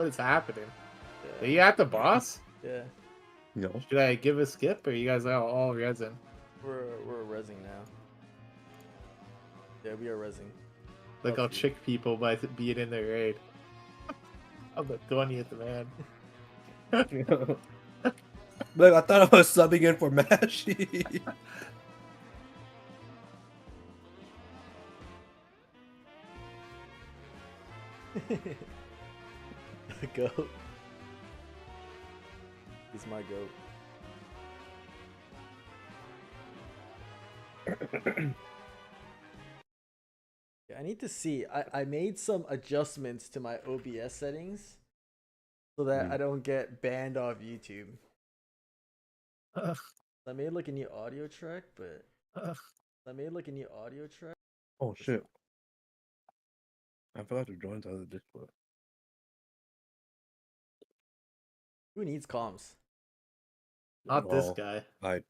What is happening? Yeah. Are you at the boss? Yeah. No. Should I give a skip, or you guys are all resin? We're rezzing now. Yeah, we are rezzing. Like I'll Love you. trick people by being in their raid. I'm the 20th man. Look, I thought I was subbing in for Mashy. The goat. He's my goat. Yeah, I need to see. I made some adjustments to my OBS settings so that I don't get banned off YouTube. Ugh. I made like a new audio track, but Ugh. Oh shit. I forgot to join the other Discord. Who needs comms? Not this Well, guy. I do.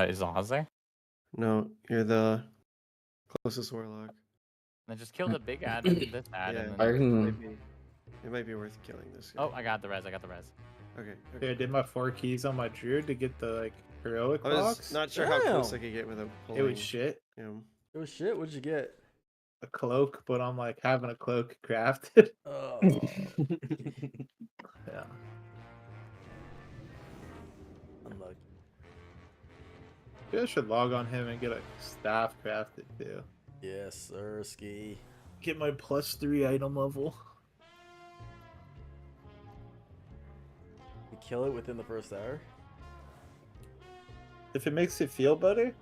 Is Oz there? No, you're the closest warlock. Then just kill the big ad and this ad, Yeah, and it then... might be worth killing this guy. Oh, I got the res. Okay. Yeah, I did my 4 keys on my druid to get the like heroic I was box. not sure how close I Damn. could get without It pulling. was shit. Oh shit! What'd you get? A cloak, but I'm like having a cloak crafted. Oh, Yeah. unlucky. You guys should log on him and get a staff crafted too. Yes, sir, ski. Get my +3 item level. You kill it within the first hour. If it makes it feel better,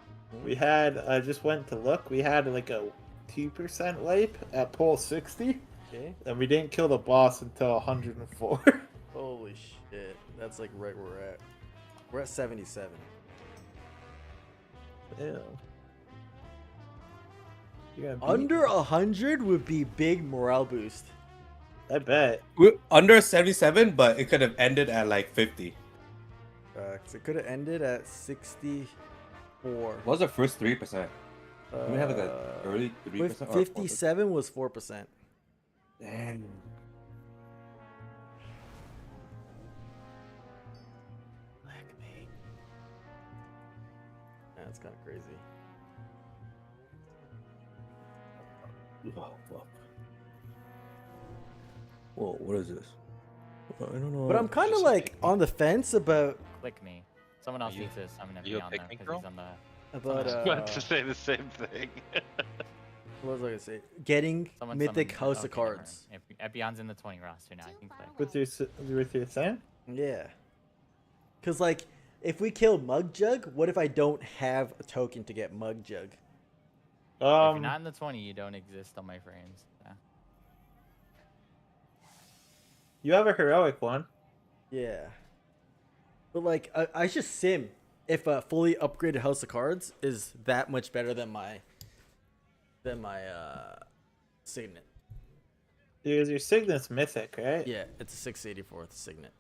we had, I just went to look, we had like a 2% wipe at pole 60, Okay. and we didn't kill the boss until 104. Holy shit! That's like right where we're at. We're at 77. Ew. You're gonna beat Under me. 100 would be big morale boost. I bet. We're under 77, but it could have ended at like 50. 'Cause it could have ended at 64. What was the first 3%? We have like an early 3% With or 4%? 57 was 4%. Damn. That's kind of crazy. Oh, fuck. Whoa, what is this? I don't know. But I'm kind of just like like- on the fence about Click me. Someone else You- needs to summon a you a beyond there picnic because girl? he's on the... about I was about to say the same thing. what was I gonna say? Getting Someone mythic summon- House of okay, never Cards. mind. If Beyond's in the 20 roster now, I can click. With your thing? Yeah. Cause like if we kill Mug Jug, what if I don't have a token to get Mug Jug? If you're not in the 20, you don't exist on my frames. Yeah. You have a heroic one. Yeah. But like I just sim if a fully upgraded House of Cards is that much better than my Signet. Because your Signet's mythic, right? Yeah, it's a 684th Signet.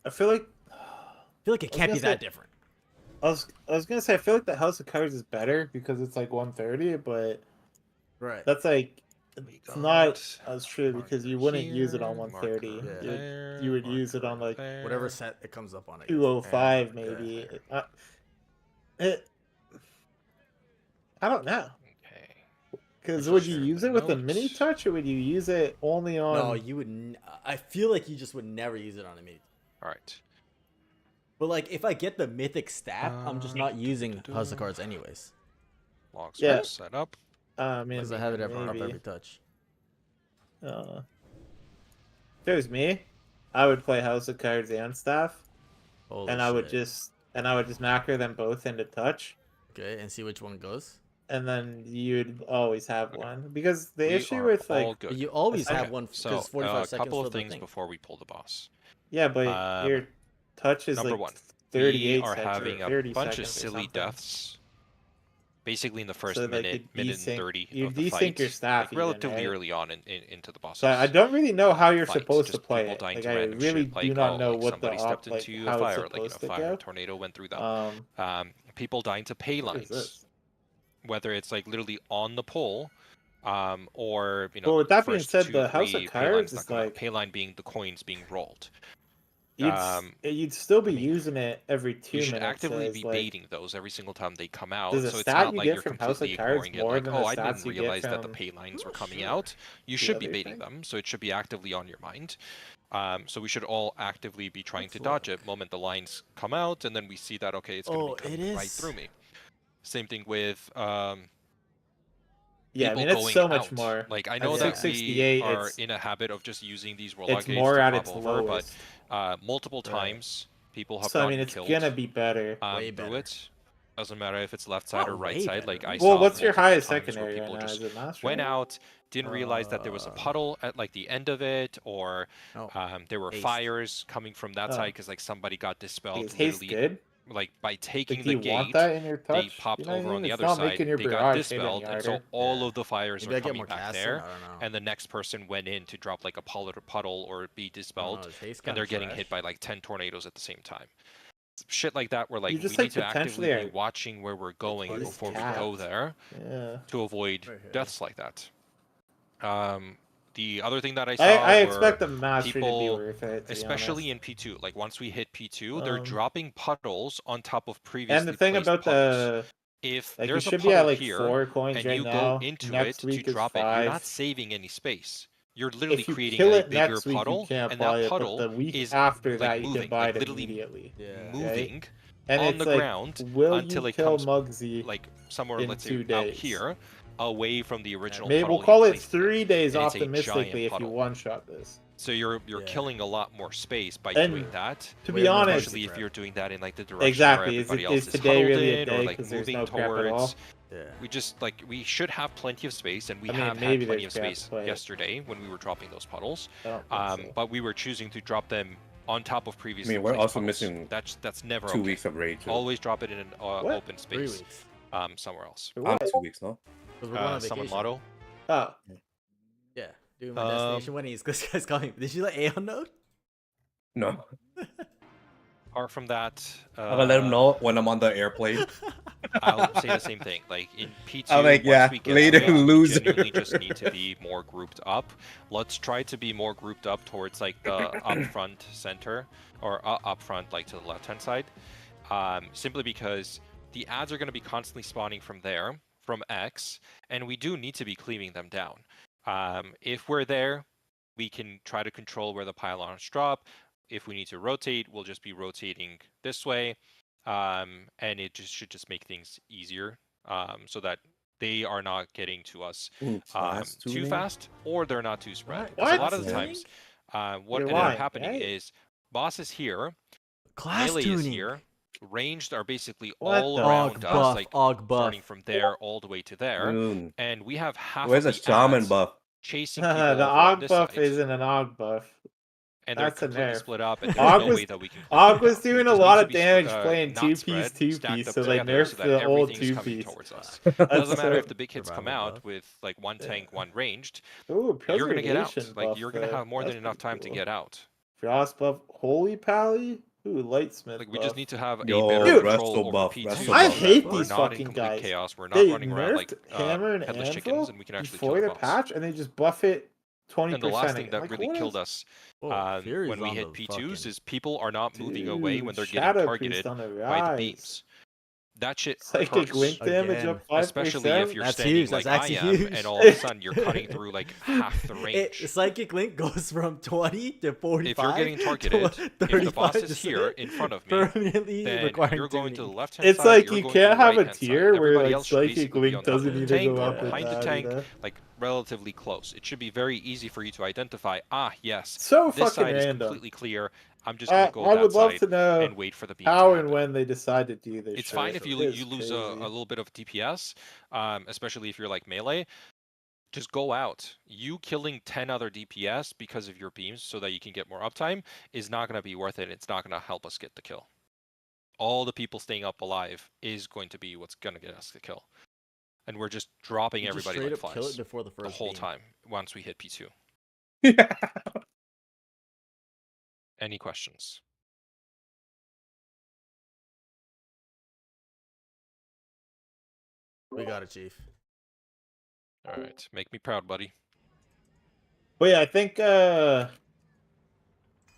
I feel like I feel like it I was can't be gonna that say- different. I was gonna say I feel like the House of Cards is better because it's like 130, but Right. that's like it's not as true because you wouldn't use it on 130. Yeah. You would use it on like Whatever set it comes up on. I guess. 205 Yeah, maybe. fair. I don't know. Okay. Because Let's would just you share use the it with a mini notes. touch or would you use it only on? No, you would. I feel like you just would never use it on a mini. All right. But like, if I get the mythic staff, I'm just not using House of Cards anyways. Logs Yeah. all set up. Because I have it up maybe. every touch. If it was me, I would play House of Cards and Staff, Holy and I would shit. just macro them both into touch, Okay, and see which one goes. and then you'd always have one because the We issue are with all like good. You always Okay, have one So, because 45 a seconds couple for of the things thing. before we pull the boss. yeah, but your touch is Number like one, 38 we are seconds having or a 30 bunch of seconds or silly something. deaths. Basically, in the first So, like, minute, you minute desync- and 30 you of the desync fight, your staff like even, relatively right? early on into the bosses. So I don't really know how you're fights, supposed to just play people it. dying Like to I random really shit, like, do not know like what the somebody stepped like into how a fire, it's like supposed to fire go. tornado went through them. People dying to pay What is lines, this? whether it's like literally on the pole, or Well, with that being first said, 2, the House 3 of pay Cards lines that is come out. like Pay line being the coins being rolled. you'd still be I mean, using it every you 2 should minutes. actively So be like, baiting those every single time they come out. does the So it's stat not you like get you're from House of completely Cards ignoring it. more Like, than oh, the I stats didn't you get realize that the from pay lines were Not coming sure. out. You the should be other baiting thing? them, so it should be actively on your mind. So we should all actively be trying Let's to dodge look. it moment the lines come out, and then we see that, okay, it's going to Oh, be it coming right is. through me. Same thing with Yeah, I people mean it's going so much out. more. Like, I At know that we 668, are in a habit of just using these warlock it's gates more to at pop its over, but lowest. multiple Right. times people have So I mean, gotten it's killed gonna be better. Way through better. it. Doesn't matter if it's left side Not or right way side. better. Like, I Well, saw what's your multiple highest times where secondary right people now? just Is it Master? went out, didn't realize that there was a puddle at like the end of it, or No. there were Haste. fires coming from that Oh. side because like somebody got dispelled. Is haste Literally, good? like by taking Like, do the you want gate, that in your they touch? popped You know what I over mean? on the It's other not side. making your They got barrage hit any dispelled, and so harder. all Yeah. of the fires Maybe are I get coming more back casting. there. I don't know. And the next person went in to drop like a puddle or be I don't dispelled, know, is haste and kinda they're getting trash? hit by like 10 tornadoes at the same time. Shit like that, where like You just we like need to actively potentially be are watching where we're going These before we capped. go there Yeah. to avoid Right here. deaths like that. The other thing that I saw I were expect the mastery to be people, worth it, to be especially honest. in P2, like once we hit P2, they're Um, dropping puddles on top of And the previously thing placed about puddles. the If like, you there's a should be at puddle like here 4 coins and right you go now. into it Next to week is drop it, you're 5. not saving any space. You're literally If you creating kill a it bigger next week, you puddle, can't and that buy it. But puddle the week is after like that, you moving, can buy like it literally immediately. Yeah. moving And on it's the like, ground will until you it kill comes Muggsy like somewhere, in let's say 2 out days? here, away from the original Maybe puddle we'll call you it placed 3 days and it's a optimistically giant if you puddle. one-shot this. So you're Yeah. killing a lot more space by And doing that. to Way be more honest, Especially if prep. you're doing that in like the direction exactly. where Is, everybody it, else is is today huddled really a in, day or like because there's moving no prep at all? towards. Yeah. We just like we should have plenty of space, and we I mean, have maybe had plenty there's of prep, space but yesterday when we were dropping those puddles. I don't think so. But we were choosing to drop them on top of I previously mean, we're placed also puddles. missing That's never 2 okay. weeks of raid too. Always drop it in an open 3 space, weeks. somewhere else. For I'm what? 2 weeks, no? Because we're going on Summon vacation. motto. Oh, Yeah. Doing my destination weddings. This guy's coming. Did you let Aeon know? No. Apart from that, I'm gonna let him know when I'm on the airplane. I'll say the same thing. Like in P2, I'm like, once yeah, we get later, to it, we loser. genuinely just need to be more grouped up. Let's try to be more grouped up towards like the upfront center, or upfront like to the left-hand side. Simply because the ads are going to be constantly spawning from there, from X, and we do need to be cleaving them down. If we're there, we can try to control where the pylons drop. If we need to rotate, we'll just be rotating this way, and it should just make things easier, so that they are not getting to us too fast, or they're not too spread. What? Because a lot What? of the times, what You're ended up lying, happening right? is boss is here, Class melee tuning. is here, ranged are basically What all the around Og us, buff. like Og buff. starting from there all the way to there, Dude, and we have half where's of the the shaman ads buff? chasing people the over on Og this buff side, isn't an Og buff. and they're That's a completely nerf. split up, and there's Og no was- way that we can. Og was doing a just lot need to of be damage playing not 2-piece, spread, 2-piece, stacked up so they together, nerfed so that the old everything's coming 2-piece. towards us. That's Doesn't matter if so- the big hits come Survival out buff. with like one tank, Yeah. one ranged. Ooh, You're gonna get out. preservation Like buff, you're gonna though. have more That's than enough pretty time to cool. get out. Frost buff, Holy Pally? Ooh, Lightsmith Like we buff. just need to have a Yo, better Dude, control Resto over buff, P2. Resto so I buff. hate we're these not in fucking complete guys. chaos. We're not They running around like nerfed Hammer and headless Anvil chickens, and we can actually kill before the the boss. patch, and they just buff it 20%. And the last thing again. that Like, really what killed is- us Oh, Fury's when we on hit the P2s fucking- is people are not moving away when Dude, they're getting Shadow targeted Priest on the by the rise. beams. That shit Psychic hurts. link damage Again. up 5%. Especially if you're That's standing huge, like that's I actually am, huge. and all of a sudden you're cutting through like half the range. Psychic Link goes from 20 to 45. If you're getting targeted, if the boss is here in front of me, permanently then requiring you're going to the tuning. left-hand It's side. like you're you going can't to the have a right-hand tier side. where Everybody like else should Psychic basically be Link on top of doesn't the need to tank go or up with behind the that, tank, you know? like relatively close. It should be very easy for you to identify. Ah, yes, So this fucking side is random. completely clear. I'm just gonna go I that would love side to know and wait for the beam how to and happen. when they decide to do this. It's shit. fine if you It's lose a crazy. little bit of DPS, especially if you're like melee. Just go out. You killing 10 other DPS because of your beams so that you can get more uptime is not going to be worth it. It's not going to help us get the kill. All the people staying up alive is going to be what's going to get us the kill. And we're just dropping You just everybody straight like up kill flies it before the the first whole beam. time once we hit P2. Yeah. Any questions? We got it, Chief. All right, make me proud, buddy. But yeah, I think you're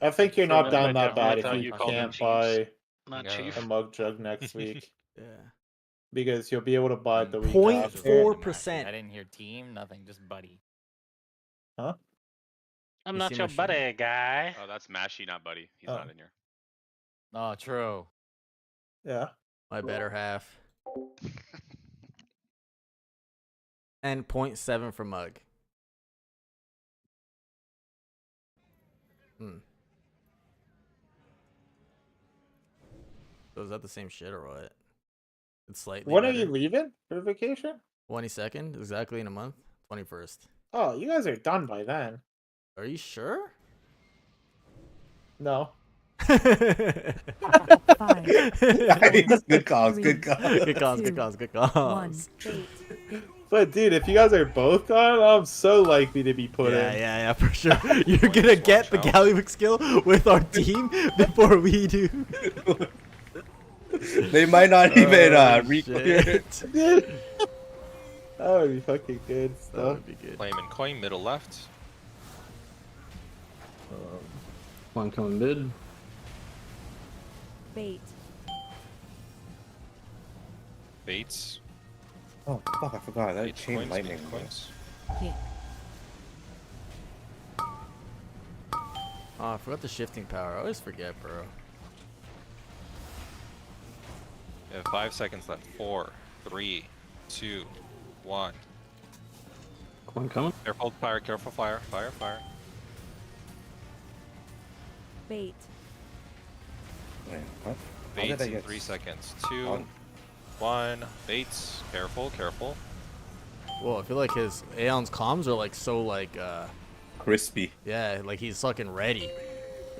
For a not minute, down I that definitely bad if thought you you called him can't Chiefs, buy not Yeah. Chief. a mug jug next week Yeah. because you'll be able to buy it the week Point after. 4%. I didn't hear team, nothing, just buddy. Huh? I'm You not see your my stream? buddy, guy. Oh, that's Mashy, not Buddy. He's Oh. not in here. Oh, true. Yeah. My better half. And 0.7 for mug. So is that the same shit or what? It's slightly When are better. you leaving for vacation? 22nd, exactly in a month. 21st. Oh, you guys are done by then. Are you sure? No. Good calls, good calls. Good calls, good calls, good calls. But dude, if you guys are both gone, I'm so likely to be put Yeah, in. yeah, for sure. You're gonna get the Gallywix skill with our team before we do. They might not even Oh, re-clear it. shit. That would be fucking good That stuff. would be good. Flame and coin, middle left. One coming mid. Bait. Baits. Oh fuck! I forgot that Baits, chain coins, lightning. baits, coins. Kick. Oh, I forgot the shifting power. I always forget, bro. You have 5 seconds left. 4, 3, 2, 1. One coming. Careful fire, careful fire, fire, fire. Bait. Wait, what? How did Baits I in get 3 seconds. 2, on? 1. Baits. Careful, careful. Whoa, I feel like his Aeon's comms are like so like Crispy. yeah, like he's fucking ready.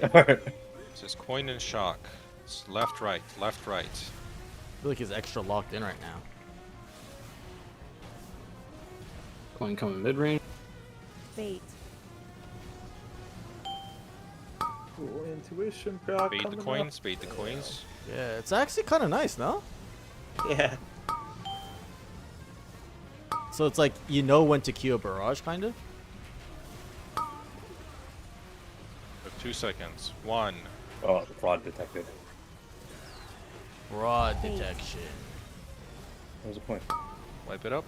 This is coin and shock. It's left, right, left, right. I feel like he's extra locked in right now. One coming mid range. Bait. Cool intuition proc Bait the coming up. coins, bait the coins. Yeah, it's actually kind of nice, no? Yeah. So it's like you know when to cue a barrage, kind of. You have 2 seconds. 1. Oh, the fraud detected. Broad detection. What was the point? Wipe it up.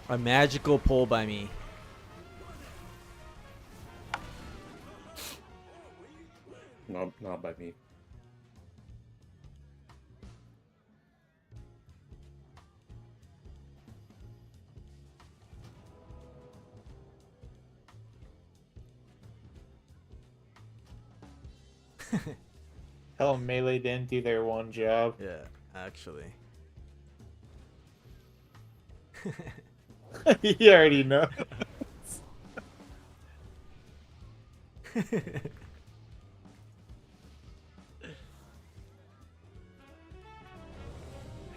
A magical pull by me. No, not by me. Tell them Melee didn't do their one job. Yeah, actually. You already know.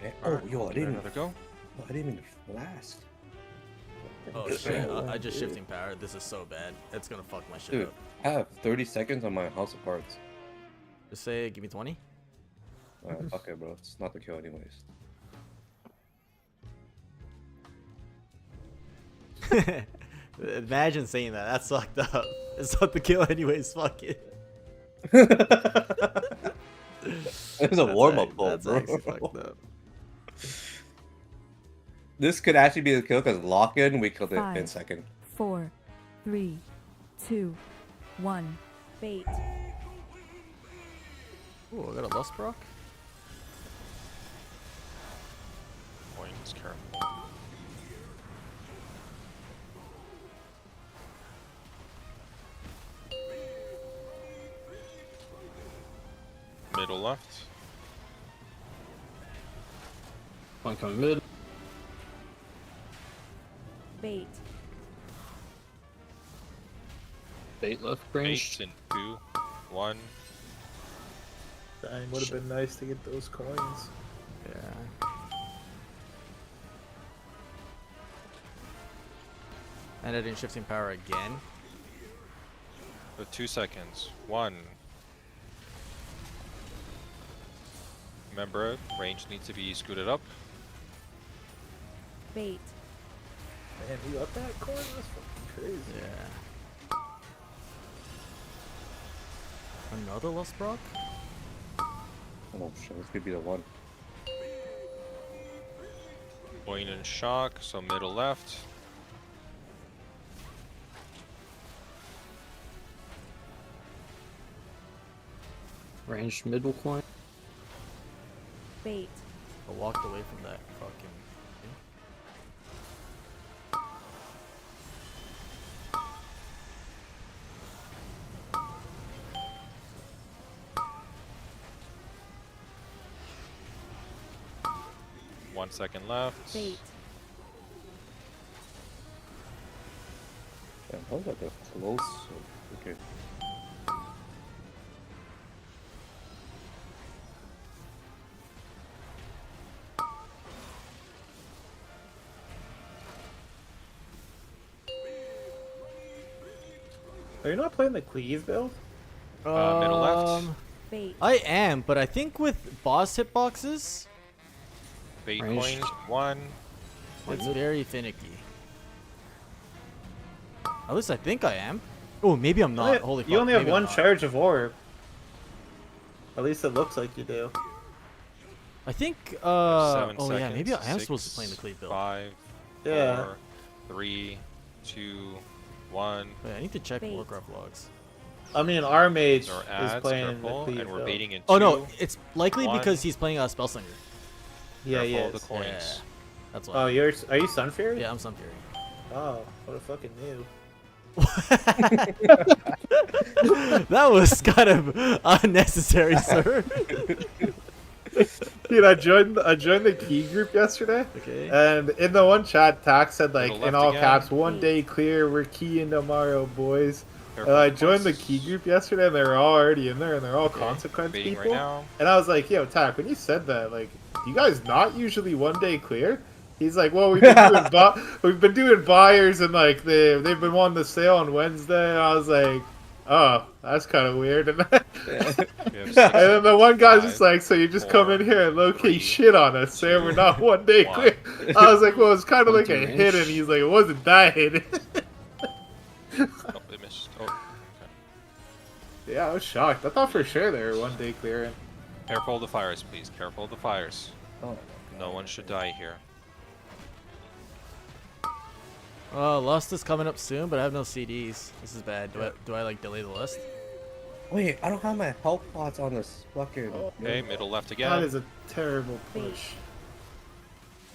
Hey, oh, yo, I didn't. Another go. Oh, I didn't even flash. Oh shit! I just shifting power. This is so bad. It's gonna fuck my shit Dude, up. I have 30 seconds on my House of Cards. Just say, give me 20. Fuck it, bro. It's not the kill anyways. Imagine saying that. That's fucked up. It's not the kill anyways. Fuck it. It's a warm-up goal, That's bro. actually fucked up. This could actually be the kill because lock-in, we killed it in 5, second. 4, 3, 2, 1. Bait. Ooh, I got a lust proc. Coins, careful. Middle left. One coming mid. Bait. Bait left range. Baits in 2, 1. Dang, would have been nice to get those coins. Yeah. And I didn't shifting power again. With 2 seconds. 1. Remember, range needs to be scooted up. Bait. Man, we got that coin? That's fucking crazy. Yeah. Another Lost Brock? Oh shit, this could be the one. Coin and shock, so middle left. Ranged middle coin. Bait. I walked away from that fucking. One second left. Bait. Yeah, how about the close? Okay. Are you not playing the Cleave build? Middle left. Bait. I am, but I think with boss hitboxes, Bait Ranged. coin, one. it's very finicky. At least I think I am. Oh, maybe I'm not. Holy fuck. You only have maybe I'm one not. charge of orb. At least it looks like you do. I think. 7 Oh yeah, maybe I seconds, am supposed to 6, play in the cleave build. 5, Yeah. 4, 3, 2, 1. Wait, I need to check Bait. Warcraft logs. I mean, our mage Or is ads, playing the careful, Cleave and we're build. baiting in 2. Oh no, it's likely one. because he's playing Spellslinger. Yeah, he Careful is. the coins. Yeah, that's why. Oh, are you Sun Fury? Yeah, I'm Sun Fury. Oh, what a fucking noob. That was kind of unnecessary, sir. Dude, I joined the key group yesterday, Okay. and in the one chat, Tax said like Middle in left all again. caps, "1 day clear, we're keying tomorrow, boys." Careful I the joined the coins. key group yesterday, and they were all already in there, and they're all Okay. consequence Baiting people. right now. And I was like, "Yo, Tack, when you said that, like, you guys not usually 1 day clear?" He's like, "Well, we've been doing we've been doing buyers, and like they've been wanting to sale on Wednesday." And I was like, "Oh, that's kind of weird." And then, We have 6, and then the one guy's just 5, like, "So you just come in 4, here and low key 3, shit on us, saying we're not 1 day 1. clear?" I was like, "Well, it's kind of like a Hunter hit," and Ranch. he's like, "It wasn't that hidden." Oh, they missed. Oh, okay. Yeah, I was shocked. I thought for sure they were 1 day clearing. Careful of the fires, please. Careful of the fires. Oh. No one should die here. Lust is coming up soon, but I have no CDs. This is bad. Do I like delay the list? Wait, I don't have my health pots on this fucking. Okay, middle left That again. is a terrible push.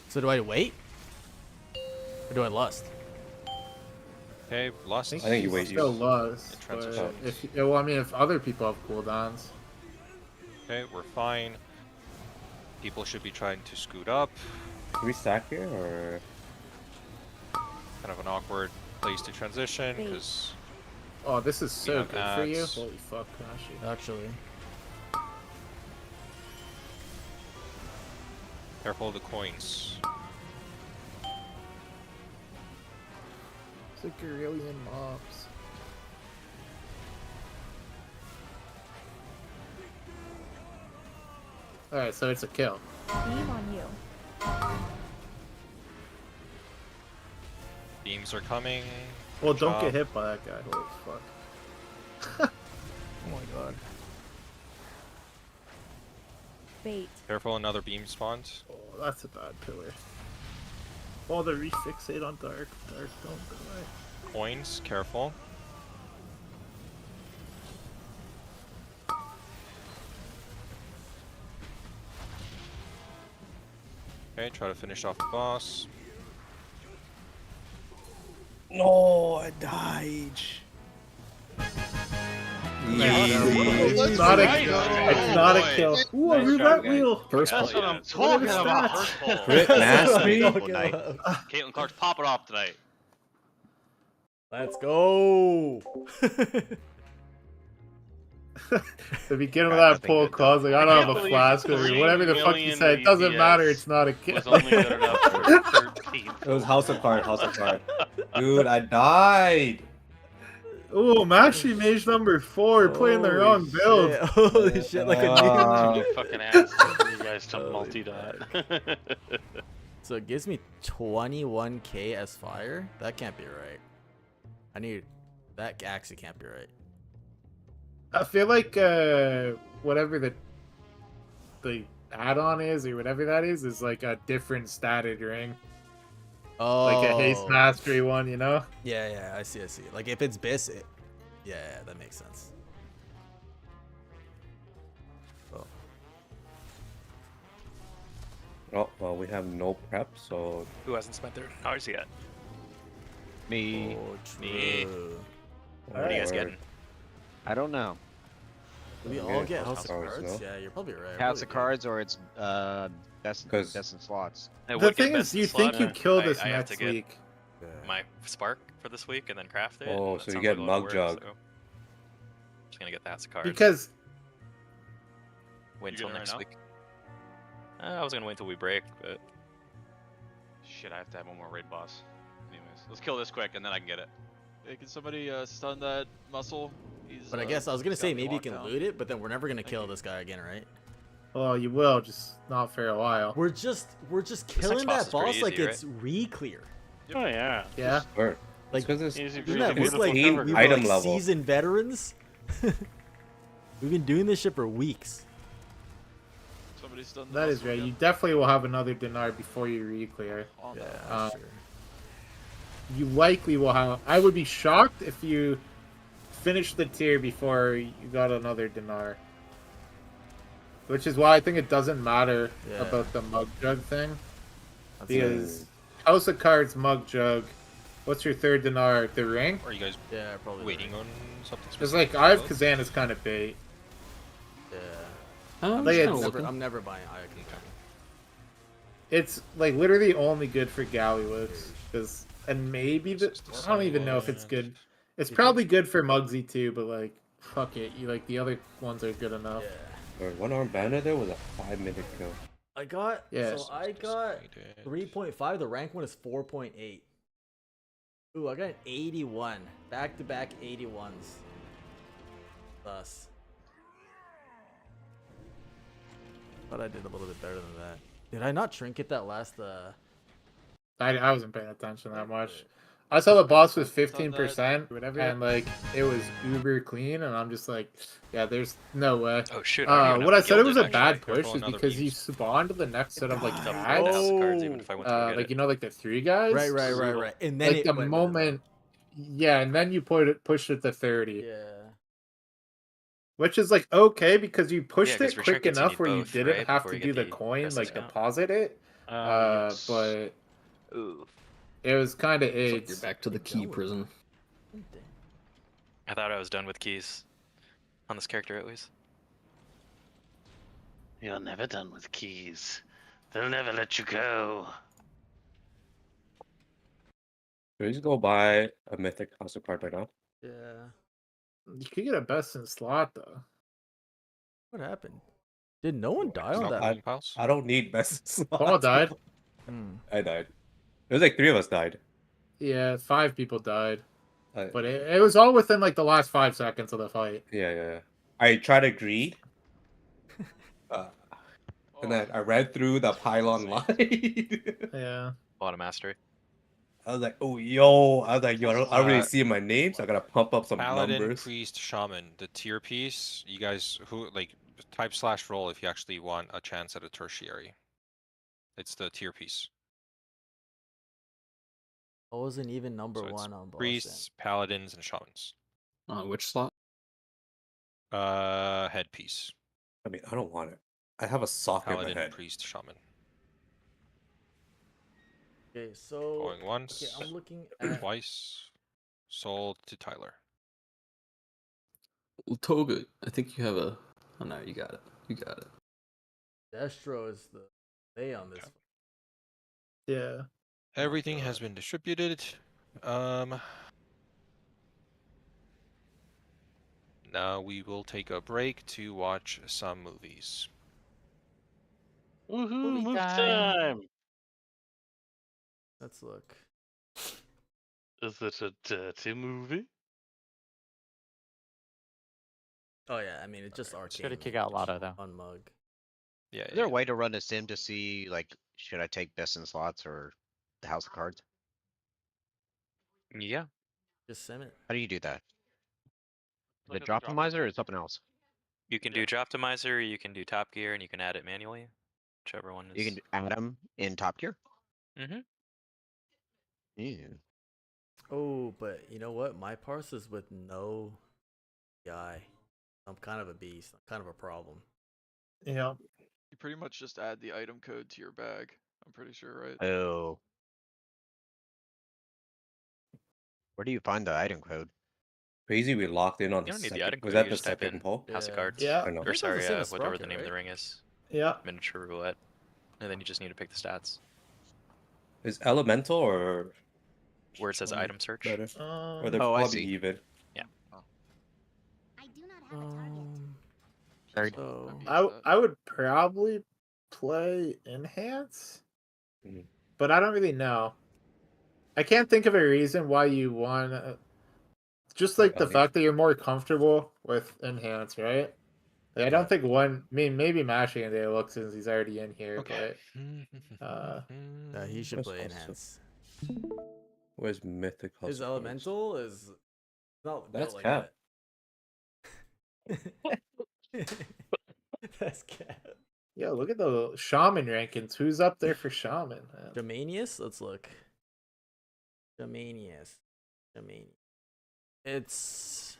So do I wait? Or do I lust? Okay, lust. I think you wait. Still lost. It But transitions. if well, I mean, if other people have cooldowns, Okay, we're fine. People should be trying to scoot up. Can we stack here or? Kind of an awkward place to transition Wait. because oh, this is so have good for you. ads. Holy fuck, Kashi. Actually. careful of the coins. It's a Guerrillian mobs. Alright, so it's a kill. Beam on you. Beams are coming. Well, Good don't job. get hit by that guy. Holy fuck. Oh my god. Bait. Careful, another beam spawns. Oh, that's a bad pillar. Oh, the refixate on Dark. Dark, don't die. Coins, careful. Okay, try to finish off the boss. No, I died. It's not a kill. It's not a kill. Ooh, a Nice roulette job, guys. wheel. First That's pull. what I'm What are talking the about. stats? First pull. Crit nasty. Good night. Caitlin Clark's popping off tonight. Let's go. The beginning of Got that nothing pull good calls like, I I don't can't have a believe flask or 3 whatever the fuck you million said. It doesn't DPS matter. It's not a kill. Was only good enough for 13. It was House of Card, House of Card. Dude, I died. Ooh, Maxi Mage number 4 playing the wrong Holy build. shit. Holy shit, like a noob. Uh, You fucking ass. You guys to multi-dot. It's So it gives me 21k as fire? That can't be right. That actually can't be right. I feel like whatever the add-on is or whatever that is like a different statted ring. Oh. Like a haste mastery one, you know? Yeah, I see. Like if it's Biss, yeah, that makes sense. Oh. Oh, well, we have no prep, so Who hasn't spent their hours yet? Me. Oh, true. Me. What are you guys getting? I don't know. We Yeah, all get House House of of Cards, Cards? no? Yeah, you're probably right. House of Cards or it's best Because in slots. I The would get thing best is, in you think slot. you kill this I have to next get week. my spark for this week and then craft it. Oh, and that so you sounds get like a lot of Mug work, Jug. so just gonna get the House of Cards. Because wait You until getting it next right week. I was gonna wait until we break, but Shit, I have to have one more raid boss. Anyways, let's kill this quick and then I can get it. Hey, can somebody stun that muscle? He's, But I guess I was gonna got say me maybe you locked can down. loot it, but then we're never gonna kill you. this guy again, right? well, you will, just not for a while. We're just next killing boss that is pretty boss like easy, it's re-clear. Oh yeah. Yeah. Or Like, because it's Easy Isn't breezy, that it's look like clean we were item like level. seasoned veterans? We've been doing this shit for weeks. Somebody stun the That is muscle right. again. You definitely will have another dinar before you re-clear. Oh, no. Uh, Sure. You likely will have. I would be shocked if you finished the tier before you got another dinar. Which is why I think it doesn't matter Yeah. about the mug jug thing. That's Because House of Cards, mug jug. What's your third dinar? The ring? Are you guys Yeah, probably. waiting on something It's specific? like I have Kazan is kind of bait. Yeah. I'm Like, just it's kinda I'm looking. never buying Aya Kazan. It's like literally only good for Gallywix. And maybe I don't even know if it's good. It's probably good for Muggsy too, but like fuck it. You like the other ones are good enough. Yeah. or one arm bandit there was a 5-minute kill. I got Yeah. so I got 3.5. The rank one is 4.8. Ooh, I got an 81. Back to back 81s. Thus. Thought I did a little bit better than that. Did I not trinket that last I wasn't paying attention that much. I saw the boss was 15%, whatever, and like it was uber clean, and I'm just like, yeah, there's no way. Oh shoot! I don't even What I have said it was a gilded, bad actually. push Careful is on other because you beams. spawned the next set of like Tough to get the ads, House of Cards even if I went to go get like it. you know, like the 3 guys. Right. And then Like it the went really moment, yeah, and then you pushed it to 30, low. Yeah. which is like okay because you pushed 'cause it for quick trinkets you enough need where you both, didn't right, have before to you do get the the coin, best like discount. deposit it. Yes. But Ooh. it was kind of It's like AIDS. you're back to the key prison. I thought I was done with keys. On this character at least. You're never done with keys. They'll never let you go. Should we just go buy a mythic house of card right now? Yeah. You could get a best in slot though. What happened? Did no one die on Stop that? pulling piles? I don't need best Paul slots. died. I died. It was like 3 of us died. Yeah, 5 people died, I- but it was all within like the last 5 seconds of the fight. yeah. I tried to greed. And then I ran through the pylon line. Yeah. Bottom mastery. I was like, oh, yo. I was like, yo, I don't really see my name, so I gotta pump up some Paladin, numbers. priest, shaman. The tier piece. You guys who like type / roll if you actually want a chance at a tertiary. It's the tier piece. I wasn't even number So it's 1 on Boston. priests, paladins, and shamans. Which slot? Headpiece. I mean, I don't want it. I have a sock in my Paladin, head. priest, shaman. Okay, so Going once. okay, I'm looking at Twice. Sold to Tyler. Well, Toga, I think you have a. Oh no, you got it. You got it. Destro is the A on this. Okay. Yeah. Everything has been distributed. Now we will take a break to watch some movies. Woohoo! Movie Move time. time. Let's look. Is it a dirty movie? Oh yeah, I mean it's just arcane. Should have kicked out Lotto though. On mug. Yeah. Is there a way to run a sim to see like should I take best in slots or the house of cards? Yeah. Just sim it. How do you do that? The Look at the Droptimizer or something else? You can do Droptimizer, you can do Top Gear, and you can add it manually. Whichever one You is. can add them in top tier. Mm-hmm. Yeah. Oh, but you know what? My parse is with no guy. I'm kind of a beast. I'm kind of a problem. Yeah. You pretty much just add the item code to your bag. I'm pretty sure, right? Oh. Where do you find the item code? Crazy, we locked in on You the don't need the second. item Was code, that you the just type second in poll? House of Yeah. Cards. Yeah. I know. I think Or it's the sorry, same as whatever Sprocket, the name of the right? ring is. Yeah. Miniature roulette. And then you just need to pick the stats. Is elemental or Where it says one item search. better? Or they're Oh, I probably see. even. Yeah. So I would probably play enhance, Mhm. but I don't really know. I can't think of a reason why you want. Just like the fact that you're more comfortable with enhance, right? Like, I don't think one. I mean, maybe mashing a day look since he's already in here, Okay. but he should That's play also- enhance. Where's mythic? House His of Cards? elemental is not That's built cap. like that. That's cat. yeah, look at the shaman rankings. Who's up there for shaman? Man? Germanius? Let's look. Germanius. It's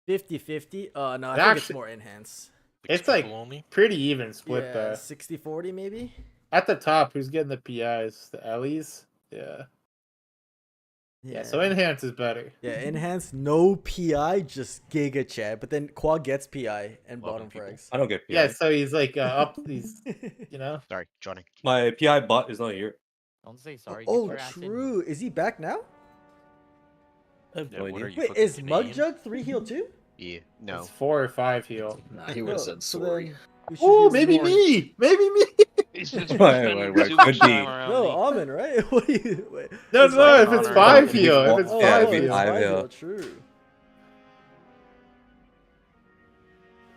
50-50. No, I think it's Actually- more enhance. It's like pretty even split Yeah, there. 60-40 maybe? At the top, who's getting the PIs? The Ellies? Yeah. Yeah, so enhance is better. Yeah, enhance, no PI, just Giga Chat. But then Quad gets PI and bottom frags. I don't get PI. Yeah, so he's like up. He's you know. Sorry, Johnny. My PI bot is not here. Don't say sorry. Oh, get your ass in here. true. Is he back now? I have no idea. Wait, is Mug Jug 3 heal too? Yeah, no. It's 4 or 5 heal. Nah, he would have said sorry. Oh, maybe me. Maybe me. He's just Wait, spending too much could time be. around No, me. Almond, right? What do you? Wait. No, It's no. like If it's honor. 5 heal, if it's Oh, 5 it'd be heal. 5 heal. True.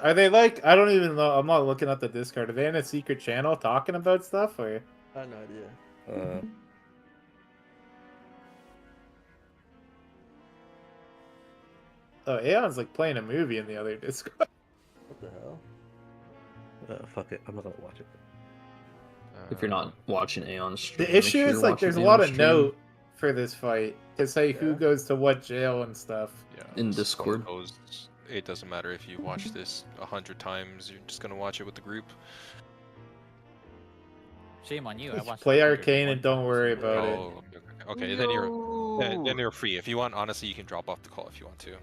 Are they like? I don't even know. I'm not looking at the Discord. Are they in a secret channel talking about stuff or? I have no idea. Oh, Aeon's like playing a movie in the other Discord. What the hell? Fuck it. I'm not gonna watch it. If you're not watching Aeon stream, The issue is like there's a lot of note for this fight to say who goes to what jail and stuff. Yeah. in Discord. It doesn't matter if you watch this 100 times. You're just gonna watch it with the group. Shame on you. I Just watched play 101 Arcane and don't worry about it. Oh, okay. Then you're free. If you want, honestly, you can drop off the call if you want to.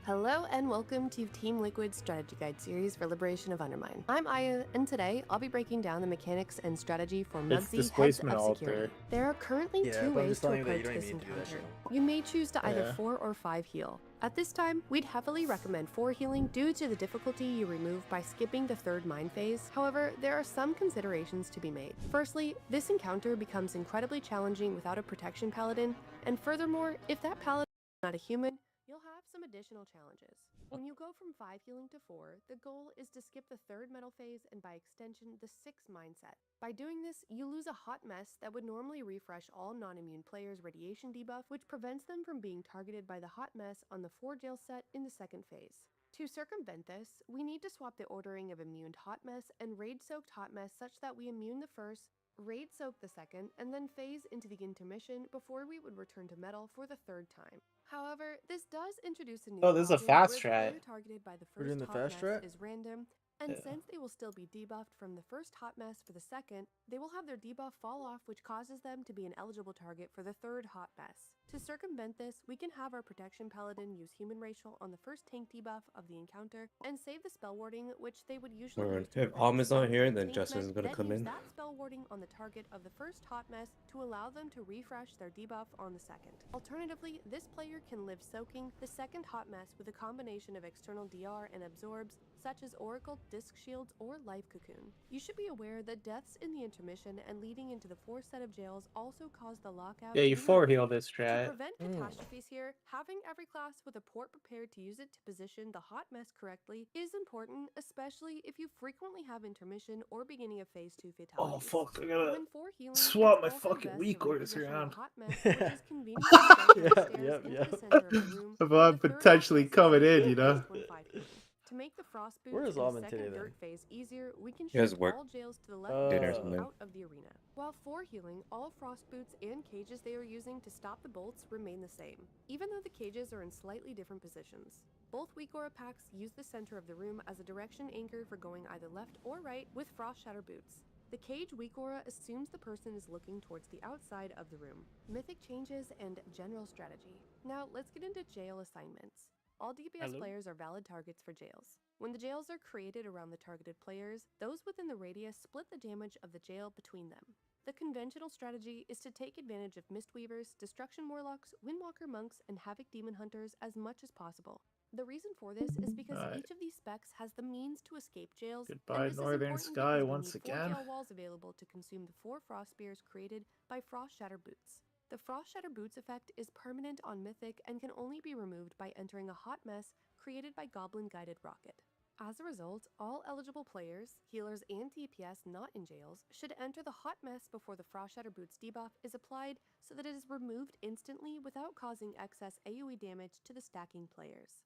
Hello and welcome to Team Liquid's Strategy Guide series for Liberation of Undermine. I'm Aya, and today I'll be breaking down the mechanics and strategy for It's Mugsy Heads displacement of alter. Security. There are currently Yeah, two but I'm ways just to telling you that you approach don't this even need to do that encounter. shit. You may choose to either Yeah. 4 or 5 heal. At this time, we'd heavily recommend 4 healing due to the difficulty you remove by skipping the third mine phase. However, there are some considerations to be made. Firstly, this encounter becomes incredibly challenging without a protection paladin, and furthermore, if that paladin is not a human, you'll have some additional challenges. When you go from 5 healing to 4, the goal is to skip the third metal phase and by extension the 6th mindset. By doing this, you lose a hot mess that would normally refresh all non-immune players' radiation debuff, which prevents them from being targeted by the hot mess on the 4 jail set in the second phase. To circumvent this, we need to swap the ordering of immuned hot mess and raid-soaked hot mess such that we immune the first, raid soak the second, and then phase into the intermission before we would return to metal for the third time. However, this does introduce a new Oh, this is a problem fast where the strat. player targeted by the We're doing first the hot fast mess strat? is random, and Yeah. since they will still be debuffed from the first hot mess for the second, they will have their debuff fall off, which causes them to be an eligible target for the third hot mess. To circumvent this, we can have our protection paladin use human racial on the first tank debuff of the encounter and save the spell warding, which they would usually Alright, use to if prevent Almond's not stun here, from the then tank Justin's mech, gonna then come use in. that spell warding on the target of the first hot mess to allow them to refresh their debuff on the second. Alternatively, this player can live soaking the second hot mess with a combination of external DR and absorbs such as Oracle, Disc Shields, or Life Cocoon. You should be aware that deaths in the intermission and leading into the fourth set of jails also cause the lockout. Yeah, you in your 4-heal lane. this To strat. prevent catastrophes here, having every class with a port prepared to use it to position the hot mess correctly is important, especially if you frequently have intermission or beginning of phase 2 fatalities. Oh fuck, I gotta When 4 healing, swap it's my also fucking best weak to orders reposition around. the hot mess, which is conveniently sent down the stairs into the center of the room. If where I'm the third hot potentially mess is coming in, usually you know. placed when 5 healing. To make the frost Where boots is in the Almond second today, then? dirt phase easier, we can He has shift work. all jails to the left Dinner or and something. out of the arena. While 4 healing, all frost boots and cages they are using to stop the bolts remain the same, even though the cages are in slightly different positions. Both weak aura packs use the center of the room as a direction anchor for going either left or right with frost shatter boots. The cage weak aura assumes the person is looking towards the outside of the room. Mythic changes and general strategy. Now let's get into jail assignments. All DPS players are valid targets for jails. When the jails are created around the targeted players, those within the radius split the damage of the jail between them. The conventional strategy is to take advantage of Mistweavers, Destruction Warlocks, Windwalker Monks, and Havoc Demon Hunters as much as possible. The reason for this is because each of these specs has the means to escape jails, Goodbye, and this Northern is important Sky, because we once need 4 again. jail walls available to consume the 4 frost spears created by Frost Shatter Boots. The Frost Shatter Boots effect is permanent on Mythic and can only be removed by entering a hot mess created by Goblin Guided Rocket. As a result, all eligible players, healers, and DPS not in jails should enter the hot mess before the Frost Shatter Boots debuff is applied so that it is removed instantly without causing excess AoE damage to the stacking players.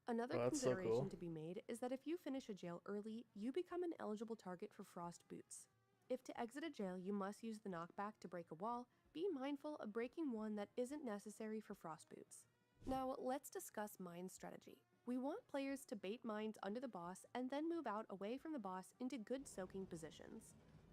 Another consideration to be made is that if you finish a jail early, you become an eligible target for Frost Boots. If to exit a jail you must use the knockback to break a wall, be mindful of breaking one that isn't necessary for Frost Boots. Now let's discuss mine strategy. We want players to bait mines under the boss and then move out away from the boss into good soaking positions.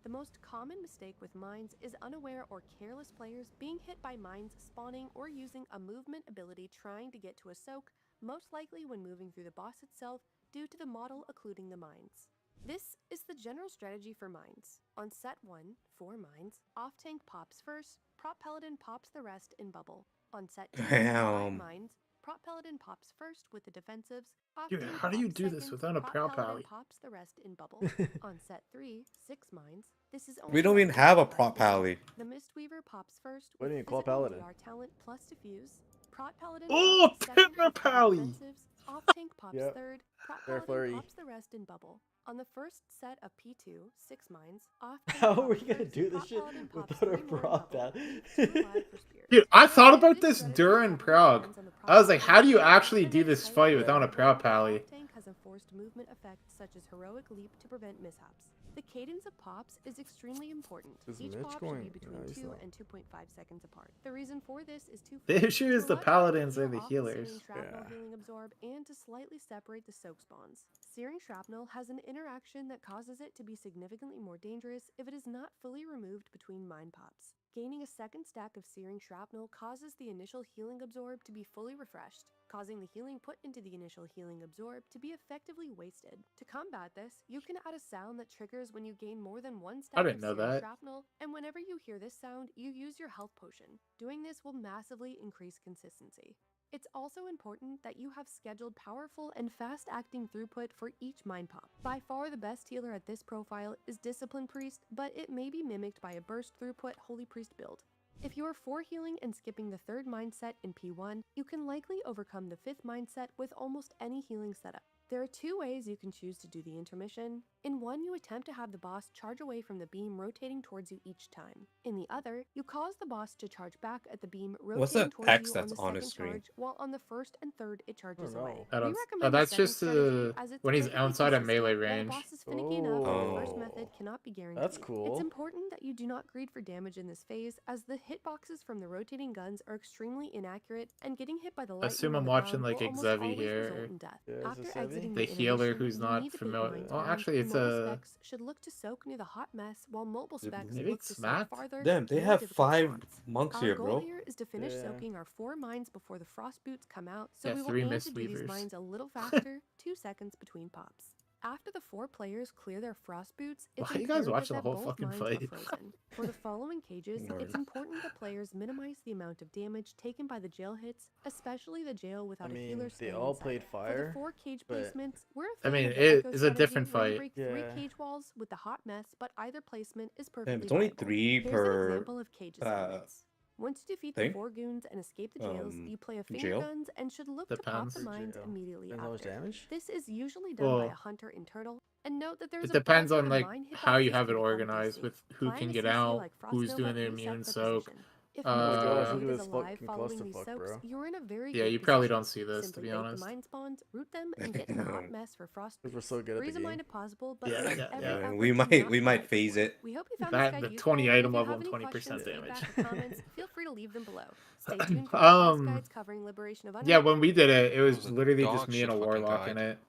The most common mistake with mines is unaware or careless players being hit by mines spawning or using a movement ability trying to get to a soak, most likely when moving through the boss itself due to the model occluding the mines. This is the general strategy for mines. On set 1, 4 mines, off-tank pops first, prop paladin pops the rest in bubble. On set 2, 5 mines, prop paladin pops first with the defensives, Dude, off-tank how do you pops do this second, without a prop prow paladin pally? pops the rest in bubble. On set 3, 6 mines, this is only We don't even have a prop pally. pally. The Mistweaver pops first What with do you mean, Claw physical Paladin? DR talent plus diffuse. Prop paladin Oh, pops second Pimmer with all Pally! defensives. Off-tank pops Yep. third. Prop Fair paladin flurry. pops the rest in bubble. On the first set of P2, 6 mines, off-tank How are we pops gonna first, do this prop shit paladin pops without our 3 more in prop bubble. pal? Leaves 2 alive for spears. Dude, I thought However, about this strategy during heavily Prague. depends on the I was like, prop how do you paladin. actually Even do if this slightly fight without a slower, prow the pally? off-tank has a forced movement effect such as heroic leap to prevent mishaps. The cadence of pops is extremely important. Is Each Mitch pop should going be between nice 2 though? and 2.5 seconds apart. The reason for this is twofold. The issue is To the allow paladins you to are the heal off healers. Searing Shrapnel Yeah. healing absorb and to slightly separate the soak spawns. Searing Shrapnel has an interaction that causes it to be significantly more dangerous if it is not fully removed between mine pops. Gaining a second stack of Searing Shrapnel causes the initial healing absorb to be fully refreshed, causing the healing put into the initial healing absorb to be effectively wasted. To combat this, you can add a sound that triggers when you gain more than 1 stack didn't of know Searing that. Shrapnel, and whenever you hear this sound, you use your health potion. Doing this will massively increase consistency. It's also important that you have scheduled powerful and fast-acting throughput for each mine pop. By far the best healer at this profile is Discipline Priest, but it may be mimicked by a burst throughput Holy Priest build. If you are 4 healing and skipping the 3rd mindset in P1, you can likely overcome the 5th mindset with almost any healing setup. There are 2 ways you can choose to do the intermission. In one, you attempt to have the boss charge away from the beam rotating towards you each time. In the other, you cause the boss to charge back at the beam What's rotating that towards text you on that's the on his second screen? charge, while on the first and third it charges know. away. I We don't. recommend That's the second just strategy as it's when he's perfectly outside of consistent. melee While the range. boss is finicky enough, the first Oh. method cannot be guaranteed. That's cool. It's important that you do not greed for damage in this phase, as the hitboxes from the rotating guns are extremely inaccurate, and getting hit by the lightning Assume on I'm the watching ground like will almost Xevi always here. result in death. Yeah, is After this Xevi? exiting The the healer intermission, who's you not need to bait familiar. mines Well, around. actually, it's Mobile a. specs should look to soak near the hot mess, while mobile specs Maybe look it's to soak smacked? farther. Damn, they more have difficult 5 spots. monks Our here, goal bro. here is to finish Yeah. soaking our 4 mines before the frost boots come out, so Yeah, we will 3 aim to do these Mistweavers. mines a little faster, 2 seconds between pops. After the 4 players clear their frost boots, Why it's are you guys imperative watching the that whole both fucking mines fight? are frozen. For the following cages, it's important that players minimize the amount of damage taken by the jail hits, especially the jail without a healer they staying all inside played it. For fire, the 4 cage but placements, we're a I fan mean, of the it Echo is a strategy, different where you fight. break 3 cage walls with the hot mess, but either placement is Damn, perfectly it's only viable. 3 Here's per an example of cage assignments. Once you defeat the thing. 4 goons and escape the jails, you play a finger Jail. guns and should look to pop the Depends. mines Jail. immediately Depends how much after. damage. This is usually done by a Well, hunter in turtle. And note that there's it a depends bug on where like mine how you hitboxes have can it become organized distinct. with who Climb can a get CC out, like Frost who's Nova doing the reset immune for soak. position. If Oh my most of gosh, your look raid at is this alive fucking following these clusterfuck, soaks, bro. you're in a very Yeah, good you probably position. don't see this, to Simply be bait honest. the mine spawns, root them, and get the hot mess for frost We're boots. so good at the Freeze a mine game. if possible, but Yeah, make yeah, every yeah. effort We to might not let phase it. We hope you found That this and guide the useful. 20 If item you level have and any 20% questions, damage. feedback, or comments, feel free to leave them below. Stay tuned for boss guides covering Liberation of Yeah, Underworld. when we did it, it was was a literally just dog me and shit a fucking warlock in guide. it.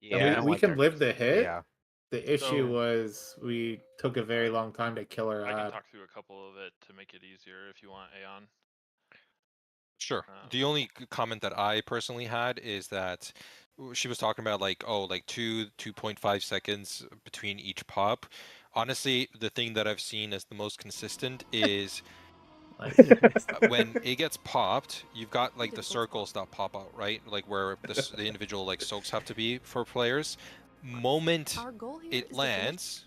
Yeah, And I we, don't we like can their live the hit. Yeah. The issue So- was we took a very long time to kill her I can ad. talk through a couple of it to make it easier if you want, Aeon. Sure. The only comment that I personally had is that she was talking about like, oh, like 2.5 seconds between each pop. Honestly, the thing that I've seen as the most consistent is when it gets popped, you've got like the circles that pop out, right? Like where the individual like soaks have to be for players. Moment Our goal here it is to finish lands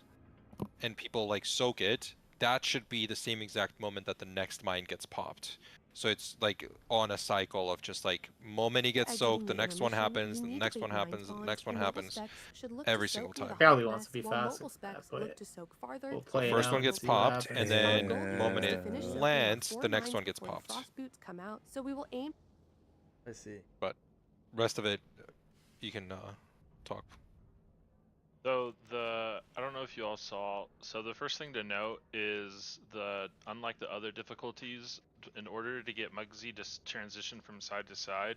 and people like soak it, that should be the same exact moment that the next mine gets popped. So it's like on a cycle of just like moment he gets exiting soaked, the next one happens, the next one happens, the next one happens, every single time. Probably wants to be fast at that, but look to soak farther. we'll play it First out one and gets see what popped, happens. and then Our goal here moment is to it finish soaking our lands, 4 the next mines one gets before the popped. frost boots come out, so we will aim. I see. But rest of it, you can talk. So I don't know if you all saw, so the first thing to note is unlike the other difficulties, in order to get Muggsy to transition from side to side,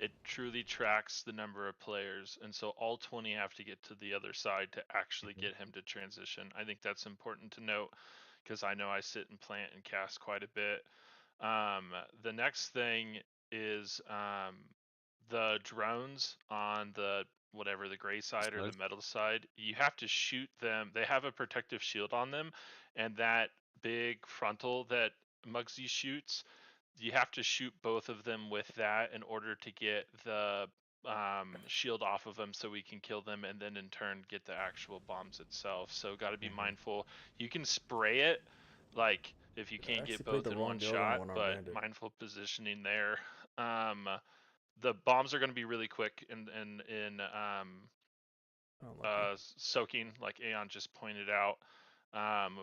it truly tracks the number of players, and so all 20 have to get to the other side to actually get him to transition. I think that's important to note, because I know I sit and plant and cast quite a bit. The next thing is the drones on the gray side or the metal side, you have to shoot them. They have a protective shield on them, and that big frontal that Muggsy shoots, you have to shoot both of them with that in order to get the shield off of them so we can kill them, and then in turn get the actual bombs itself. So got to be mindful. You can spray it, like if you can't get both in one shot, but mindful positioning there. The bombs are going to be really quick in soaking, like Aeon just pointed out.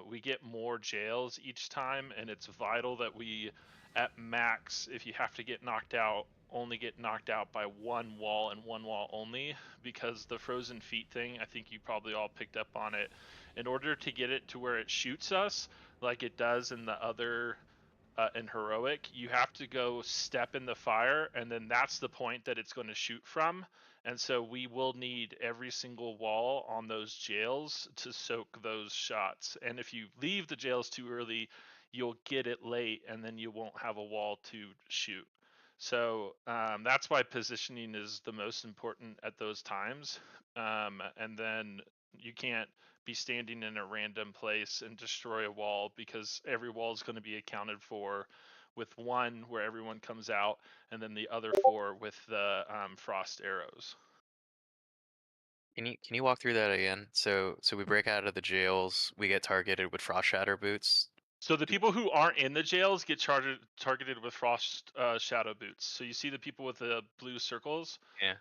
We get more jails each time, and it's vital that we, at max, if you have to get knocked out, only get knocked out by one wall and one wall only, because the frozen feet thing, I think you probably all picked up on it. In order to get it to where it shoots us, like it does in the other in heroic, you have to go step in the fire, and then that's the point that it's going to shoot from. And so we will need every single wall on those jails to soak those shots. And if you leave the jails too early, you'll get it late, and then you won't have a wall to shoot. So that's why positioning is the most important at those times. And then you can't be standing in a random place and destroy a wall, because every wall is going to be accounted for with one where everyone comes out, and then the other 4 with the frost arrows. Can you walk through that again? So we break out of the jails, we get targeted with frost shatter boots. So the people who aren't in the jails get targeted with frost shadow boots. So you see the people with the blue circles? Yeah.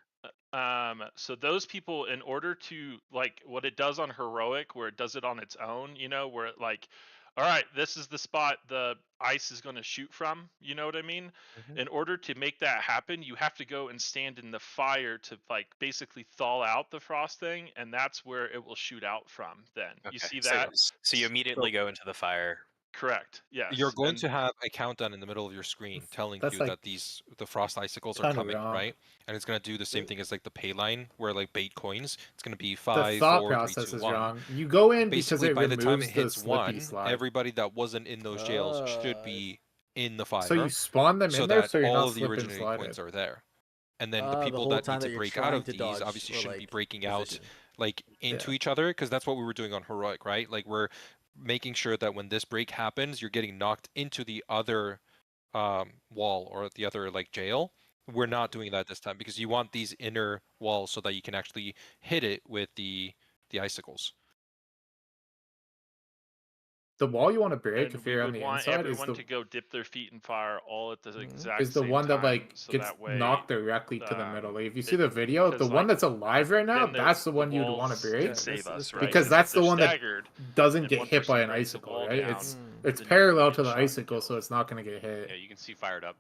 So those people, in order to, like, what it does on heroic, where it does it on its own, where it like, all right, this is the spot the ice is going to shoot from, you know what I mean? In order to make that happen, you have to go and stand in the fire to like basically thaw out the frost thing, and that's where it will shoot out from then. Okay. You see that? So you immediately go into the fire. Correct. Yes. You're going to have a countdown in the middle of your screen telling you like that the frost icicles are kinda coming, wrong. right? And it's going to do the same thing as like the pay line, where like bait coins. It's going to be The 5, thought 4, 3, process 2, is 1. wrong. You go in Basically, because it by the time it removes the hits slippy 1, slide. everybody that wasn't in those jails should be in the fire. So you spawn them so in there, that so you're all not of the slipping originating sliding. coins are there. And then the The people whole that time need to that you're break out trying of to these dodge, obviously or, shouldn't be like, breaking out position. like into each other, because that's what we were doing on heroic, right? Like we're making sure that when this break happens, you're getting knocked into the other wall or the other like jail. We're not doing that this time because you want these inner walls so that you can actually hit it with the icicles. The wall you want to break And if we you're on would the want inside is everyone the to go dip their feet in fire all at the exact is the same one that time, like so gets that way, knocked directly to the middle. Like, if you see it- the video, the because, one like, that's alive right now, then that's the one you'd want to walls break. can save us, right? Because if that's the they're one that staggered, doesn't and get one hit by person an brings the icicle, wall right? down, It's then you parallel get to the shot and icicle, so it's not gonna get hit. Yeah, you can see fired up.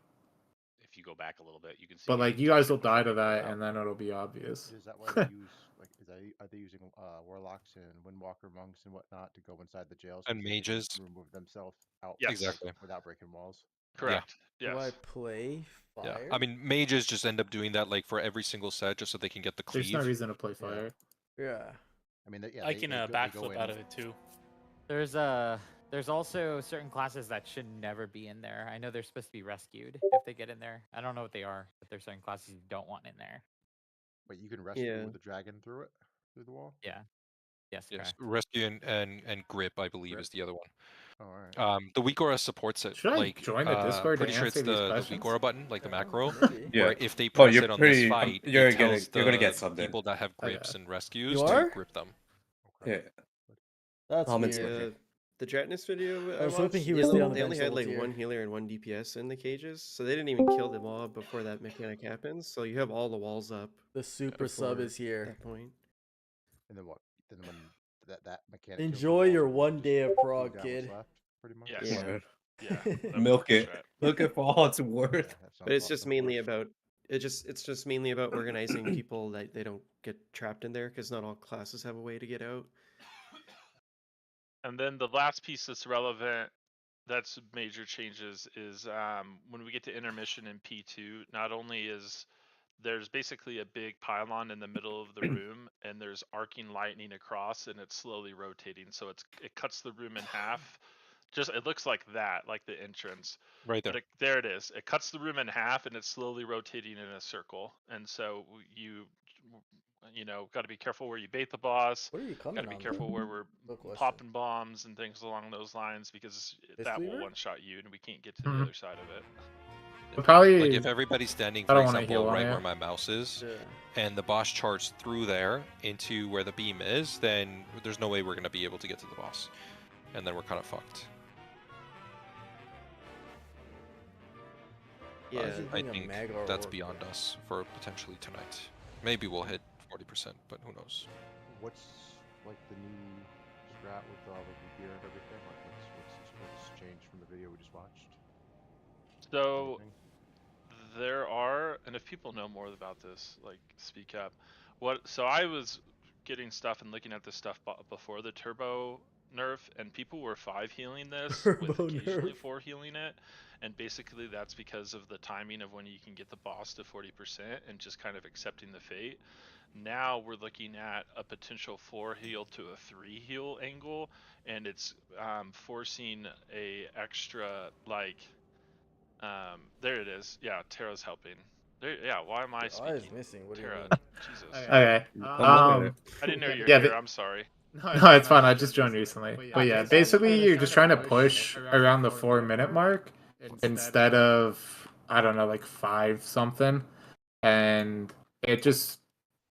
If you go back a little bit, you can see. But like, getting you guys toasted will die before to they go that, out. and then it'll be obvious. Is that why they use like? Are they using warlocks and windwalker monks and whatnot to go inside the jails And so they can mages. remove themselves out? Yes. Exactly. Without breaking walls. Correct. Do I Yes. play fire? Yeah, I mean mages just end up doing that like for every single set just so they can get the cleave. There's no reason to play fire. Yeah. I mean, I can backflip out of it too. There's also certain classes that should never be in there. I know they're supposed to be rescued if they get in there. I don't know what they are, but there's certain classes you don't want in there. But you can rescue with the dragon through the wall. Yeah. Yes. Yes, Correct. rescue and grip, I believe, is the other one. Oh, all right. The weak aura supports it. Should I like, join the Discord to pretty sure it's answer these the questions? weak aura button, like the macro, Yeah. where if they Oh, press you're it on pretty- this fight, you're it tells gonna the get something. people that have grips and rescues You to are? grip them. Yeah. That's Comments weird. working. The Dratnus video I was watched, hoping he would stay on the they only bench had level like tier. one healer and one DPS in the cages, so they didn't even kill the mob before that mechanic happens. So you have all the walls up. The super sub before is here. That point. And then what? Then when that mechanic. kills the Enjoy walls, your then one just day of two prog, guys kid. left, pretty much. Yes. Yeah. Yeah. Milk it. That's right. Look at for all it's worth. Yeah, that sounds But it's a lot just simpler. mainly about it's just mainly about organizing people that they don't get trapped in there, because not all classes have a way to get out. And then the last piece that's relevant, that's major changes, is when we get to intermission in P2, not only is there's basically a big pylon in the middle of the room, and there's arcing lightning across, and it's slowly rotating, so it cuts the room in half. Just it looks like that, like the entrance. Right there. But there it is. It cuts the room in half, and it's slowly rotating in a circle. And so you know, got to be careful where you bait the boss. What are you coming Got to be on, careful though? where we're No question. popping bombs and things along those lines, because that will Fistweaver? one shot you, and we can't get to the other side of it. Probably Like if everybody's standing, I for don't wanna example, heal on right it. where my mouse is, Yeah. and the boss charges through there into where the beam is, then there's no way we're gonna be able to get to the boss, and then we're kind of fucked. Yeah. I should I think a think Magar that's or- beyond us for potentially tonight. Maybe we'll hit 40%, but who knows? What's like the new strat with all the gear and everything? Like what's changed from the video we just watched? So Anything? there are, and if people know more about this, like speak up. So I was getting stuff and looking at this stuff before the turbo nerf, and people were 5 healing this with Turbo occasionally nerf. 4 healing it, and basically that's because of the timing of when you can get the boss to 40% and just kind of accepting the fate. Now we're looking at a potential 4 heal to a 3 heal angle, and it's forcing a extra like there it is. Yeah, Tara's helping. There, yeah, why am I Your eye is speaking? missing. What do you Tara, mean? Jesus. Okay. I didn't know you were yeah, here. I'm sorry. No, it's fine. I just joined recently. But yeah, basically you're just trying to push around the 4-minute mark instead of, I don't know, like 5 something. And it just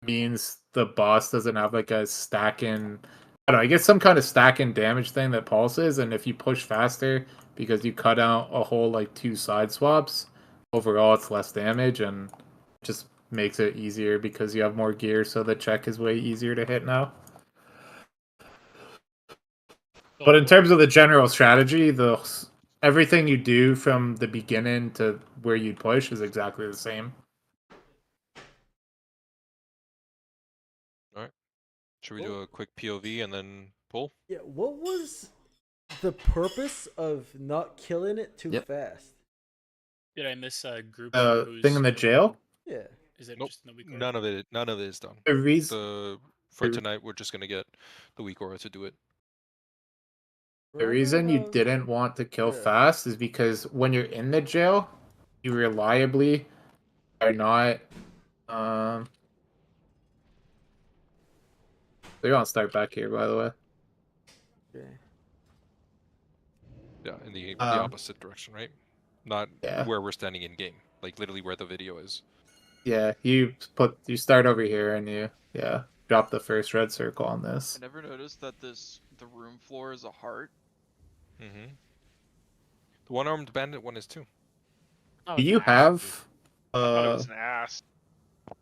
means the boss doesn't have like a stacking, I don't know, I guess some kind of stacking damage thing that pulses, and if you push faster because you cut out a whole like 2 side swaps, overall it's less damage, and just makes it easier because you have more gear, so the check is way easier to hit now. But in terms of the general strategy, everything you do from the beginning to where you push is exactly the same. All right. Should we do a quick POV and then pull? Yeah, what was the purpose of not killing it too fast? Did I miss a group? Thing in the jail? Yeah. Is it Nope. just in the week? Or... None of it is done. The reason For tonight, we're just gonna get the weak aura to do it. The reason you didn't want to kill fast is because when you're in the jail, you reliably are not They're gonna start back here, by the way. Okay. Yeah, in the Um, opposite direction, right? Not yeah. where we're standing in game, like literally where the video is. Yeah, you start over here and you drop the first red circle on this. I never noticed that the room floor is a heart. Mm-hmm. The one-armed bandit one is too. Oh, Do it's you an axe. have I thought it was an ass.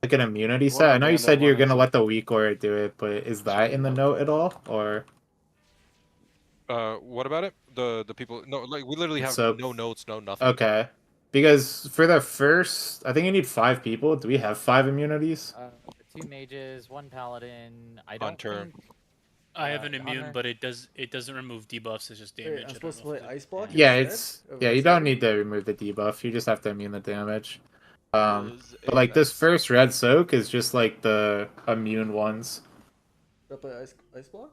like an immunity One set? I on know you bandit, said you're one gonna is let the weak aura do it, but is that in the note at all? Or What about it? The people? No, like we literally have So- no notes, no nothing. okay. Because for the first, I think you need 5 people. Do we have 5 immunities? 2 mages, 1 paladin. I don't Hunter. think. I have an immune, Hunter? but it doesn't remove debuffs. It's just damage. Wait, I I'm don't supposed to know if play it- ice block? Yeah, instead of you don't Inciting? need to remove the debuff. You just have to immune the damage. Is But like this AMS. first red soak is just like the immune ones. Should I play ice block?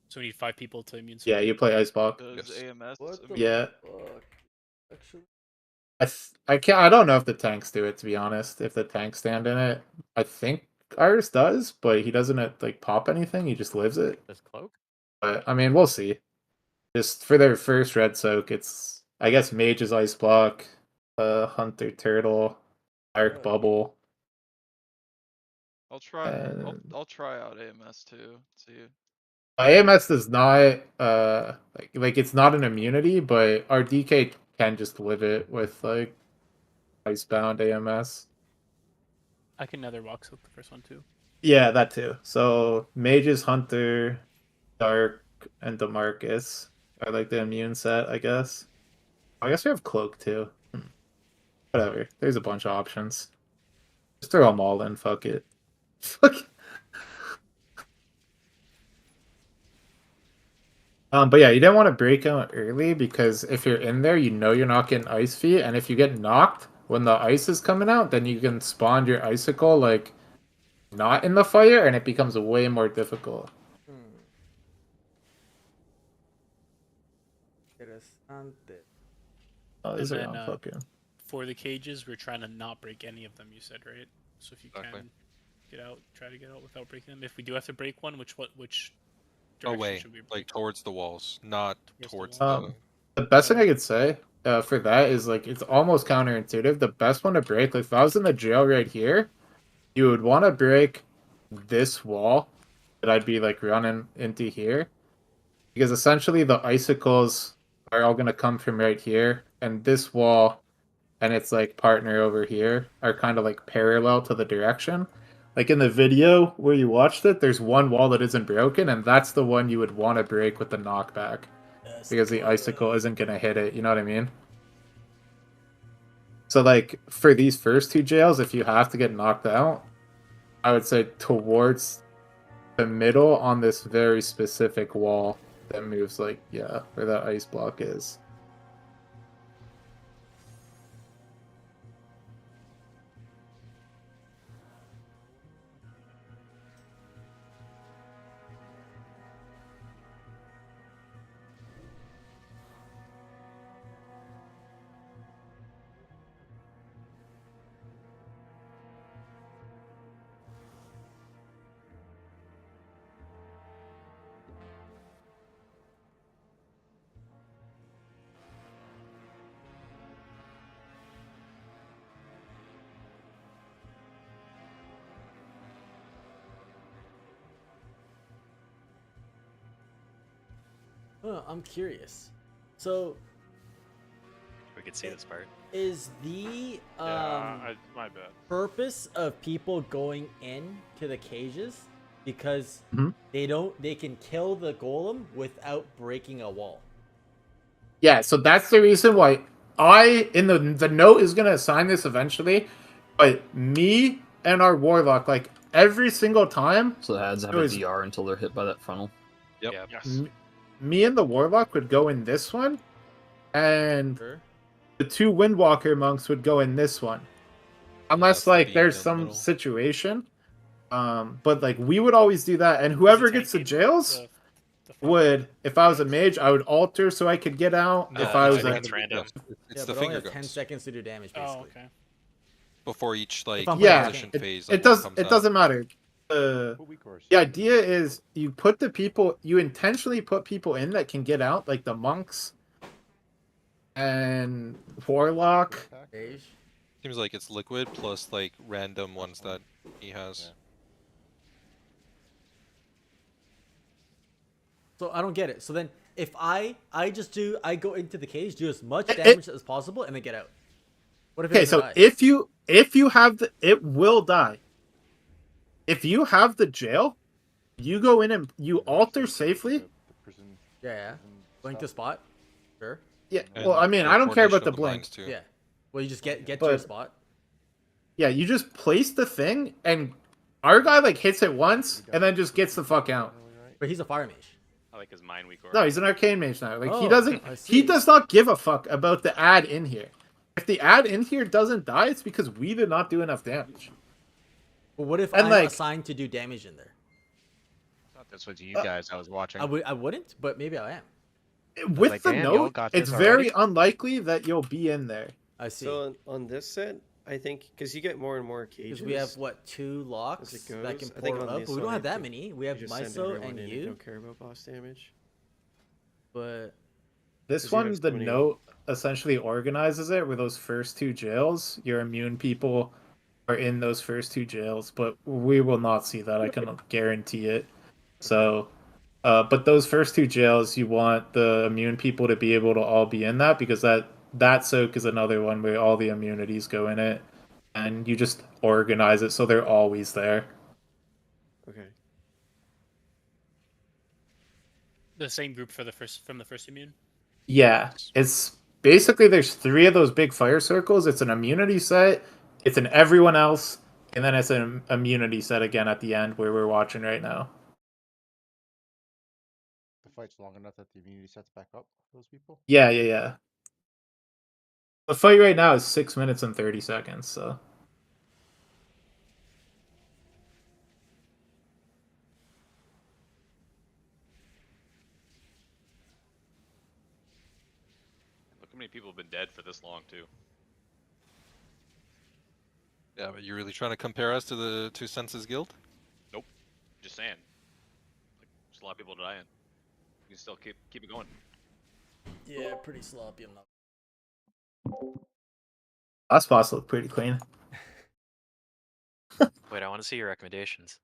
So we need 5 people to immune. Yeah, you play ice block. Does Yes. AMS. What the Yeah. fuck? Actually, I can't. I don't know if the tanks do it, to be honest. If the tanks stand in it, I think Iris does, but he doesn't like pop anything. He just lives it. Does cloak? But I mean, we'll see. Just for their first red soak, it's I guess mage is ice block, hunter turtle, arc Yeah. bubble. I'll try. And- I'll try out AMS too. See. AMS does not like it's not an immunity, but our DK can just live it with like icebound AMS. I can nether box with the first one too. Yeah, that too. So mages, hunter, dark, and Demarcus are like the immune set, I guess. I guess we have cloak too. Whatever. There's a bunch of options. Just throw them all in. Fuck it. Fuck. But yeah, you didn't want to break out early because if you're in there, you know you're not getting ice feet, and if you get knocked when the ice is coming out, then you can spawn your icicle like not in the fire, and it becomes way more difficult. Interesante. Oh, these And are then, on fucking. For the cages, we're trying to not break any of them. You said, right? So if you Exactly. can get out, try to get out without breaking them. If we do have to break one, which direction Away, should we break? like towards the walls, not Towards towards the the. The best thing I could say for that is like it's almost counterintuitive. The best one to break, like if I was in the jail right here, you would want to break this wall that I'd be like running into here, because essentially the icicles are all gonna come from right here, and this wall and its like partner over here are kind of like parallel to the direction. Like in the video where you watched it, there's one wall that isn't broken, and that's the one you would want to break with the knockback. Because the icicle isn't going to hit it, you know what I mean? So, like, for these first 2 jails, if you have to get knocked out, I would say towards the middle on this very specific wall that moves, like, yeah, where that ice block is. I'm curious. So We could see this part. is the My bad. purpose of people going in to the cages because Mhm. they can kill the golem without breaking a wall? Yeah, so that's the reason why in the note is gonna assign this eventually, but me and our warlock, like every single time. So the ads have it a was- DR until they're hit by that funnel. Yep. Yes. Me and the warlock would go in this one, and Sure. the 2 windwalker monks would go in this one, unless That's like the there's in the some middle. situation. But like we would always do that, and whoever Is it gets the tanking jails the front? would. If I was a mage, I would alter so I could get out. No, if I no, was I a think it's random. It's Yeah, the but only finger have 10 guns seconds to do damage, Oh, basically. okay. before each like I'm yeah, position it, phase. it like, one does. comes It out. doesn't matter. the idea is you put the people, you intentionally put people in that can get out, like the monks and warlock. Seems like it's liquid plus like random ones that he has. So I don't get it. So then if I go into the cage, do as much damage as possible, and then get out. What if it Okay, doesn't so die? if you have the, it will die. If you have the jail, you go in and you alter safely. Yeah. Blink the spot. Sure. Yeah. Well, I mean, I don't care about the blink. Yeah. Well, you just get to But- your spot. Yeah, you just place the thing, and our guy like hits it once, and then just gets the fuck out. But he's a fire mage. I like his mind weak aura. No, he's an arcane mage now. Like he Oh, doesn't. I see. He does not give a fuck about the ad in here. If the ad in here doesn't die, it's because we did not do enough damage. But what if And, I'm like- assigned to do damage in there? I thought this was you guys I was watching. I wouldn't, but maybe I am. With like, the damn, y'all note, got it's this very already? unlikely that you'll be in there. I see. So on this set, I think because you get more and more cages. Because we have what 2 locks as it that can goes. I think pour on up, this but we don't one, have I that think many. We have just send Myso everyone and in you. Don't care about boss damage. But This 'Cause you one, have the so many- note essentially organizes it where those first 2 jails, your immune people are in those first 2 jails, but we will not see that. I can guarantee it. So, but those first 2 jails, you want the immune people to be able to all be in that because that soak is another one where all the immunities go in it, and you just organize it so they're always there. Okay. The same group for the first immune. Yeah, it's basically there's 3 of those big fire circles. It's an immunity set, it's an everyone else, and then it's an immunity set again at the end where we're watching right now. The fight's long enough that the immunity sets back up for those people. Yeah. The fight right now is 6 minutes and 30 seconds, so. Look how many people have been dead for this long too. Yeah, but you're really trying to compare us to the Two Senses Guild? Nope. Just saying. Like, there's a lot of people dying. You can still keep it going. yeah, pretty sloppy. I'm not. Last boss looked pretty clean. Wait, I want to see your recommendations.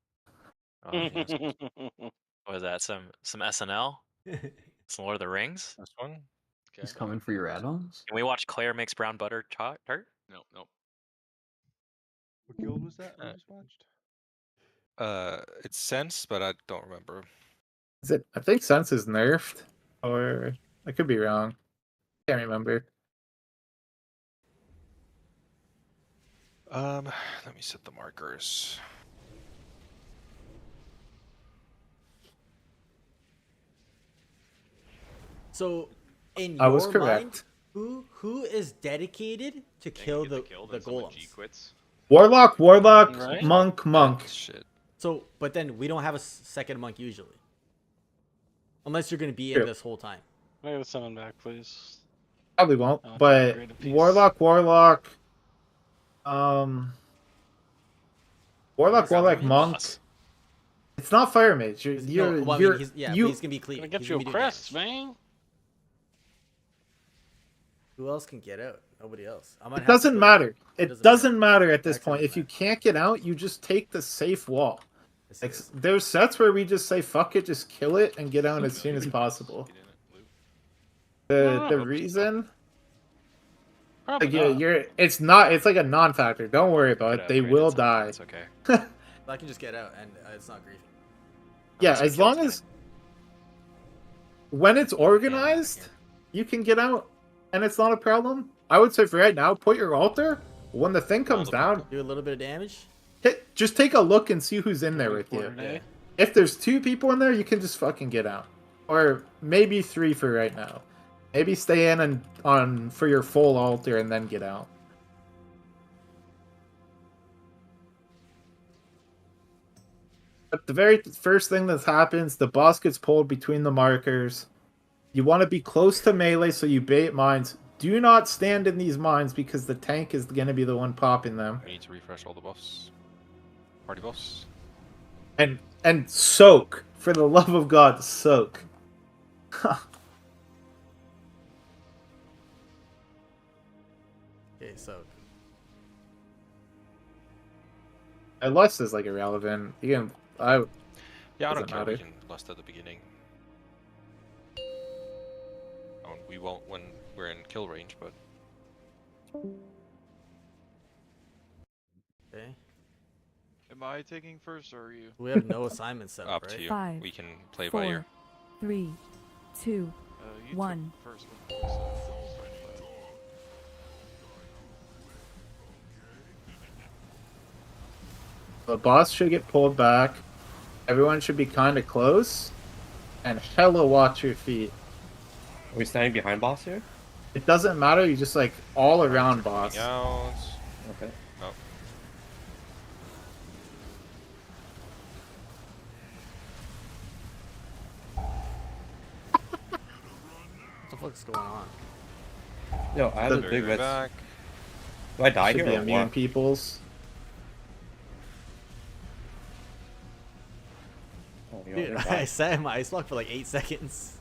Oh, yes. What was that? Some SNL? Some Lord of the Rings? This one? He's coming for your add-ons. Can we watch Claire makes brown butter tart? No. What guild was that we just watched? It's Sense, but I don't remember. Is it? I think Sense is nerfed, or I could be wrong. Can't remember. Let me set the markers. So, in I was your correct. mind, who is dedicated to kill the G golems? quits. Warlock, Right? monk. Shit. So, but then we don't have a second monk usually, unless you're going to be True. in this whole time. Can I get someone back, please? Probably won't, Oh, but great, a piece. Warlock, monk. Boss. It's not fire mage. You're, No, well, I mean, you're, he's, yeah, you, but he's gonna be clean. Can I get He's you a gonna be doing crest, damage. man? Who else can get out? Nobody else. I might it have to doesn't go- matter. It doesn't matter at this Actually, point. it If you matters. can't get out, you just take the safe wall. This Like, is- there's sets where we just say fuck it, just kill it and get out as soon as possible. The reason, Probably like you're, it's like a non-factor. Don't worry about Could it. They upgrade will at some point, die. It's okay. I can just get out, and it's not griefing. Yeah, Unless we as kill long tonight. as when it's organized, you can get out, and it's not a problem. I would say for right now, put your altar. When the thing comes down, Do a little bit of damage. just take a look and see who's in there with you. Yeah. If there's 2 people in there, you can just fucking get out, or maybe 3 for right now. Maybe stay in and on for your full altar and then get out. But the very first thing that happens, the boss gets pulled between the markers. You want to be close to melee so you bait mines. Do not stand in these mines because the tank is going to be the one popping them. I need to refresh all the buffs. Party buffs. And soak. For the love of God, soak. Okay, so Lust is like irrelevant. You can Yeah, I don't doesn't care. We matter. can lust at the beginning. We won't when we're in kill range, but okay. Am I taking first or are you? We have no assignment set up, up to right? you. 5, We can play 4, by ear. 3, 2, You 1. took first before, so I'll start with that. The boss should get pulled back. Everyone should be kind of close. And hella watch your feet. Are we standing behind boss here? It doesn't matter. You just like all Mines around are coming boss. out. Okay. Oh. What the fuck's going on? Yo, I have a Very big red. back. Do I die Should here be or immune what? peoples. Oh, yo, Dude, they're I back. sat in my ice block for like 8 seconds.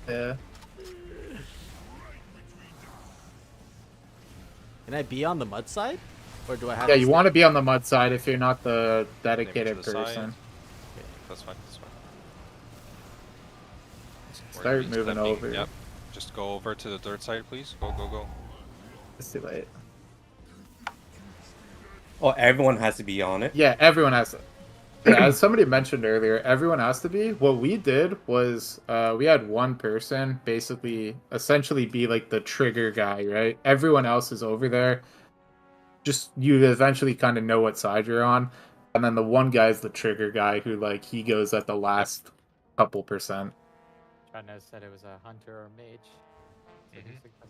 Yeah. Can I be on the mud side? Or do I have Yeah, to you stay- want to be on the mud side if you're not the Maybe to dedicated the side. person. Okay, that's fine. That's fine. Or Start at least moving let me- over. Yep. Just go over to the dirt side, please. Go, go, go. It's too late. Oh, everyone has to be on it. Yeah, everyone has to. Yeah, as somebody mentioned earlier, everyone has to be. What we did was we had one person basically essentially be like the trigger guy, right? Everyone else is over there. Just you eventually kind of know what side you're on. And then the one guy's the trigger guy who like he goes at the last couple percent. China said it was a hunter or mage. So he suggested.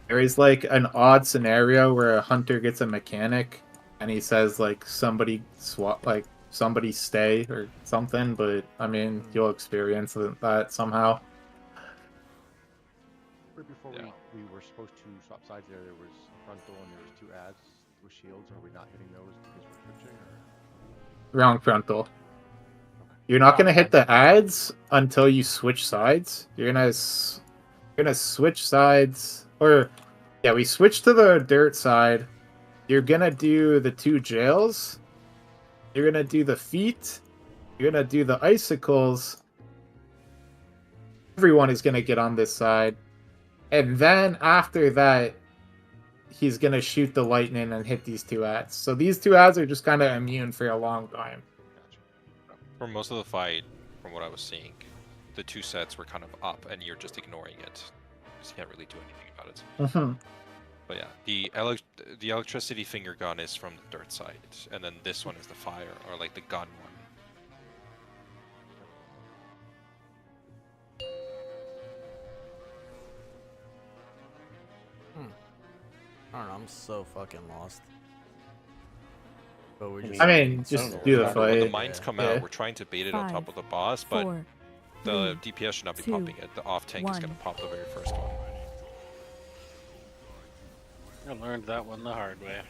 There is like an odd scenario where a hunter gets a mechanic and he says like somebody swap like somebody stay or something, but I mean you'll experience that somehow. Right before we were supposed to swap sides there was frontal and there was 2 ads with shields. Are we not hitting those because we're switching? Or? Wrong frontal. You're not gonna hit the ads until you switch sides. You're gonna switch sides, or yeah, we switch to the dirt side. You're gonna do the 2 jails. You're gonna do the feet. You're gonna do the icicles. Everyone is gonna get on this side, and then after that, he's gonna shoot the lightning and hit these 2 ads. So these 2 ads are just kind of immune for a long time. For most of the fight, from what I was seeing, the 2 sets were kind of up, and you're just ignoring it. Because you can't really do anything about it. Mm-hmm. But yeah, the electricity finger gun is from the dirt side, and then this one is the fire, or like the gun one. I don't know, I'm so fucking lost. But we're I mean, just do the When fight. the mines come out, we're trying to bait it on top 5, of the boss, but 4, the 3, DPS should not be 2, popping it. The off tank is 1. going to pop the very first one. I learned that one the hard way.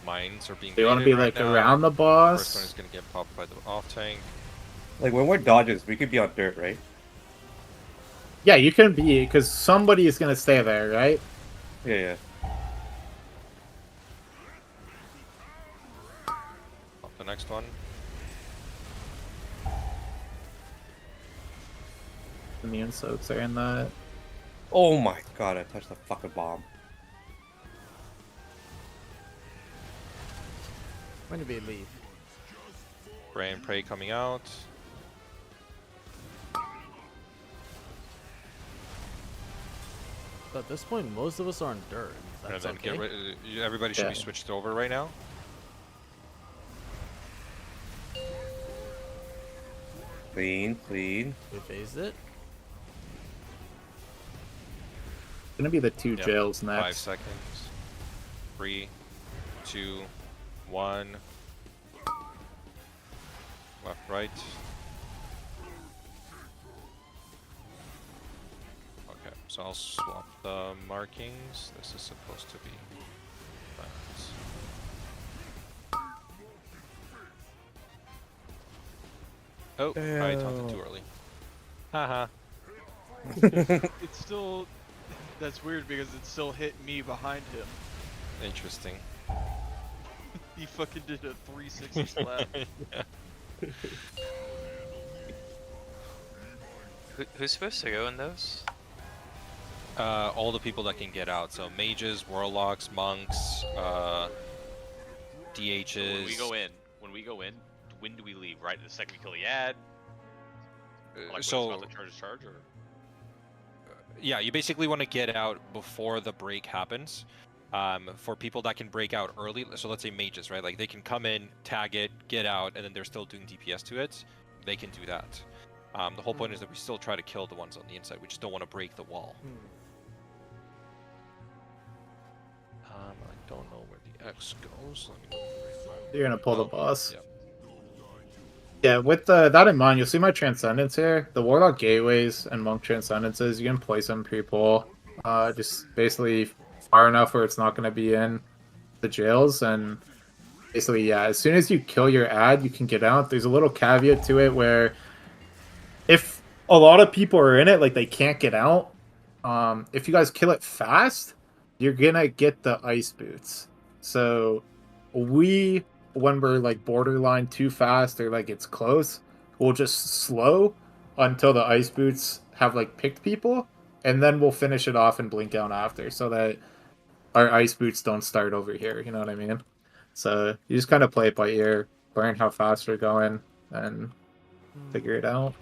Mines are being They want to baited be right like now. around the First one is boss. going to get popped by the off tank. Like when we're dodges, we could be on dirt, right? Yeah, you can be because somebody is gonna stay there, right? Yeah, yeah. Pop the next one. Immune soaks are in that. Oh my god, I touched the fucking bomb. When did we leave? Pray and Prey coming out. But at this point, most of us are on dirt. And That's then okay. everybody should Yeah. be switched over right now. Clean, clean. We phased it. It's gonna be the 2 Yep, jails 5 next. seconds. 3, 2, 1. Left, right. So I'll swap the markings. This is supposed to be violence. Oh, I taunted too early. Haha. It's still that's weird because it still hit me behind him. Interesting. He fucking did a 360 slap. Yeah. Who's supposed to go in those? All the people that can get out. So mages, warlocks, monks, DHs. When we go in, when do we leave? Right the second we kill the ad? Like when so it's about to charge or? yeah, you basically want to get out before the break happens. For people that can break out early, so let's say mages, right? Like they can come in, tag it, get out, and then they're still doing DPS to it. They can do that. The whole point is that we still try to kill the ones on the inside. We just don't want to break the wall. I don't know where the X goes. Let me know. You're gonna pull the boss. Yeah. Yeah, with that in mind, you'll see my transcendence here. The warlock gateways and monk transcendences, you can poison people. Just basically far enough where it's not going to be in the jails, and basically, yeah, as soon as you kill your ad, you can get out. There's a little caveat to it where if a lot of people are in it, like they can't get out, if you guys kill it fast, you're gonna get the ice boots. So when we're like borderline too fast or like it's close, we'll just slow until the ice boots have like picked people, and then we'll finish it off and blink out after, so that our ice boots don't start over here. You know what I mean? So you just kind of play it by ear, learn how fast we're going, and figure it out.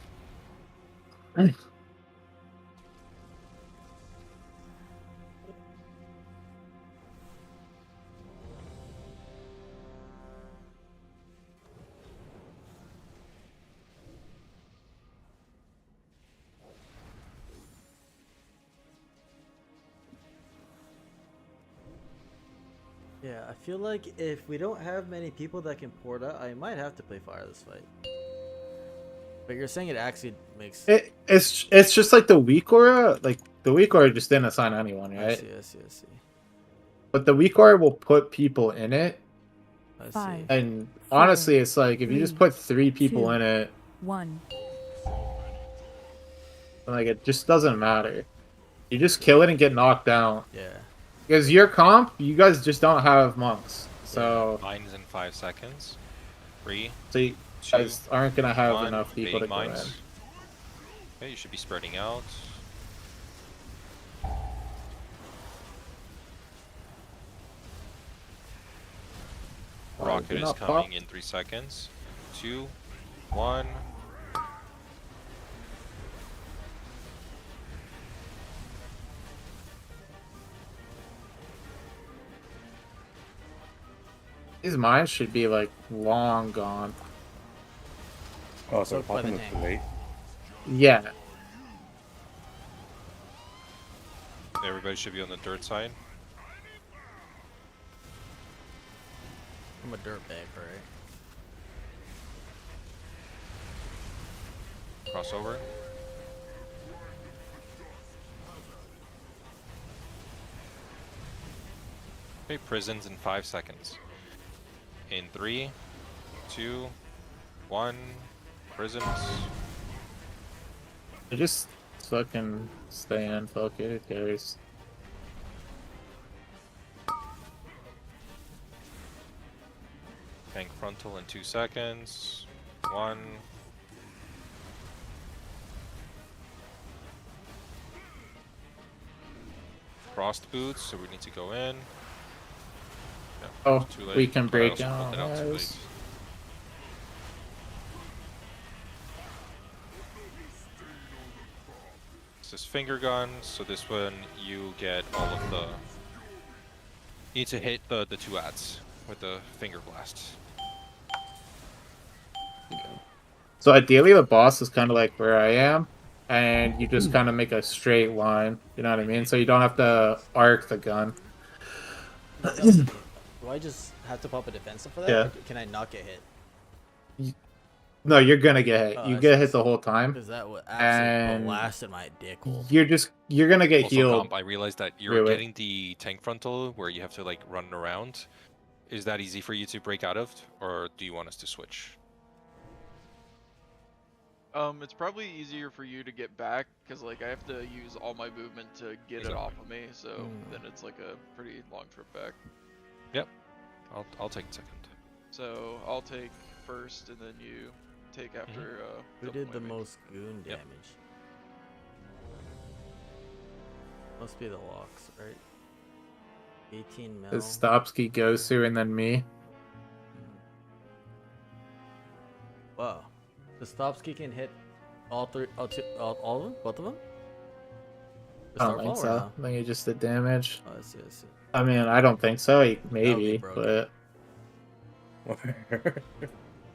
Yeah, I feel like if we don't have many people that can port out, I might have to play fire this fight. But you're saying it actually makes It's just like the weak aura. Like the weak aura just didn't assign anyone, right? I see. But the weak aura will put people in it. I Five, see. And four, honestly, it's like if you just put 3 people 2, in it, 1. like it just doesn't matter. You just kill it and get knocked down. Yeah. Because your comp, you guys just don't have monks. So Mines in 5 seconds. 3. So you guys aren't gonna have enough people to go in. Okay, you should be spreading out. Rocket is coming in 3 seconds. 2, 1. These mines should be like long gone. Oh, so popping was too late. Yeah. Everybody should be on the dirt side. I'm a dirt bag, right? Crossover. Okay, prisons in 5 seconds. In 3, 2, 1, prisons. Just fucking stay in, fuck it, who cares? Tank frontal in 2 seconds. 1. Frost boots, so we need to go in. Yeah, Oh, too late. we can But I break also out. pulled it out too late. Nice. This is finger gun, so this one you get all of the. You need to hit the 2 ads with the finger blast. So ideally the boss is kind of like where I am, and you just kind of make a straight line, you know what I mean? So you don't have to arc the gun. Do I just have to pop a defensive for that? Yeah. Or can I not get hit? No, you're gonna get hit. Oh, You I get see, hit the whole time. Because that would absolutely And blasted my dick hole. you're gonna get Also, healed. Comp, I realized that you're Really? getting the tank frontal where you have to like run around. Is that easy for you to break out of, or do you want us to switch? It's probably easier for you to get back because like I have to use all my movement to get it off of me, so then it's like a pretty long trip back. Yep, I'll take second. So I'll take first, and then you take after. Who did the most goon damage? Must be the locks, right? 18 mil. It's Stopsky, Gosu, and then me. Wow. The Stopsky can hit all three, all of them? Both of them? The I don't think Starfall or so. no? I think he just did damage. Oh, I see, I see. I mean, I don't think so. Maybe, broken. but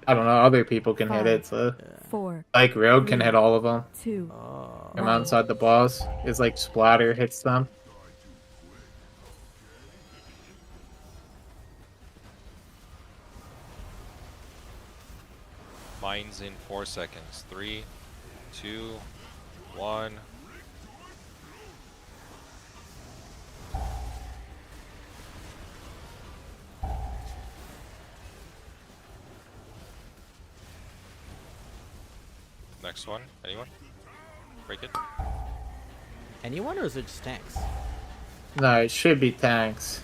I don't know. Other people can hit it. So, 4, like Rogue can hit all of them. 2, From outside the boss, it's like splatter hits them. Mine's in 4 seconds. 3, 2, 1. Next one. Anyone? Break it. Anyone, or is it just tanks? No, it should be tanks.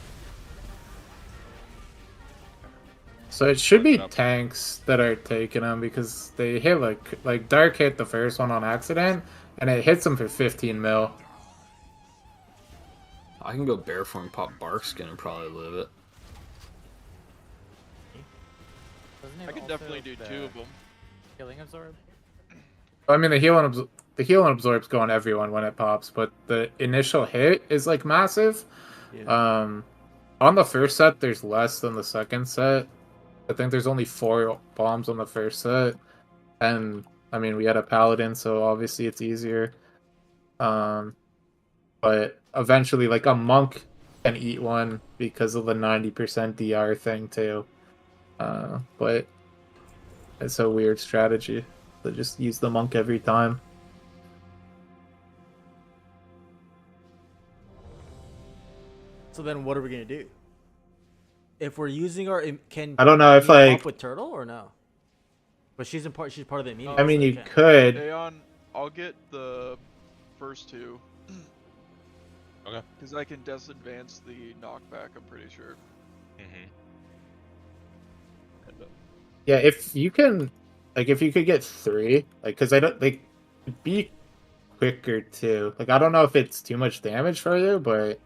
So it should be tanks that are taking them because they hit like Dark hit the first one on accident and it hits him for 15 mil. I can go bear form, pop bark skin, and probably live it. I could definitely do 2 of them. Healing absorb. I mean, the heal and absorb's go on everyone when it pops, but the initial hit is like massive. Yeah. On the first set, there's less than the second set. I think there's only 4 bombs on the first set, and I mean we had a paladin, so obviously it's easier. But eventually, like a monk can eat one because of the 90% DR thing too. But it's a weird strategy. To just use the monk every time. So then what are we gonna do? If we're using our can I don't know if, you pop like- with turtle or no? But she's part of the immunity. I mean, so you can't. could. Aeon, I'll get the first 2. Okay. Because I can disadvance the knockback, I'm pretty sure. Yeah, if you can, like, if you could get 3, like, because I don't, like, it'd be quicker too. Like, I don't know if it's too much damage for you, but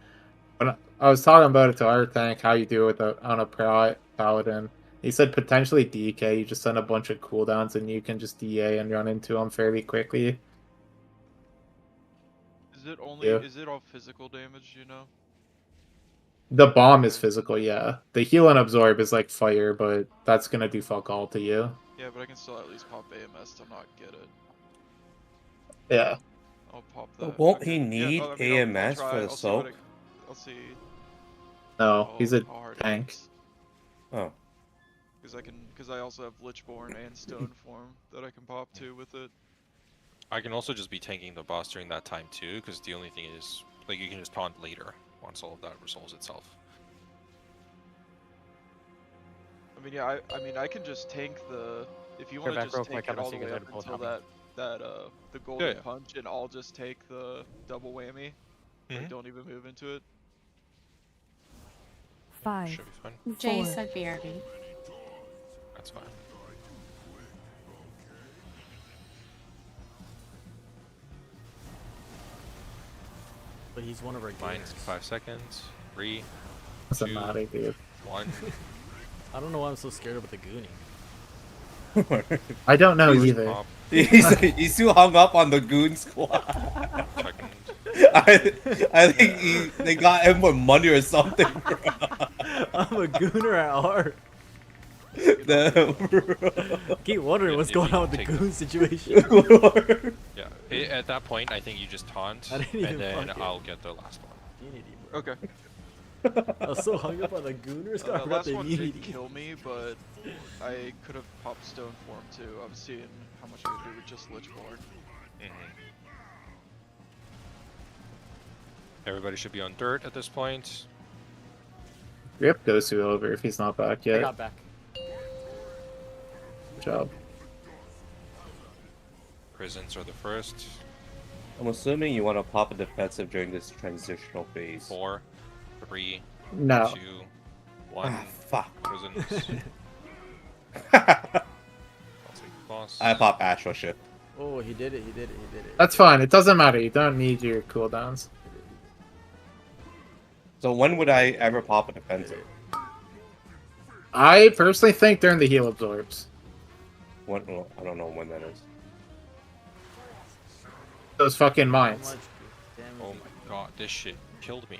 when I was talking about it to our tank, how you do it on a paladin. He said potentially DK, you just send a bunch of cooldowns and you can just DA and run into them fairly quickly. Is it only, Yeah. is it all physical damage, you know? The bomb is physical, yeah. The heal and absorb is like fire, but that's gonna do fuck all to you. Yeah, but I can still at least pop AMS to not get it. Yeah. I'll pop But that. won't Okay. he need Yeah, I mean, I'll AMS try. for the I'll see what soak? I'll see. No, he's a how hard it tank. is. Oh. Because I also have Lichborn and Stone Form that I can pop too with it. I can also just be tanking the boss during that time too, because the only thing is, like, you can just taunt later once all of that resolves itself. I mean, yeah, I mean, I can just tank the. If you Go want to back real just quick, tank I'm it gonna all see the you way guys up both until help the golden yeah. punch, and I'll just take the double whammy. Like, don't even move into it. 5, Should be fine. Jay 4, said BRB. That's fine. But he's one of our Mine's gamers. 5 seconds. 3, Doesn't 2, matter, dude. 1. I don't know why I'm so scared about the gooning. I don't know First either. pop, He's too hung up on the goon squad. second. I think they got him with money or something. Bro. I'm a gooner at heart. Keep wondering what's If going you on with the take goon the- situation. Yeah, at that point, I think you just taunt, I didn't even and then fuck it. I'll get the last one. Unity, bro. Okay. I was so hung up on the Gooners. I That forgot last the one immunity. did kill me, but I could have popped Stone Form too. I was seeing how much I could do with just Lichborn. Everybody should be on dirt at this point. Rip Gosu over if he's not back yet. I got back. Good job. Prisons are the first. I'm assuming you want to pop a defensive during this transitional phase. 4, 3, No. 2, 1. Ah, fuck. Prisons. I'll take boss. I pop Astral Shift. Oh, he did it. He did it. He did it. That's fine. It doesn't matter. You don't need your cooldowns. So when would I ever pop a defensive? I personally think during the heal absorbs. When, well, I don't know when that is. Those fucking mines. Oh my god, this shit killed me.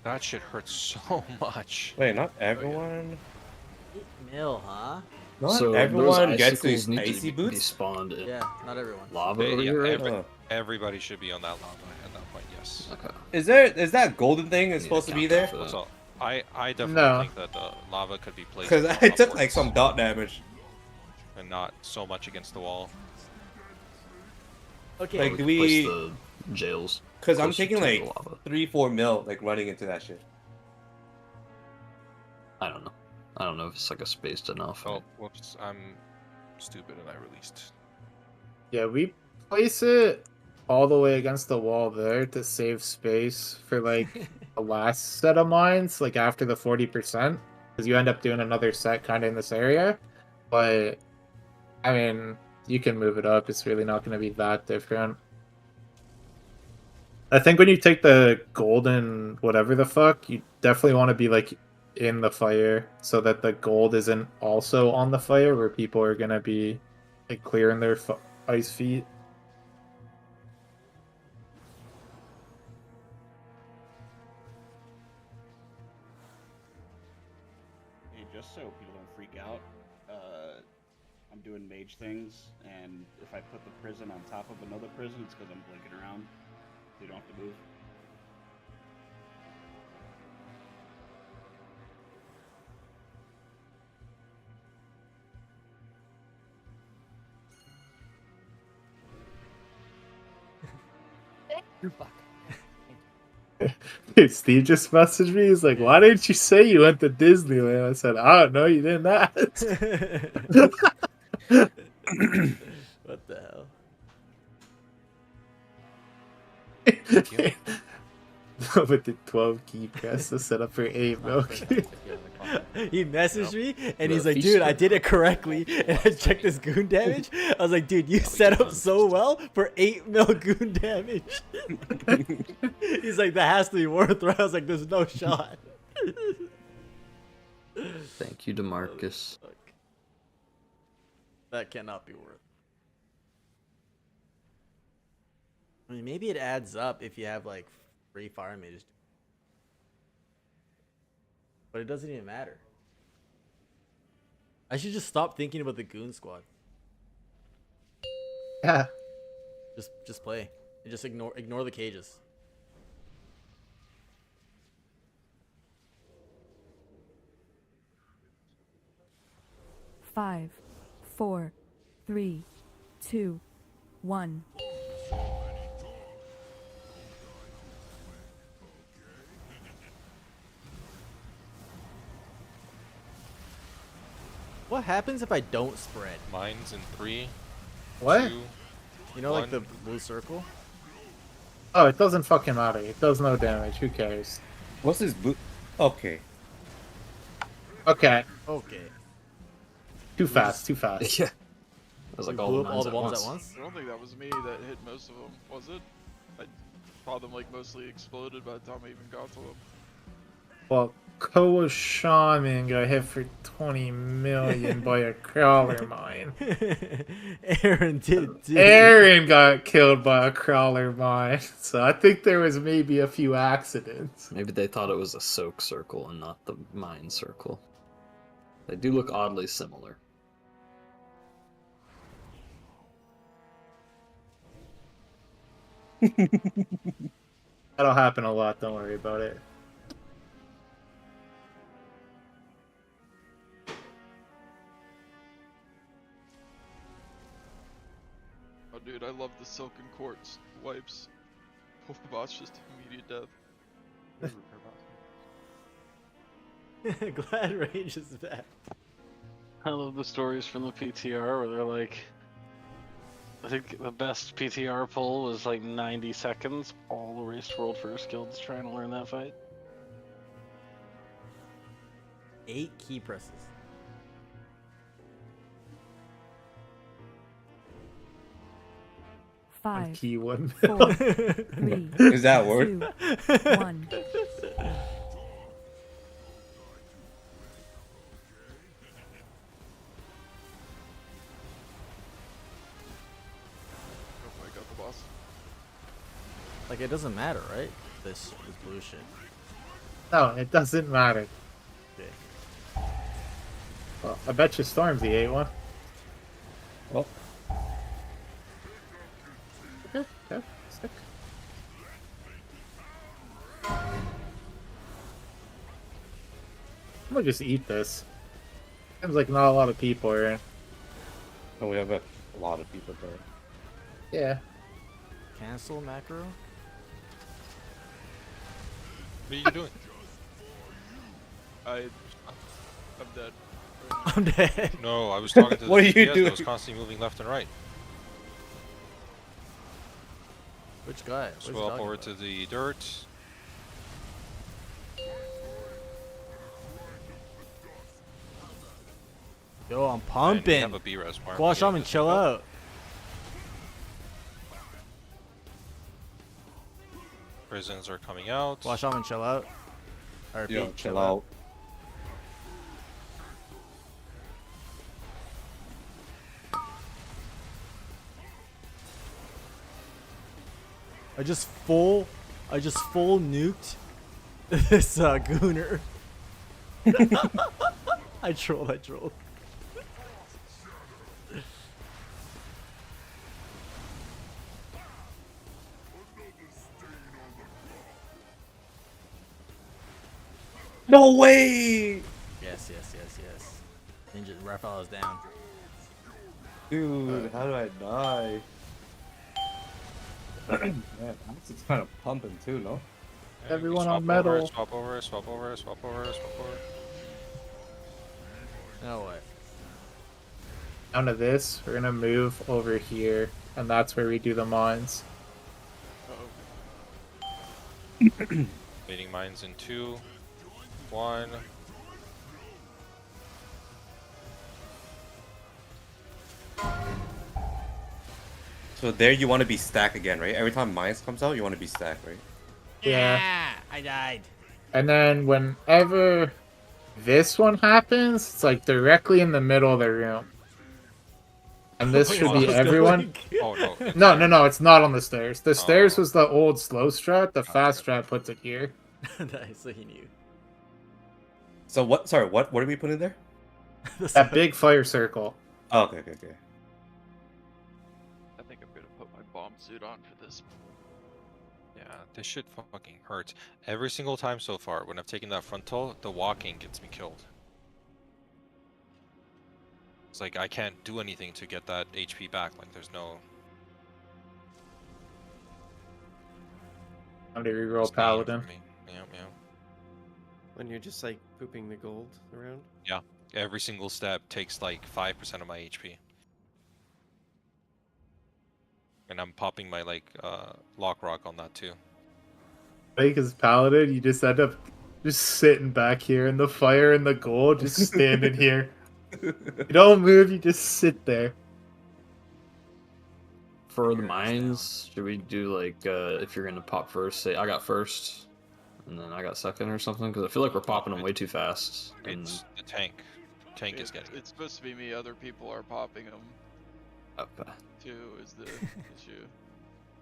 That shit hurts so much. Wait, not everyone? 8 mil, huh? Not So everyone those gets icicles these need icy to be boots? spawned in Yeah, not everyone. lava over Yeah, here, right? everybody should be on that lava at that point, yes. Okay. Is that golden thing is supposed to be there? So, I definitely No. think that the lava could be placed Because more I took like upwards some dot damage. and not so much against the wall. Okay. Like, do Place we? the jails. Because I'm closer taking to the like lava. 3-4 mil like running into that shit. I don't know. I don't know if it's like a spaced enough. Oh, whoops, I'm stupid and I released. Yeah, we place it all the way against the wall there to save space for like the last set of mines, like after the 40%, because you end up doing another set kind of in this area. But I mean, you can move it up. It's really not going to be that different. I think when you take the golden whatever the fuck, you definitely want to be like in the fire so that the gold isn't also on the fire where people are going to be like clearing their ice feet. Hey, just so people don't freak out, I'm doing mage things, and if I put the prison on top of another prison, it's because I'm blinking around, so you don't have to move. Dude, Steve just messaged me. He's like, "Why didn't you say you went to Disneyland?" I said, "I don't know. You didn't ask." What the hell? With the 12 key press to set up for 8 milk. He messaged me and he's like, dude, I did it correctly. And I checked his goon damage. I was like, dude, you set up so well for 8 mil goon damage. He's like, that has to be worth it. I was like, there's no shot. Thank you, DeMarcus. That cannot be worth. I mean, maybe it adds up if you have like free fire mages. But it doesn't even matter. I should just stop thinking about the goon squad. Yeah. Just play. And just ignore the cages. Five, 4, 3, 2, 1. What happens if I don't spread? Mine's in 3. What? 2, You know, like 1. the blue circle? Oh, it doesn't fucking matter. It does no damage. Who cares? What's this boot? Okay. Okay. Okay. Too fast. Too fast. Yeah. I was like, We all blew the up all mines the at ones once. at once? I don't think that was me that hit most of them, was it? I saw them like mostly exploded by the time I even got to them. Well, Koa Shaman got hit for 20 million by a crawler mine. Aaron did too. Aaron got killed by a crawler mine. So I think there was maybe a few accidents. Maybe they thought it was a soak circle and not the mine circle. They do look oddly similar. That'll happen a lot. Don't worry about it. dude, I love the Silken Quartz wipes. Pull the boss, just immediate death. Glad Rage is back. I love the stories from the PTR where they're like, I think the best PTR pull was like 90 seconds. All the Raced World First Guilds trying to learn that fight. 8 key presses. Five, Key one. 4, 3, Is that word? 2, 1. Oh, I got the boss. Like, it doesn't matter, right? This blue shit. No, it doesn't matter. Okay. Well, I bet you Stormzy ate one. Well, Okay, okay, stick. I'm gonna just eat this. Seems like not a lot of people are in. oh, we have a lot of people there. Yeah. Cancel macro? What are you doing? I'm dead. I'm dead. No, I was talking to the What are you DPS doing? that was constantly moving left and right. Which guy? What is he Swell up talking over about? to the dirt. Yo, I'm And we pumping. have a B-res farm. Go on, Yeah, Shaman, just chill go. out. Prisons are coming out. Go on, Shaman, chill out. I repeat, Yo, chill out. I just full nuked this Gooner. I trolled. No way! Yes. Ninja Raphael is down. Dude, how do I die? Man, this is kind of pumping too, no? Yeah, you can Everyone on swap over, metal. swap over, swap over, swap over, swap over. No way. Down to this, we're gonna move over here, and that's where we do the mines. Leading mines in 2, 1. So there you want to be stacked again, right? Every time mines comes out, you want to be stacked, right? Yeah. I died. And then whenever this one happens, it's like directly in the middle of the room. And this should be everyone. Oh no. No, it's not on the stairs. The stairs was the old slow strat. The fast strat puts it here. Nice, so he knew. So what? Sorry, what did we put in there? That big fire circle. Oh, okay. I think I'm gonna put my bomb suit on for this. Yeah, this shit fucking hurts. Every single time so far, when I've taken that frontal, the walking gets me killed. It's like I can't do anything to get that HP back. Like there's no. I'm gonna reroll Paladin. Yeah. When you're just like pooping the gold around. Yeah. Every single step takes like 5% of my HP. And I'm popping my like lock rock on that too. Like as Paladin, you just end up just sitting back here in the fire and the gold, just standing here. You don't move, you just sit there. For the mines, should we do like if you're gonna pop first, say I got first, and then I got second or something? Because I feel like we're popping them way too fast. It's the tank. Tank is getting. It's supposed to be me. Other people are popping them. Okay. Too is the issue.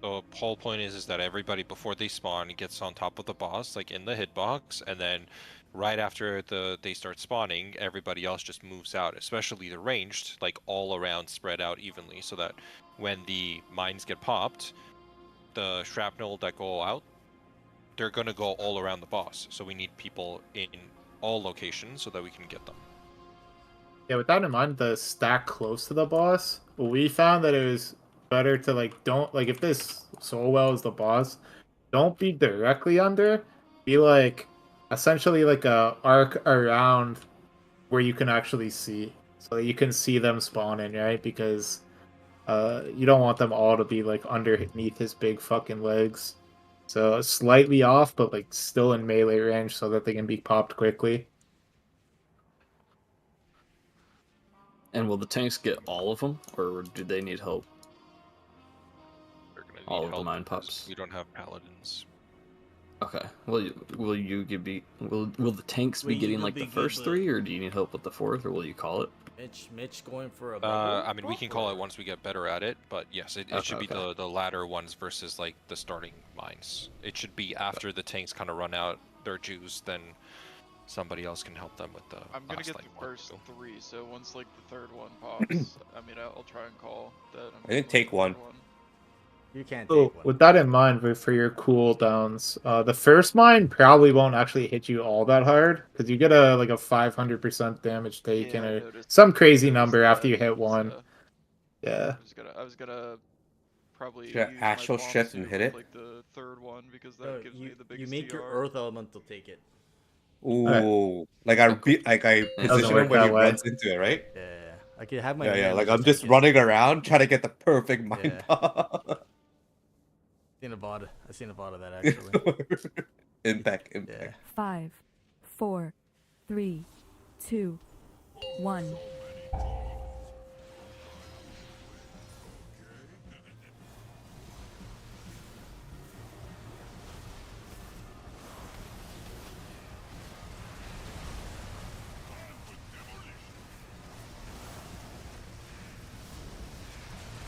The whole point is that everybody before they spawn gets on top of the boss, like in the hitbox, and then right after they start spawning, everybody else just moves out, especially the ranged, like all around, spread out evenly, so that when the mines get popped, the shrapnel that go out, they're gonna go all around the boss. So we need people in all locations so that we can get them. Yeah, with that in mind, the stack close to the boss, we found that it was better to like don't like if this Soulwell is the boss, don't be directly under. Be like essentially like a arc around where you can actually see, so that you can see them spawning, right? Because you don't want them all to be like underneath his big fucking legs. So slightly off, but like still in melee range, so that they can be popped quickly. And will the tanks get all of them, or do they need help? They're gonna need All of the help 9 because pups. we don't have paladins. Okay. Will you will the tanks be Wait, you getting will like be the good, first but- 3, or do you need help with the 4th, or will you call it? Mitch going for a bubble? I mean, we can call it once we get better at it, but yes, it should be the latter ones versus like the starting mines. It should be after the tanks kind of run out their juice, then somebody else can help them with the. I'm gonna last, get like, the one or first two. 3, so once like the third one pops, I mean I'll try and call that. I'm I didn't getting, take the one. third one. You can't So take one. with that in mind, for your cooldowns, the first mine probably won't actually hit you all that hard because you get a like a 500% damage taken Yeah, I or noticed- some crazy noticed number after that, you hit one. so Yeah. I was gonna probably Should I use astral my bomb shift and suit hit with, it? like the third one because that No, gives me the biggest you make your DR. earth elemental take it. Ooh, like I position him work when he that way. runs into it, right? Yeah, I could have my Yeah. Like minions I'm just take it. running around trying to get the perfect mind Yeah. pop. Seen a VOD. I've seen a VOD of that actually. Impact. Yeah. 5, 4, 3, 2, 1.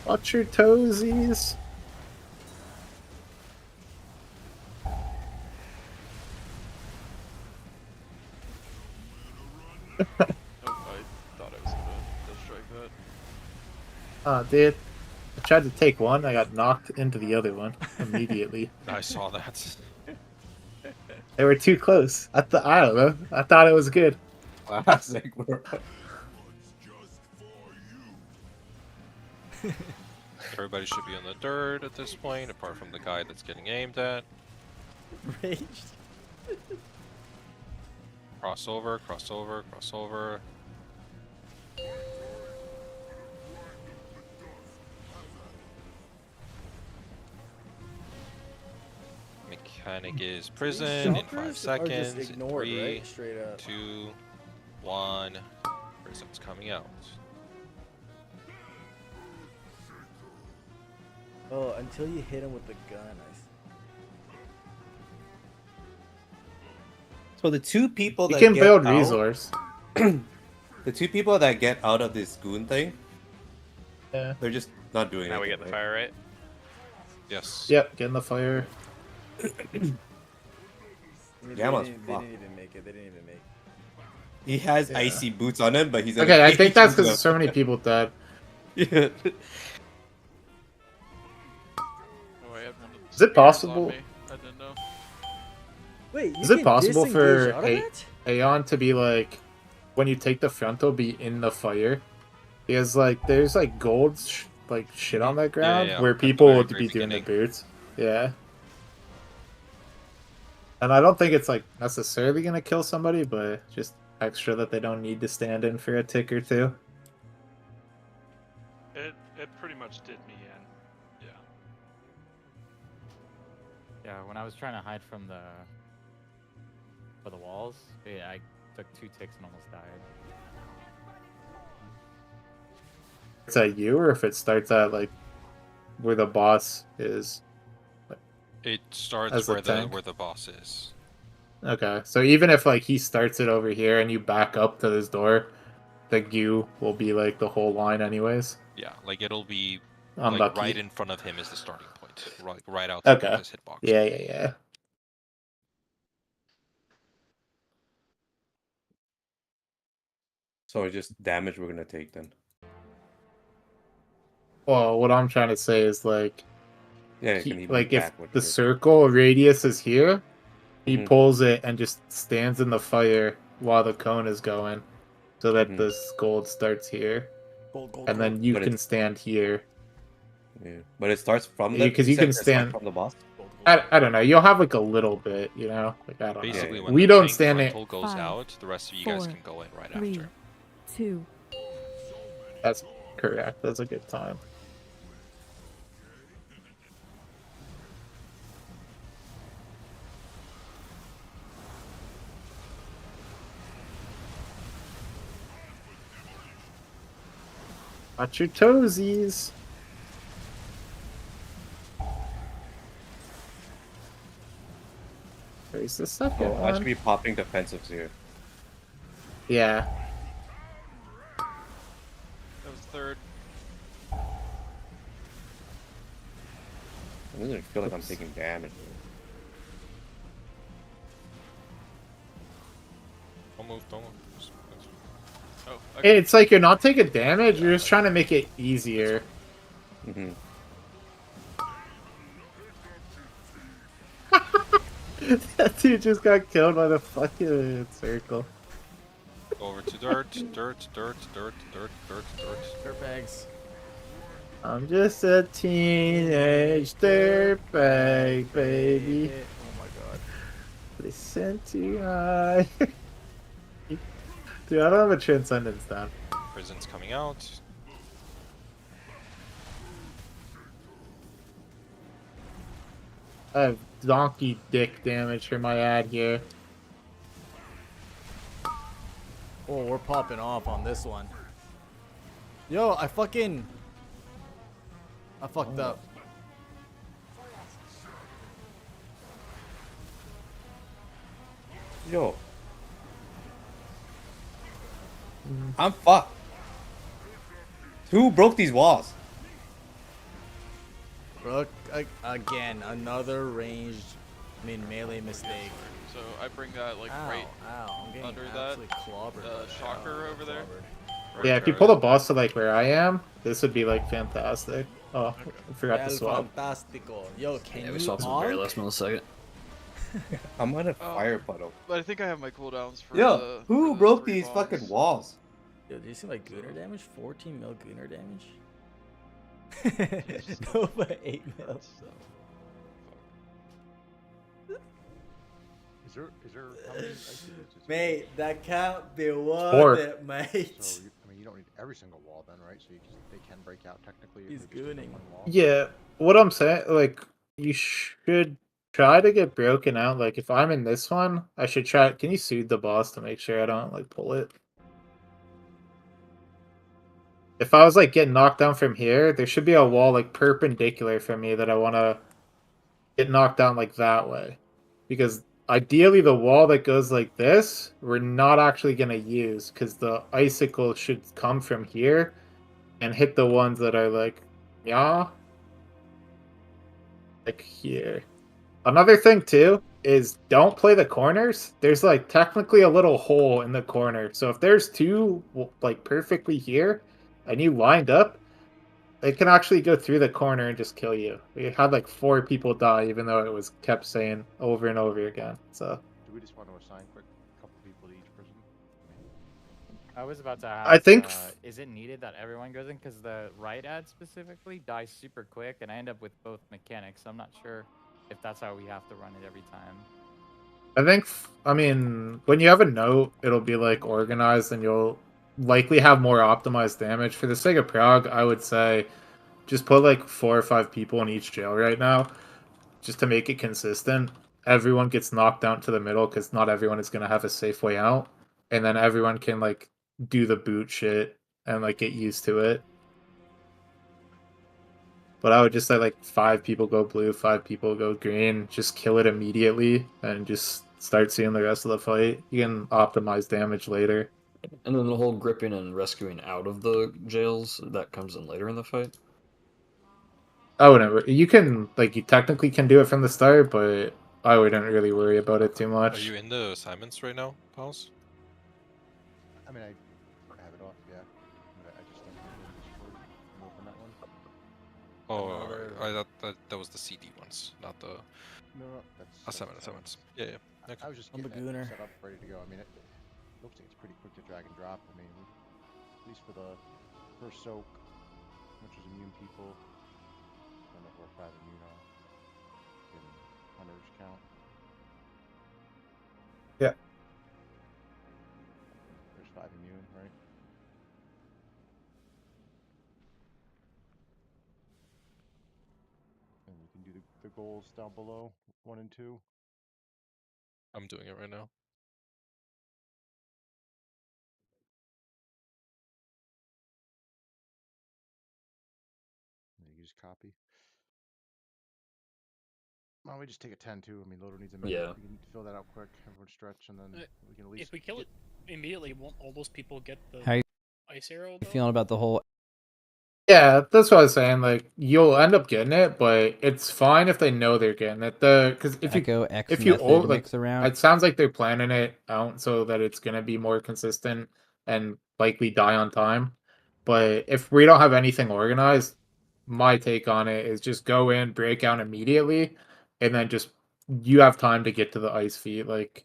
Watch your toesies. Nope, I thought I was gonna strike that. Oh, dude. I tried to take one, I got knocked into the other one immediately. I saw that. They were too close. I don't know. I thought it was good. Classic, bro. Everybody should be on the dirt at this point, apart from the guy that's getting aimed at. Raged. Crossover, crossover, crossover. Mechanic is prison in 5 Shoppers seconds. are just ignored, in 3, right? Straight up. 2, 1. Prison's coming out. Oh, until you hit him with the gun. So the two people You that can get build out- resource. the two people that get out of this goon thing, Yeah. they're just not doing Now we anything. get the fire right. Yes. Yep, get in the fire. Gamma's They fucked. didn't even make it. They didn't even make it. He has Yeah. icy boots on him, but he's Okay, I think that's because because so many people died. Yeah. Oh, I had one of the Is it spears on possible? me. I didn't know. Wait, Is it can possible for disengage out of that? Aeon to be like, when you take the frontal, be in the fire? Because like, there's like gold like shit on that ground yeah. where At the people very, would very be doing the beginning. boots. Yeah. And I don't think it's like necessarily gonna kill somebody, but just extra that they don't need to stand in for a tick or two. It pretty much did me in. Yeah. Yeah, when I was trying to hide from the walls, yeah, I took 2 ticks and almost died. It's at you, or if it starts at like where the boss is. It starts As a where tank? the boss is. Okay, so even if like he starts it over here and you back up to this door, the goo will be like the whole line anyways. Yeah, like it'll be Unlucky. like right in front of him is the starting point. Right outside Okay. of his hitbox. Yeah. So it's just damage we're gonna take then. Well, what I'm trying to say is like, Yeah, can he move like if back with the it? circle radius is here, he Mhm. pulls it and just stands in the fire while the cone is going, so that Mhm. this gold starts here, Gold, and then you But can it's- stand here. Yeah. But it starts from the Because you can center, it's not stand. from the boss. I don't know. You'll have like a little bit, you know. Like I don't Basically, know. when We the don't tank stand it. frontal goes 5, out, the rest of you guys 4, can go in right 3, after. 2. That's correct. That's a good time. Watch your toesies. There's the second Oh, I should one. be popping defensives here. Yeah. That was third. I doesn't feel like I'm taking damage. Don't move, don't move. Oh, Hey, it's like you're not taking damage. You're just trying to make it easier. Mm-hmm. That dude just got killed by the fucking circle. Go over to dirt, dirt, dirt, dirt, dirt, dirt, dirt. Dirtbags. I'm just a teenage dirtbag, baby. Oh my god. Listen to I. Dude, I don't have a transcendence down. Prison's coming out. I have donkey dick damage for my ad here. Oh, we're popping off on this one. Yo, I fucked up. Yo. I'm fucked. Who broke these walls? Look, again, another ranged, melee mistake. So I bring that like Ow, right ow, I'm getting under that absolutely clobbered by that. shocker over there. Yeah, if you pull the boss to like where I am, this would be like fantastic. Oh, I forgot to swap. Fantastico. Yo, can Yeah, we you swapped some very honk? last millisecond. I'm on a fire puddle. But I think I have my cooldowns for Yo, the. who for broke 3 these bombs. fucking walls? Yo, do you see my Gunner damage? 14 mil Gunner damage? No, but 8 mil. Is there how many ice units is Mate, that can't be worth Four. it, mate. So I mean, you don't need every single wall then, right? So they can break out technically. if He's they're just gooning. one wall. Yeah, what I'm saying, like, you should try to get broken out. Like, if I'm in this one, I should try. Can you soothe the boss to make sure I don't like pull it? If I was like getting knocked down from here, there should be a wall like perpendicular from me that I want to get knocked down like that way, because ideally the wall that goes like this we're not actually going to use because the icicle should come from here and hit the ones that are like like here. Another thing too is don't play the corners. There's like technically a little hole in the corner, so if there's two like perfectly here and you lined up, it can actually go through the corner and just kill you. We had like 4 people die, even though it was kept saying over and over again. So Do we just want to assign quick a couple people to each prison? I was about to ask. I think is it needed that everyone goes in? Because the right ad specifically dies super quick, and I end up with both mechanics. So I'm not sure if that's how we have to run it every time. I mean, when you have a note, it'll be like organized, and you'll likely have more optimized damage. For the sake of Prague, I would say just put like 4 or 5 people in each jail right now, just to make it consistent. Everyone gets knocked down to the middle because not everyone is gonna have a safe way out, and then everyone can like do the boot shit and like get used to it. But I would just say like 5 people go blue, 5 people go green. Just kill it immediately and just start seeing the rest of the fight. You can optimize damage later. And then the whole gripping and rescuing out of the jails, that comes in later in the fight? I wouldn't. You can like you technically can do it from the start, but I wouldn't really worry about it too Are much. you in the assignments right now, Pals? I mean, I have it off, yeah. But I just don't know the Discord. I'm open that one. Oh, Another- I thought that was the CD ones, not the No, that's assignments. Yeah, yeah. Okay. I was just I'm a getting it gooner. set up, ready to go. I mean, it looks like it's pretty quick to drag and drop. I mean, at least for the first soak, which is immune people. one that we're 5 immune on. Can hunters count? Yeah. There's 5 immune, right? And you can do the goals down below, 1 and 2. I'm doing it right now. And you just copy. Why don't we just take a 10 too? I mean, Loader needs a minute. Yeah. We can fill that out quick. Everyone stretch, and then we can at least. If we kill it immediately, won't all those people get the How you ice arrow? Though? feeling about the whole? Yeah, that's what I was saying. Like, you'll end up getting it, but it's fine if they know they're getting it. Because Echo X if you method like, mix around? it sounds like they're planning it out so that it's gonna be more consistent and likely die on time. But if we don't have anything organized, my take on it is just go in, break out immediately, and then just you have time to get to the ice feet. Like,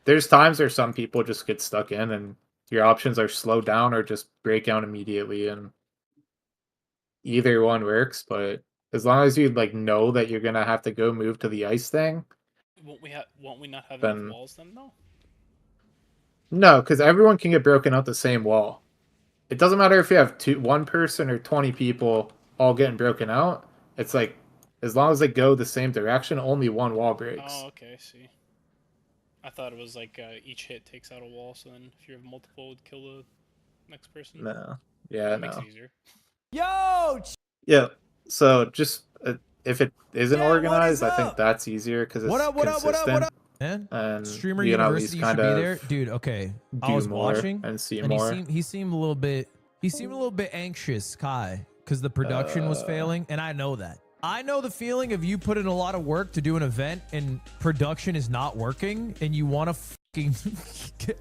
there's times where some people just get stuck in, and your options are slow down or just break out immediately and either one works, but as long as you like know that you're gonna have to go move to the ice thing, Won't we not have enough then walls then though? no, because everyone can get broken out the same wall. It doesn't matter if you have one person or 20 people all getting broken out. It's like as long as they go the same direction, only one wall breaks. Oh, okay, I see. I thought it was like each hit takes out a wall, so then if you have multiple, it would kill the next person. No, yeah, That makes it no, easier. Yo, yeah. So just if it isn't Yeah, what is organized, I think up? that's easier because it's What up? What up? What up? What consistent. up? Man, And Streamer you can at least University, you kind should be of there, dude. Okay, I do was more watching and see and more. he seemed a little bit anxious, Kai, because the production was failing, and I know that. I know the feeling of you put in a lot of work to do an event and production is not working, and you want to fucking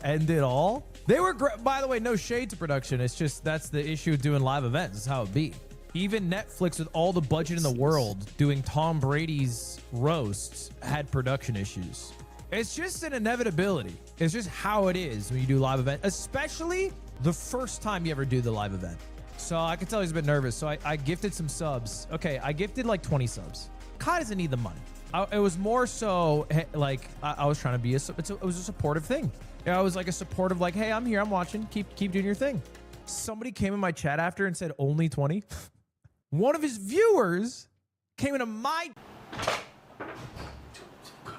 end it all. They were great, by the way. No shade to production. It's just that's the issue of doing live events. It's how it be. Even Netflix, with all the budget in the world, doing Tom Brady's roasts, had production issues. It's just an inevitability. It's just how it is when you do live event, especially the first time you ever do the live event. So I can tell he's a bit nervous. So I gifted some subs. Okay, I gifted like 20 subs. Kai doesn't need the money. It was more so like I was trying to be it was a supportive thing. I was like a supportive, like, hey, I'm here, I'm watching. Keep doing your thing. Somebody came in my chat after and said only 20. One of his viewers came into my.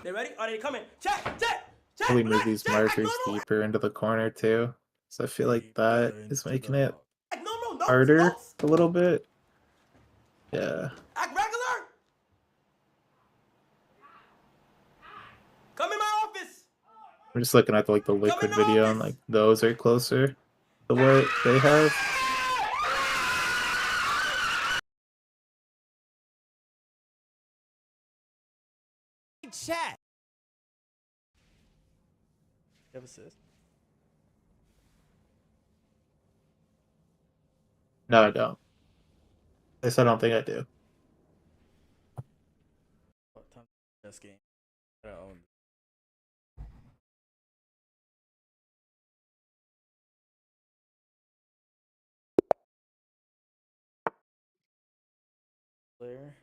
They ready? Are they coming? Check, check, check. Really move these markers deeper into the corner too. So I feel like that is making it harder a little bit. Yeah. Act regular. Come in my office. I'm just looking at like the liquid video and like those are closer to what they have. Chat. You have assist? No, I don't. At least I don't think I do. This game. I don't own. Player.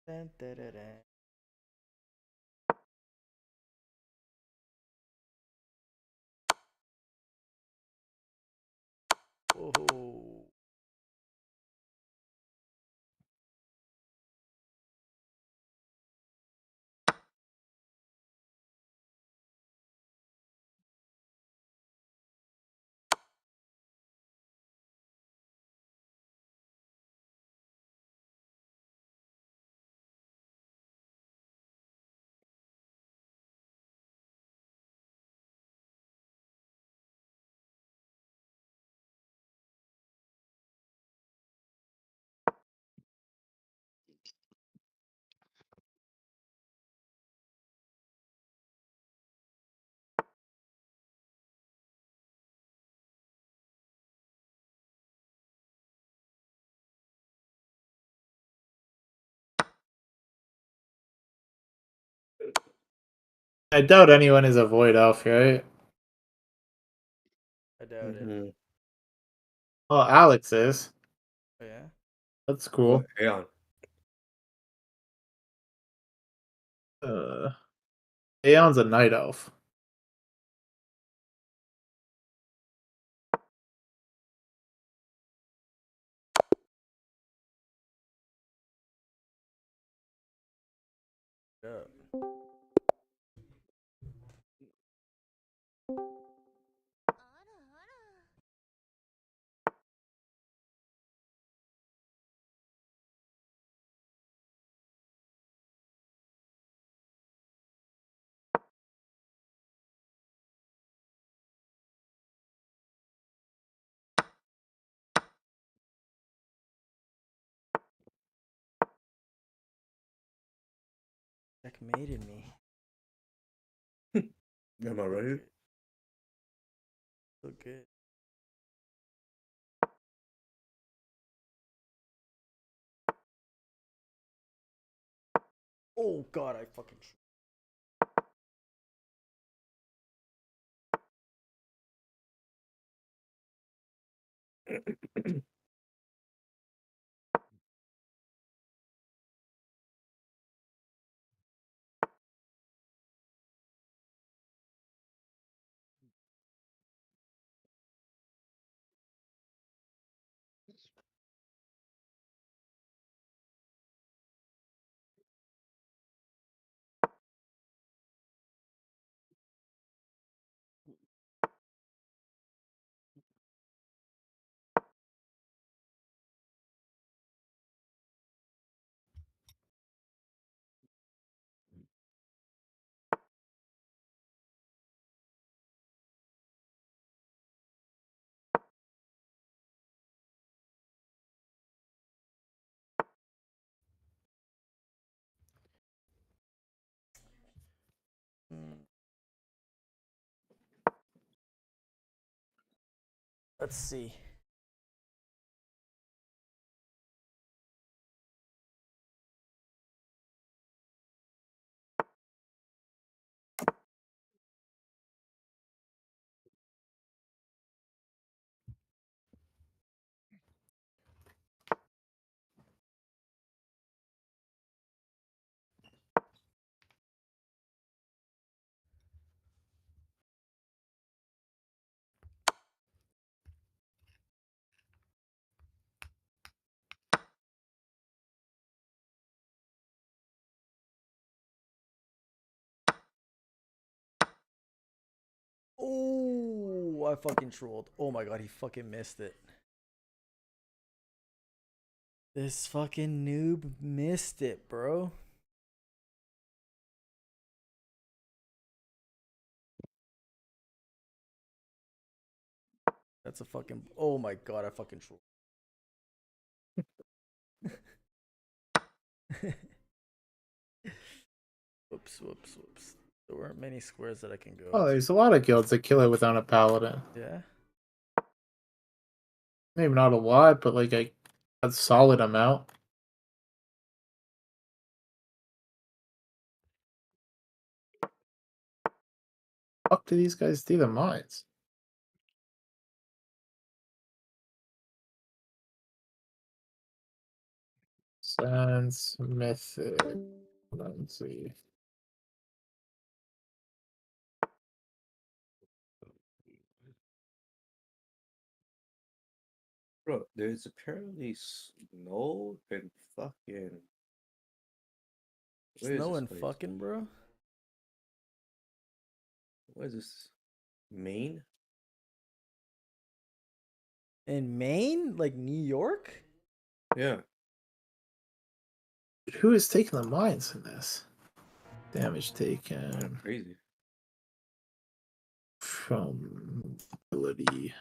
Dun, dun, dun, dun. Whoa. I doubt anyone is a void elf, right? I doubt it. Well, Alex is. Oh, yeah? That's cool. Aeon. Aeon's a night elf. Yeah. Checkmated me. Am I right? So good. Oh god, I fucking. Let's see. Oh, I fucking trolled. Oh my god, he fucking missed it. This fucking noob missed it, bro. That's a fucking. Oh my god, I fucking trolled. Whoops, whoops, whoops. There weren't many squares that I can go. Oh, there's a lot of guilds that kill it without a paladin. Yeah. Maybe not a lot, but like a solid amount. Fuck do these guys do the mines? Sense, mythic. Let's see. Bro, there's apparently snow and fucking. Where is Snow this and place? fucking, bro. What is this? Maine? In Maine, like New York. Yeah. Who is taking the mines in this? Damage taken Crazy. from ability.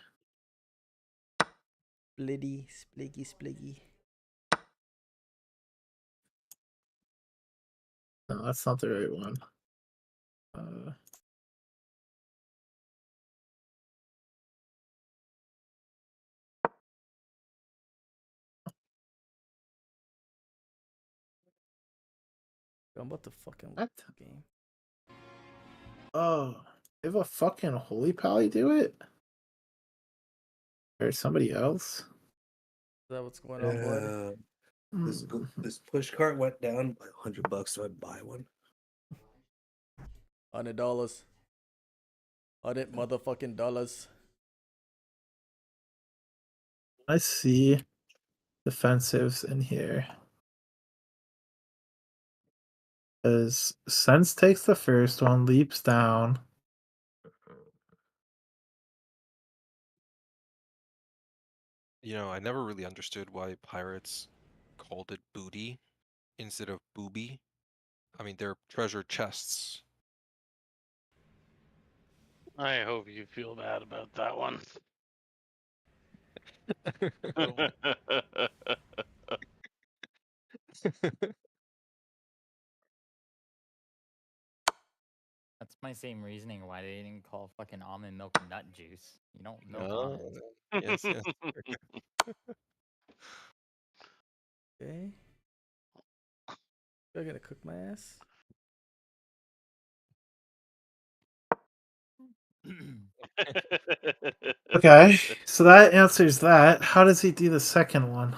Splitty, spliggy, spliggy. No, that's not the right one. I'm about to fucking What? game. Oh, they have a fucking holy pally do it? Or somebody else? Is that what's going on, bud? This push cart went down by $100, so I'd buy one. $100. $100 I see defensives in here. As Sense takes the first one, leaps down. You know, I never really understood why pirates called it booty instead of booby. I mean, they're treasure chests. I hope you feel bad about that one. That's my same reasoning why they didn't call fucking almond milk nut juice. You don't milk almonds. Yes, yes. Okay. You're gonna cook my ass. Okay, so that answers that. How does he do the second one?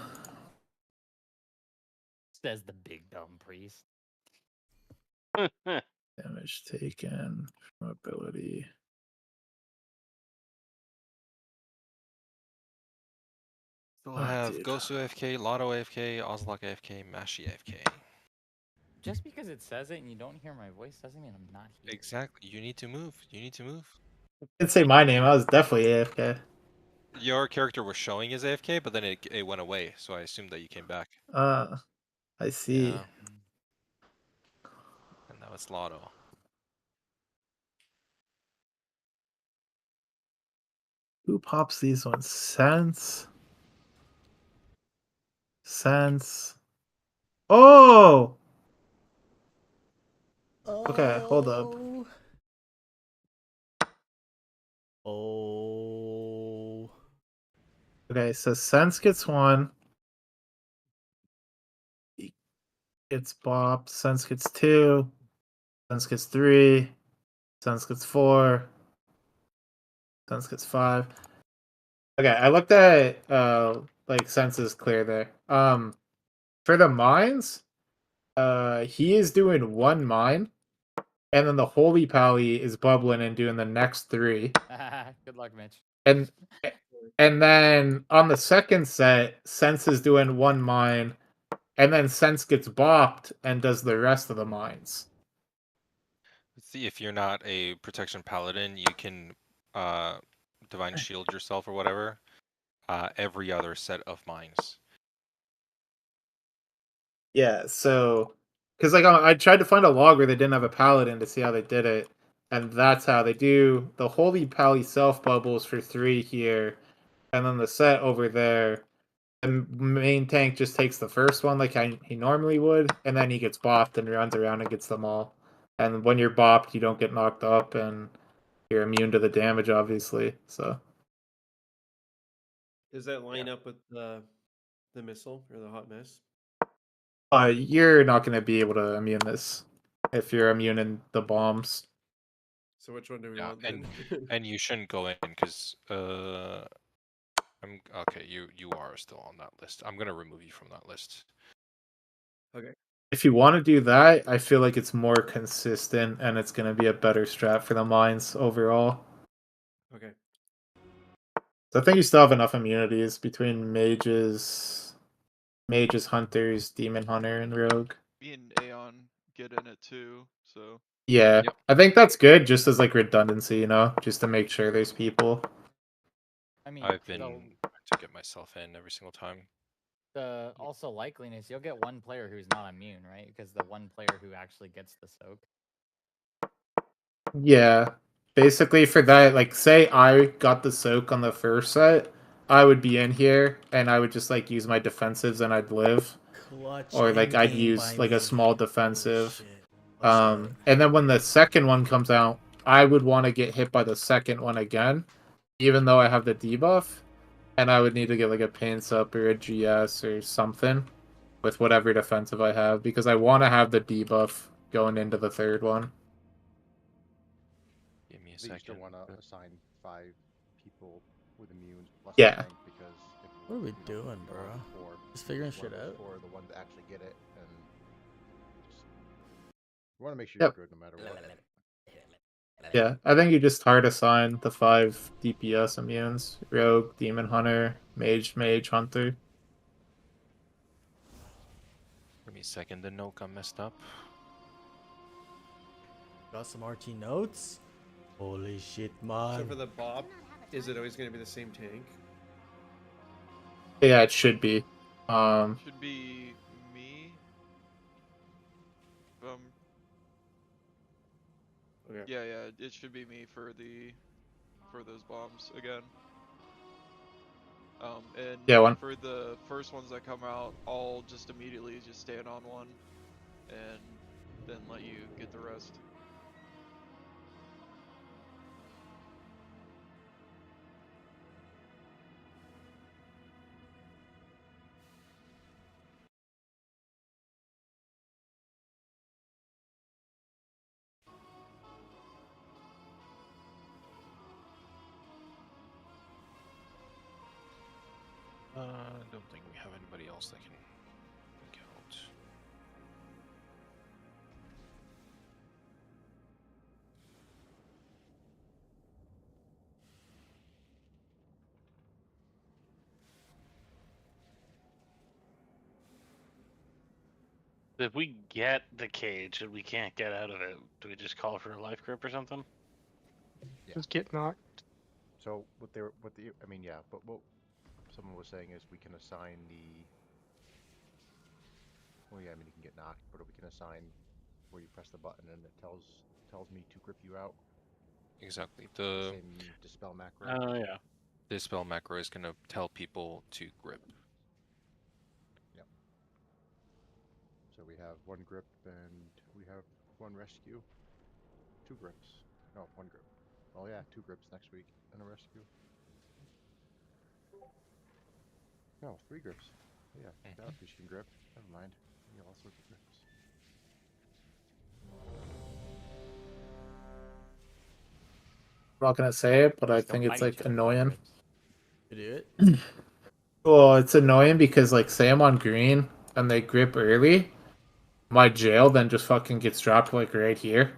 Says the big dumb priest. Damage taken from ability. Still Oh, have dude. Gosu AFK, Lotto AFK, Ozlok AFK, Mashi AFK. Just because it says it and you don't hear my voice doesn't mean I'm not here. Exactly. You need to move. You need to move. I didn't say my name. I was definitely AFK. Your character was showing as AFK, but then it went away, so I assumed that you came back. I see. Yeah. And now it's Lotto. Who pops these ones? Sense. Sense. Oh! Okay, hold up. Oh. Okay, so Sense gets one. He gets bopped. Sense gets two. Sense gets three. Sense gets four. Sense gets five. Okay, I looked at like Sense is clear there. For the mines, he is doing one mine, and then the Holy Pally is bubbling and doing the next three. Good luck, Mitch. And then on the second set, Sense is doing one mine, and then Sense gets bopped and does the rest of the mines. See, if you're not a protection paladin, you can divine shield yourself or whatever. Every other set of mines. Yeah, so because like I tried to find a log where they didn't have a paladin to see how they did it, and that's how they do the Holy Pally self bubbles for 3 here, and then the set over there. The main tank just takes the first one like he normally would, and then he gets bopped and runs around and gets them all. And when you're bopped, you don't get knocked up, and you're immune to the damage, obviously. So Does that line up with the missile or the hot mess? you're not going to be able to immune this if you're immune in the bombs. So which one do we Yeah, want then? and you shouldn't go in because I'm okay. You are still on that list. I'm gonna remove you from that list. Okay. If you want to do that, I feel like it's more consistent and it's going to be a better strat for the mines overall. Okay. So I think you still have enough immunities between mages, hunters, demon hunter, and rogue. Me and Aeon get in it too, so. Yeah, Yep. I think that's good, just as like redundancy, you know, just to make sure there's people. I mean, I've been the, trying to get myself in every single time. the also likeliness, you'll get one player who's not immune, right? Because the one player who actually gets the soak. Yeah, basically for that, like, say I got the soak on the first set, I would be in here and I would just like use my defensives and I'd live, Clutch or like I'd endgame use by like a me. small defensive. Shit. What's up? And then when the second one comes out, I would want to get hit by the second one again, even though I have the debuff, and I would need to get like a paints up or a GS or something with whatever defensive I have because I want to have the debuff going into the third one. Give me a I think you still second. want to assign 5 people with immunes plus Yeah. the tank because if What are we you know, doing, there bro? are 4, Just figuring one of shit those out. 4 are the ones that actually get it, and just you want to make sure Yep. you're good no matter what. Yeah, I think you just hard assign the 5 DPS immunes: rogue, demon hunter, mage, hunter. Give me a second. The note got messed up. Got some RT notes. Holy shit, man. So for the Bob, is it always going to be the same tank? Yeah, it should be. Should be me. Okay. Yeah, it should be me for those bombs again. And Yeah, for the first ones that come out, I'll just immediately just stand on one, and then let you get the rest. I don't think we have anybody else that can count. If we get the cage and we can't get out of it, do we just call for a life grip or something? Just get knocked. So I mean, yeah, but what someone was saying is we can assign the. Well, yeah, I mean you can get knocked, but we can assign where you press the button and it tells me to grip you out. Exactly. The same dispel macro. Oh yeah. Dispel macro is gonna tell people to grip. Yep. So we have 1 grip and we have 1 rescue. 2 grips. No, 1 grip. Oh yeah, 2 grips next week and a rescue. No, 3 grips. Yeah, that fish can grip. Never mind. You have all sorts of grips. I'm not gonna say it, but I Just don't think it's fight each like other. annoying. You do it? Well, it's annoying because like say I'm on green and they grip early, my jail then just fucking gets dropped like right here.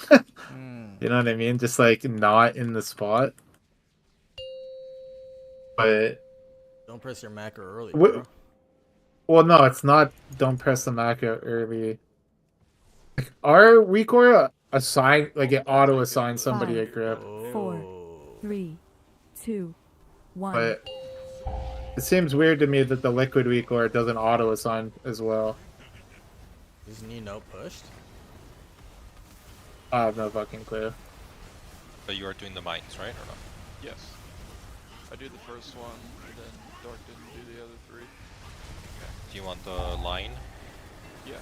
You know what I mean? Just like not in the spot. But Don't press your macro early, Wh- bro. well, no, it's not. Don't press the macro early. Our Recor assign like it auto assigns somebody a 5, grip, 4, 3, 2, 1. but it seems weird to me that the liquid Recor doesn't auto assign as well. Isn't he no pushed? I have no fucking clue. But you are doing the mines, right, or not? Yes. I do the first one, and then Dark didn't do the other 3. Do you want the line? Yeah.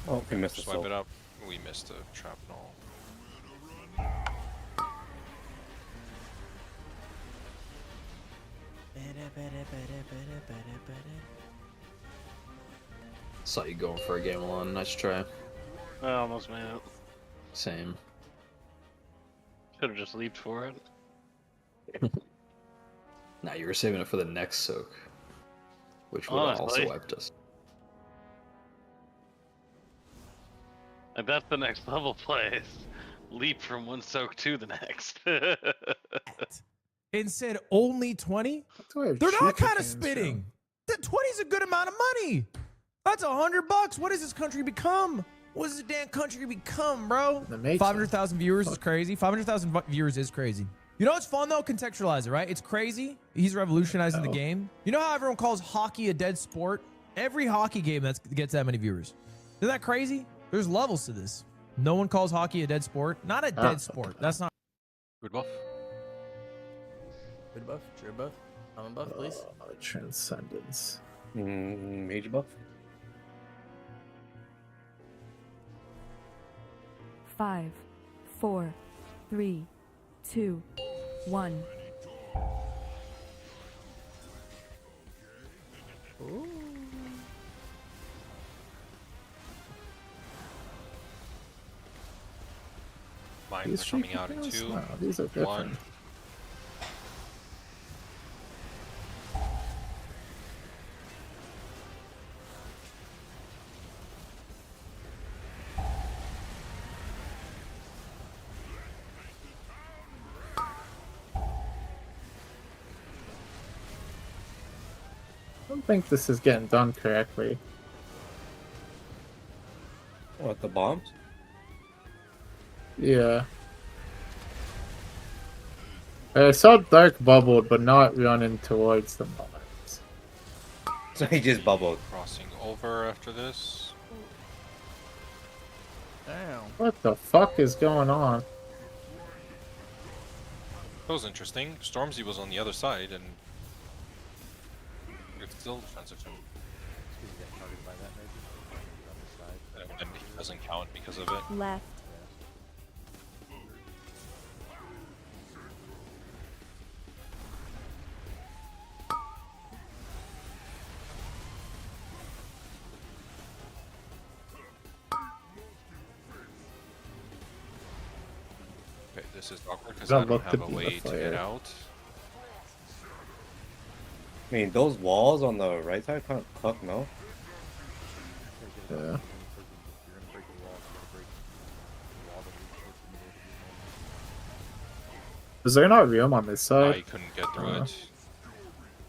Oh, we missed the Swipe soul. it up. We missed the shrapnel. Saw you going for a game alone. Nice try. I almost made it. Same. Should have just leaped for it. Nah, you were saving it for the next soak. which would have also Honestly. wiped us. Like that's the next level play. Is leap from one soak to the next. And said only 20? I have They're not cheaper kind of games spitting. That 20 is a good amount of money. That's $100. What does this country become? What does this damn country become, bro? 500,000 viewers is crazy. 500,000 viewers is crazy. You know what's fun though? Contextualize it, right? It's crazy. He's revolutionizing the game. You know how everyone calls hockey a dead sport? Every hockey game that gets that many viewers. Isn't that crazy? There's levels to this. No one calls hockey a dead sport. Not a dead sport. That's not. Good buff. Good buff, true buff, common buff, please. Transcendence. Mage buff. 5, 4, 3, 2, 1. Ooh. Mines are coming out in 2, No, these are different. 1. I don't think this is getting done correctly. What, the bombs? Yeah. I saw Dark bubbled, but not running towards the mines. So he just bubbled. Crossing over after this. Damn. What the fuck is going on? That was interesting. Stormzy was on the other side, and it's still defensive. And it doesn't count because of it. Left. Okay, this is awkward because Don't I don't look to have a be the way to fire. get out. I mean, those walls on the right side kind of cook, no? Yeah. Is there not room on this side? I couldn't get through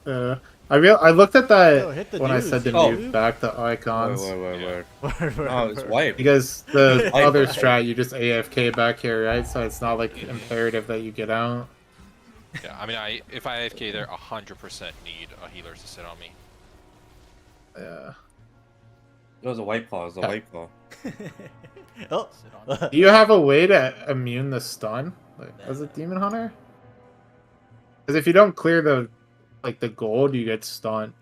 it. I looked at that Yo, hit the when I dudes, said to dude. move back the icons. Where? Oh, it's white. Because the White, other right? strat, you just AFK back here, right? So it's not like imperative that you get out. Yeah, I mean, if I AFK there, 100% need a healer to sit on me. Yeah. It was a white claw. It was a white claw. Oh. Do you have a way to immune the stun, like, as a demon hunter? Because if you don't clear the gold, you get stunned.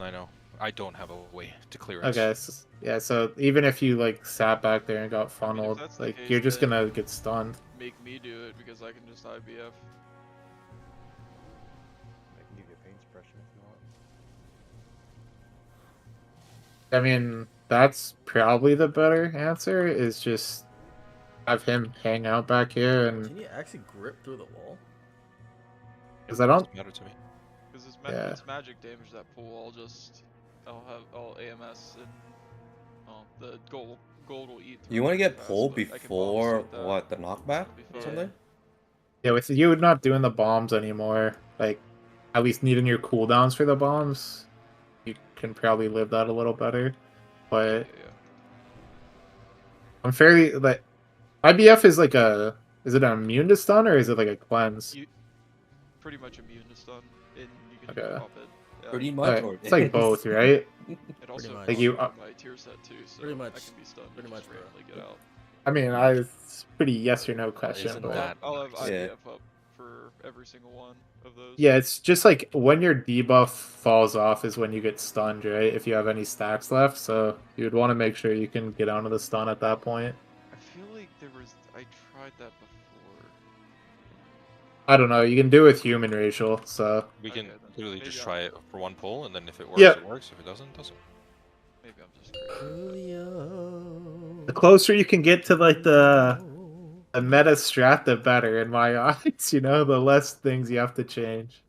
I know. I don't have a way to clear it. Okay, yeah. So even if you like sat back there and got funneled, that's the like case, you're just then gonna get stunned. Make me do it because I can just IBF. I can give you a pain suppression if you want. I mean, that's probably the better answer. Is just have him hang out back here, and Can you actually grip through the wall? because I don't. Doesn't matter to me. Because Yeah. it's magic damage that pool. I'll AMS and the gold will eat. You want to get pulled but I can before box with that. what? The knockback or something? Yeah, with you not doing the bombs anymore, like at least needing your cooldowns for the bombs, you can probably live that a little better. But I'm fairly like IBF is like is it an immune to stun or is it like a cleanse? Pretty much immune to stun, and you can Okay. pop it. Yeah. Pretty much. Alright, it's like both, right? It also much. Like you, my tier set too, so Pretty much. I can be stunned. Pretty and much, just bro. randomly get out. I mean, it's pretty yes or no question. Isn't But that I'll have nice? IBF up for every single one of those. yeah, it's just like when your debuff falls off is when you get stunned, right? If you have any stacks left, so you would want to make sure you can get out of the stun at that point. I feel like I tried that before. I don't know. You can do it with human racial, so We can literally just maybe try it for one pull, and then if it works, Yeah. it works. If it doesn't, it doesn't. Maybe I'm just crazy. the closer you can get to like the meta strat, the better in my eyes. You know, the less things you have to change.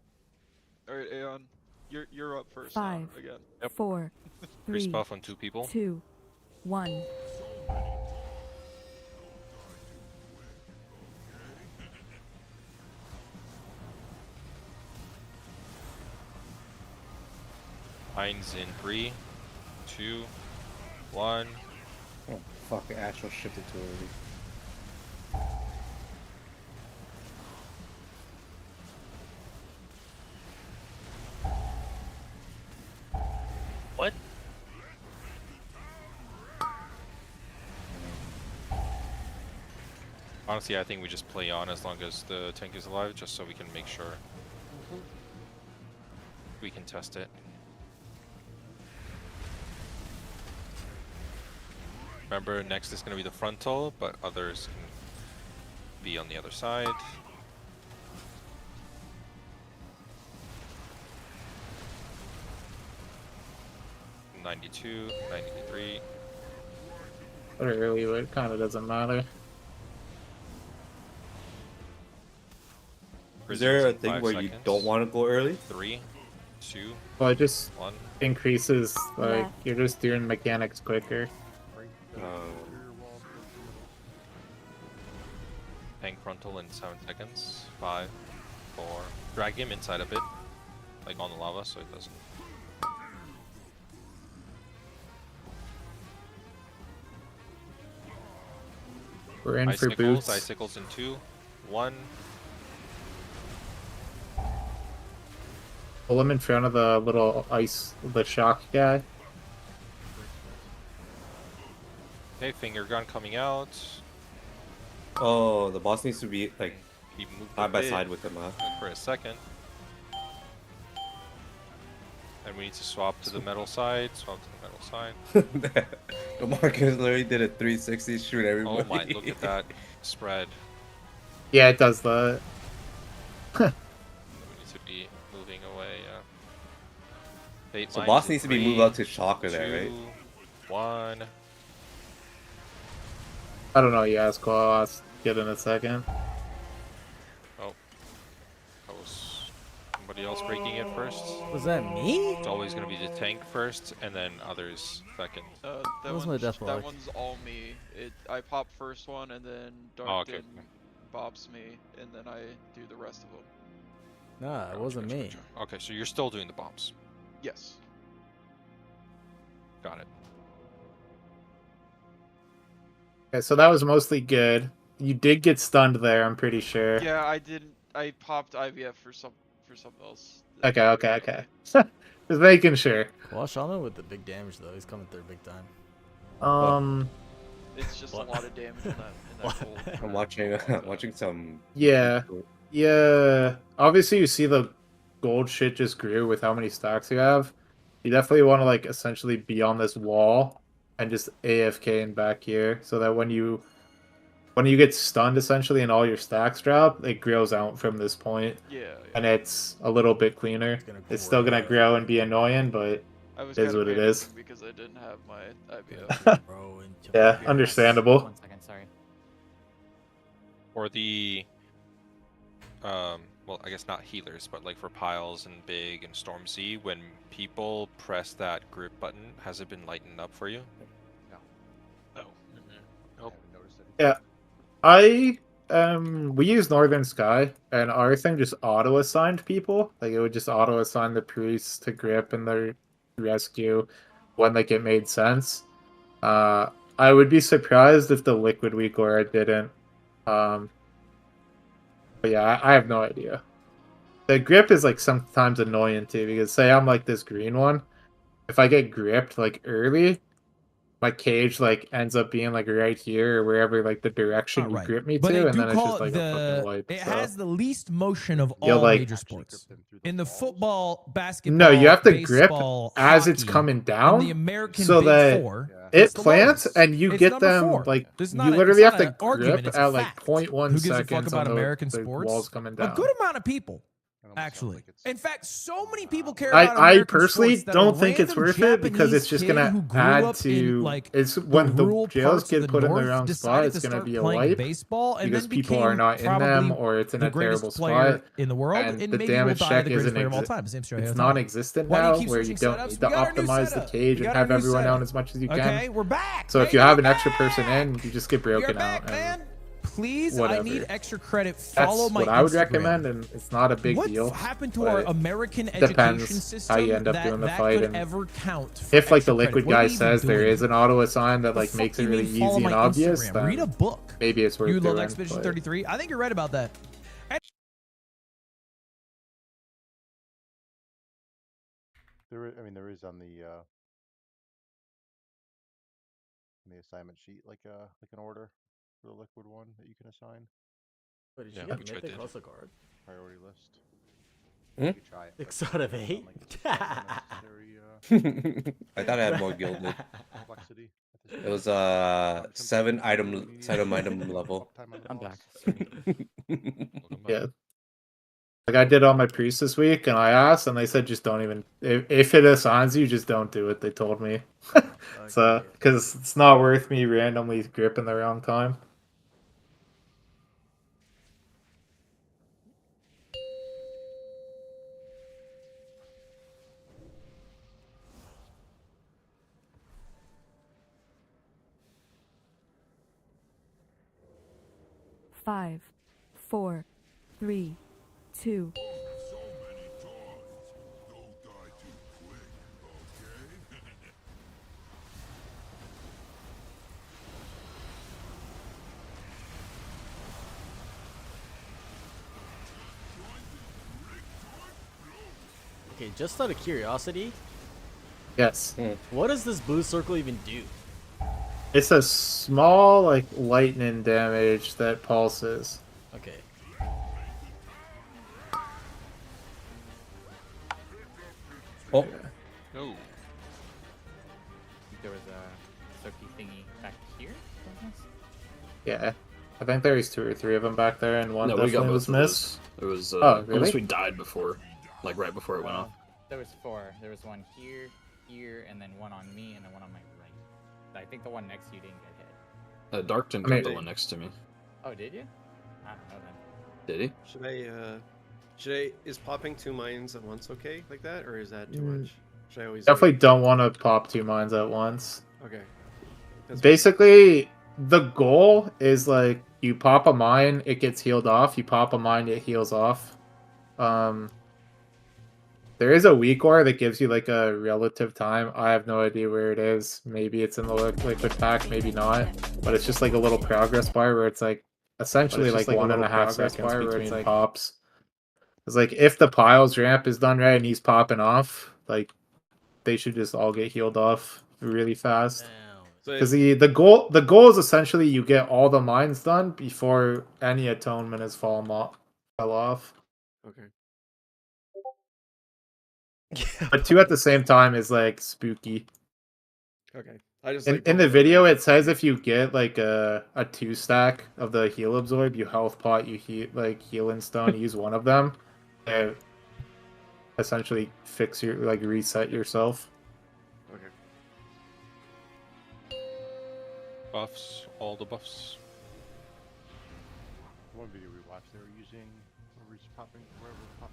Alright, Aeon. You're up first now, 5, again. Yep. 4, 3, Grease buff on 2 people. 2, 1. Mine's in 3, 2, 1. Oh, fuck, Astral shifted too early. What? Honestly, I think we just play on as long as the tank is alive, just so we can make sure we can test it. Remember, next is going to be the frontal, but others can be on the other side. '92, '93. Early, but it kind of doesn't matter. Is there a in thing 5 where you seconds. don't want to go early? 3, 2, Well, it just 1. increases, like, Left. you're just doing mechanics quicker. Tank frontal in 7 seconds. 5, 4. Drag him inside a bit, like on the lava, so it doesn't. We're in for Icicles, boots. Icicles in 2, 1. Pull him in front of the little ice, the shock guy. Okay, finger gun coming out. Oh, the boss needs to be like He moved side a by bit side with him, huh? for a second. And we need to swap to the metal side. Swap to the metal side. Marcus literally did a 360 shoot everybody. Oh my! Look at that spread. Yeah, it does that. We need to be moving away. So boss needs to be moved out to shocker there, right? 1. I don't know, you ask well, I'll ask it in a second. Oh, that was somebody else breaking it first. Was that me? It's always gonna be the tank first, and then others second. That was my one's, death that block. one's all me. I pop first one, and then Dark Oh, okay, then bops me, and then I do the rest of them. Nah, it wasn't me. Okay, so you're still doing the bombs. Yes. Got it. Okay, so that was mostly good. You did get stunned there, I'm pretty sure. Yeah, I didn't. I popped IVF for something else. Okay. Just making sure. Well, Shaman with the big damage though. He's coming through big time. It's just a lot of damage in that hole. I'm watching some. Yeah. Obviously, you see the gold shit just grew with how many stacks you have. You definitely want to like essentially be on this wall and just AFK and back here, so that when you get stunned essentially and all your stacks drop, it grows out from this point. Yeah. And it's a little bit cleaner. It's still gonna grow and be annoying, but I was it is what it is. because I didn't have my IVF. Yeah, understandable. 1 second, sorry. Or the, well, I guess not healers, but like for piles and big and storm sea, when people press that grip button, has it been lightened up for you? No. Nope. Yeah, we use Northern Sky, and our thing just auto-assigned people. Like, it would just auto-assign the priests to grip and the rescue when like it made sense. I would be surprised if the Liquid Weak Aura didn't. But yeah, I have no idea. The grip is like sometimes annoying too, because say I'm like this green one, if I get gripped like early, my cage like ends up being like right here or wherever like the direction you grip me But to, they and do then it's call just like it a fucking the. wipe. It so. has the least motion of You'll, all like- major sports. In the football, basketball, No, you have to grip baseball, as it's hockey, coming in down, the American so Big that Four, it it's the plants lowest. and you It's get number them 4. like There's you not a- literally it's have to not an argument, grip it's at a like fact. 0.1 Who gives a fuck seconds about on American the sports? walls coming A down. good amount of people. Actually, in fact, so many people care about I American personally sports that don't a think it's random worth it because Japanese it's just kid gonna who grew add up in to like it's the when the rural jails parts of get the put in the north wrong spot, decided it's to gonna start be a playing wipe baseball and because then people became are not in probably them or it's in the a terrible greatest player spot. in the world, And and the maybe will damage die check the greatest isn't player of all time. His name's Shohei it's Ohtani. non-existent Why do you now, keep where you switching don't setups? need We to got our new optimize the setup. cage We and got our have new everyone out setup. as much as you Okay, can. we're back. So if baby, you have we're an extra back. person in, you just get We are broken back, out. man. Please, whatever. I need extra credit. Follow That's my what I would Instagram. recommend, and it's not a big What deal. happened to but our it American education depends system how you end up that, doing the that fight could and ever count for if like the extra credit? liquid What are guy we even says there doing is an auto assign that The like fuck makes do it you really mean follow easy and my obvious, Instagram? then Read a book. maybe it's worth You Little doing. Expedition but- 33. I think you're right about that. I mean, there is on the assignment sheet like an order for the liquid one that you can assign. Wait, did Yeah, you get which I mythic did. also guard? Priority list. Hmm? You could try it. 6 but out of it's 8? not, like, necessary, I thought I had more gilded. complexity at this It was point. 7 item need level. uptime on the I'm boss. back. Yeah. Like I did all my priests this week, and I asked, and they said just don't even. If it assigns you, just don't do it. They told me. So because it's not worth me randomly gripping the wrong time. Five, 4, 3, 2. Okay, just out of curiosity, Yes. what does this blue circle even do? It's a small like lightning damage that pulses. Okay. Oh. No. There was a circle thingy back here. Yeah. I think there was 2 or 3 of them back there, and one No, we got definitely both was of missed. those. It was Oh, really? unless we died before, like right before it went off. There was 4. There was one here, here, and then one on me, and then one on my right. I think the one next to you didn't get hit. Darkton I mean- got the one next to me. Oh, did you? I don't know then. Did he? Should I is popping 2 mines at once okay like that, or is that too much? Should I always Definitely wait? don't want to pop 2 mines at once. Okay. That's Basically, the goal is like you pop a mine, it gets healed off. You pop a mine, it heals off. There is a weak ore that gives you like a relative time. I have no idea where it is. Maybe it's in the liquid pack, maybe not. But it's just like a little progress bar where it's like essentially like 1.5 seconds between pops. It's like if the piles ramp is done right and he's popping off, like they should just all get healed off really fast. Because the goal is essentially you get all the mines done before any atonement has fell off. Okay. But 2 at the same time is like spooky. Okay. I just In the video it says if you get like a 2 stack of the heal absorb, you health pot, you healing stone, use one of them, and essentially fix your reset yourself. Okay. Buffs, all the buffs. One video we watched, they were using whoever was popping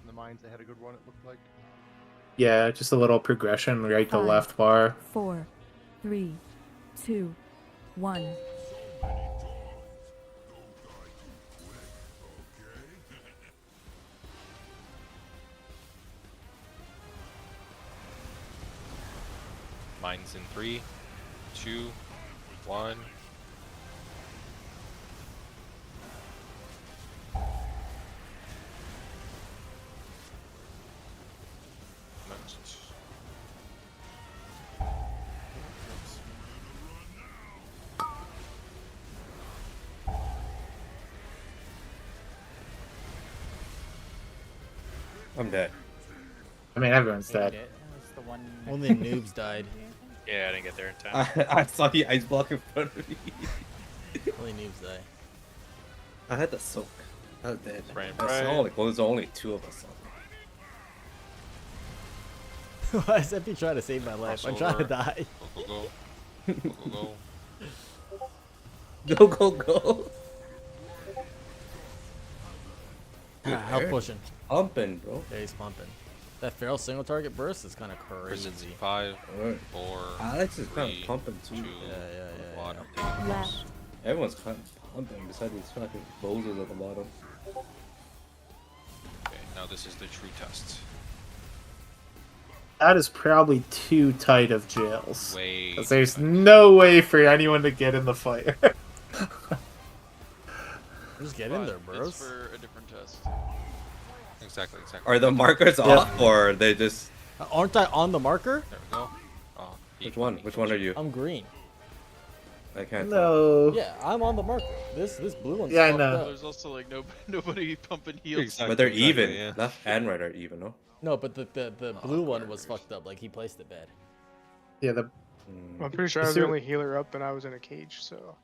the mines. They had a good one. It looked like. Yeah, just a little progression right to 5, left bar. 4, 3, 2, 1. Mine's in 3, 2, 1. Next. I'm dead. I mean, everyone's dead. Only noobs died. Yeah, I didn't get there in time. I saw the ice block in front of me. Only noobs die. I had the soak. I was dead. Right, I saw like, well, there's only 2 of us. Why is FP trying to save my life? I'm trying to Crossover. die. Go, go, go. Go, go, Go, go, go. How pushing? Pumping, bro. Yeah, he's pumping. That feral single target burst is kind of crazy. Prison's 5, 4, Alex is kind 3, of pumping too. 2, Yeah. 1. Left. Everyone's kind of pumping besides these fucking bozos at the bottom. Okay, now this is the true test. That is probably too tight of jails. Way Because there's no way for anyone to get in the fire. Just get in there, It's bros. for a different test. Exactly. Are the markers off or are they just? Aren't I on the marker? There we go. Oh, Which one? Which one are you? I'm green. I can't. No. Yeah, I'm on the marker. This blue one's Yeah, I fucked know. up. There's also like nobody pumping heals. But they're Exactly, even. yeah. Left and right are even, no? No, but the blue one was fucked up. Like he placed it bad. Yeah, the. I'm pretty sure I was the only healer up and I was in a cage, so.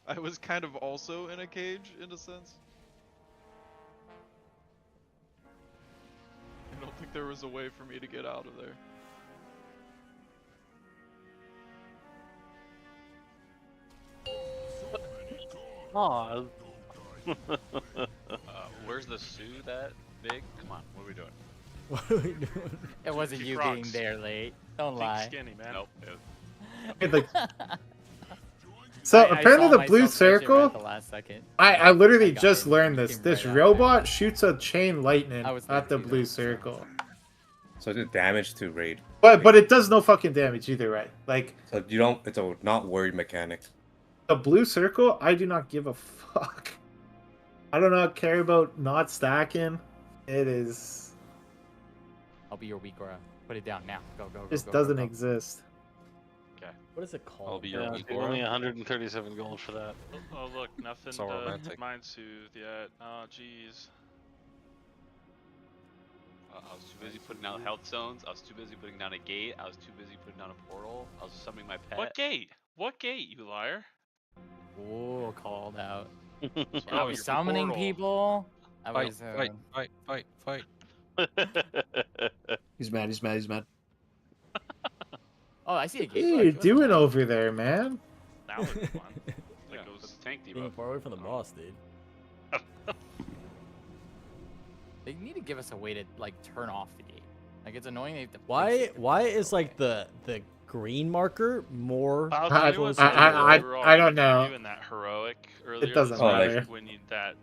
I was kind of also in a cage in a sense. I don't think there was a way for me to get out of there. Aw. Where's the suit that big? Come on, what are we doing? What are we doing? It wasn't Two you frogs. being there late. Don't Think lie. skinny, man. Nope. So I apparently saw the blue myself catch it right circle. at the last second. I literally I got just it. learned It this. came This right after. robot shoots a chain lightning I was at the there too, blue though, so- circle. So it's damage to raid. But it does no fucking damage either way. Like So you don't. It's a not worried mechanic. the blue circle, I do not give a fuck. I do not care about not stacking. It is I'll be your weak aura. Put it down now. Go, go, go. just go, doesn't go, go. exist. Okay. What is it called? I'll be your Yeah, weak only aura. 137 gold for that. Oh look, nothing So to romantic. mind soothe yet. Oh jeez. I was too busy putting down health zones. I was too busy putting down a gate. I was too busy putting down a portal. I was summoning my pet. What gate? What gate, you liar? Ooh, called out. What's I wrong was with your summoning portal? people. I Fight, was. fight. He's mad. He's mad. He's mad. Oh, I see a gate. What are you doing over there, man? That would be fun. Yeah, it was tank Being debuff. far away from the boss, dude. They need to give us a way to like turn off the gate. Like it's annoying. They have to Why is like the green marker more? I We were all I don't know. doing that heroic earlier. doesn't this week matter. When you that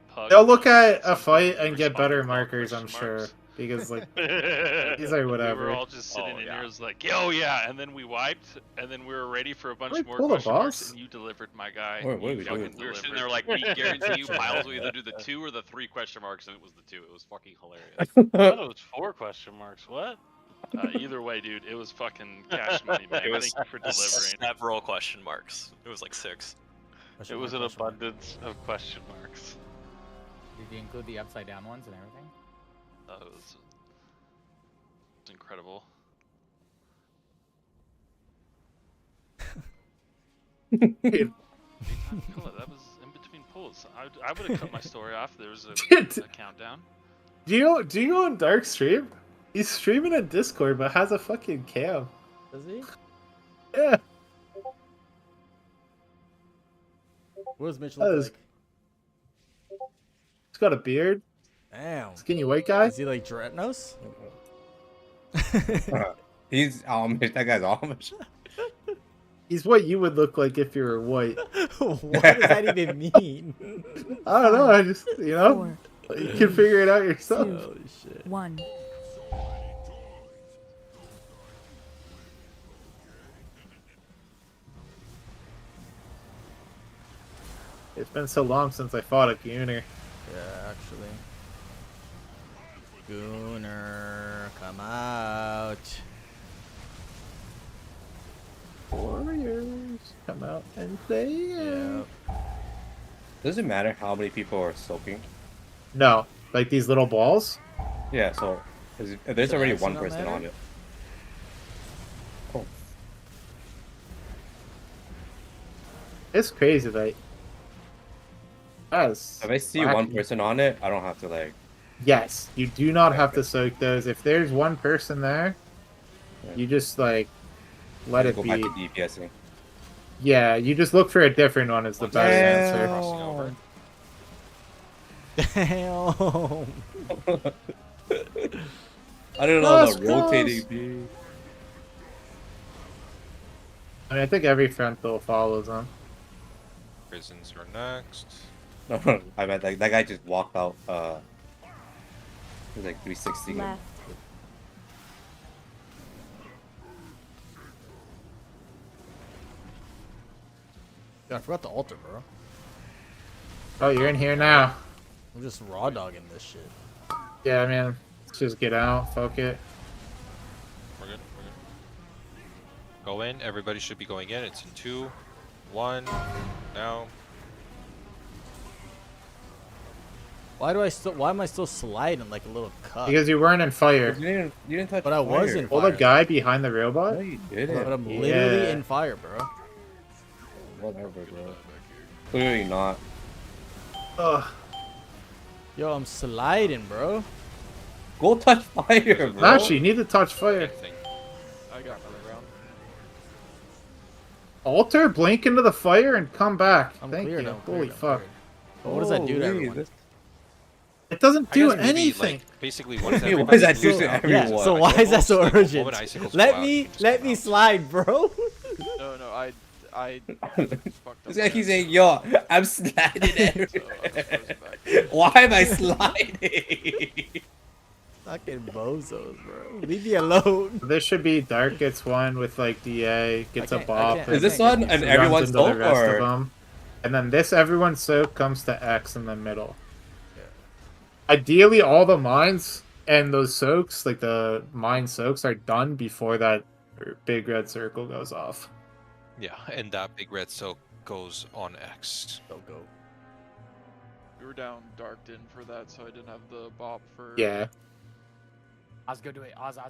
pug They'll look at a something fight and get responded better with all markers, I'm question sure, marks. because like these are We whatever. were all just sitting Oh, in yeah. here, was like, "Oh yeah," and then we wiped, and then we were ready for a bunch Did I more pull the question marks, boss? and you delivered, my guy. What are we You doing? fucking We were sitting delivered. there like, we guarantee you, Miles will either do the 2 or the 3 question marks, and it was the 2. It was fucking hilarious. I thought it was 4 question marks. What? Either way, dude, it was fucking cash money, man. It was Thank you for delivering. several question marks. It was like 6. It was an abundance of question marks. Did you include the upside down ones and everything? It was incredible. That was in between pulls. I would have cut my story off. There was a countdown. Do you go on Dark Stream? He's streaming in Discord, but has a fucking cam. Does he? Yeah. What does Mitch That look is- like? He's got a beard. Damn. Skinny white guy. Is he like Dretnos? He's Amish. That guy's Amish. He's what you would look like if you were white. What does that even mean? I don't know. I just you know you can figure it out yourself. Holy shit. 1. It's been so long since I fought a Gooner. Yeah, actually. Gooner, come out. Warriors, come out and play. Yeah. Does it matter how many people are soaking? No, like these little balls. Yeah, so there's Does already it one not person matter? on it. Oh, It's crazy, like. Yes. if I see one person on it, I don't have to like Yes, you do not have to soak those. If there's one person there, you just like let Gotta it go be. back to DPSing. Yeah, you just look for a different one is the better answer. Crossing over. Damn. I don't know Cross, the rotating cross. B. I mean, I think every front bill follows them. Prisons are next. No, I meant that guy just walked out. He was like 360. Left. Yeah, I forgot the altar, bro. Oh, you're in here now. I'm just raw dogging this shit. Yeah, man. Let's just get out. Fuck it. We're good. Go in. Everybody should be going in. It's in 2, 1. Now. Why am I still sliding like a little cup? Because you weren't in fire. You didn't touch But I was fire. in Well, fire. the guy behind the robot? No, you didn't. But I'm literally Yeah. in fire, bro. Whatever, bro. Clearly not. Ugh. Yo, I'm sliding, bro. Go touch fire, bro. Actually, you need to touch fire. I got another round. Alter, blink into the fire and come back. I'm Thank cleared, you. I'm cleared, Holy I'm fuck. cleared. But what does that do to Holy, everyone? It doesn't I do guess maybe, anything. like, basically, once What everybody does that do moves to out, everyone? Yeah, so why is that so like, when urgent? icicles go Let out, me you just let come me out. slide, bro. No, I fucked up. This guy keeps saying, yo, I'm sliding everywhere. Why am I sliding? Fucking bozos, bro. Leave me alone. This should be Dark gets one with like DA, gets a can't- I bop. can't- and Is this can't one get an these runs everyone's into the soap rest of or? them. And then this everyone's soak comes to X in the middle. Ideally, all the mines and those soaks, like the mine soaks, are done before that big red circle goes off. Yeah, and that big red silk goes on X. Go, go. We were down darked in for that, so I didn't have the bop for. Yeah. Oz, go do it. Oz. It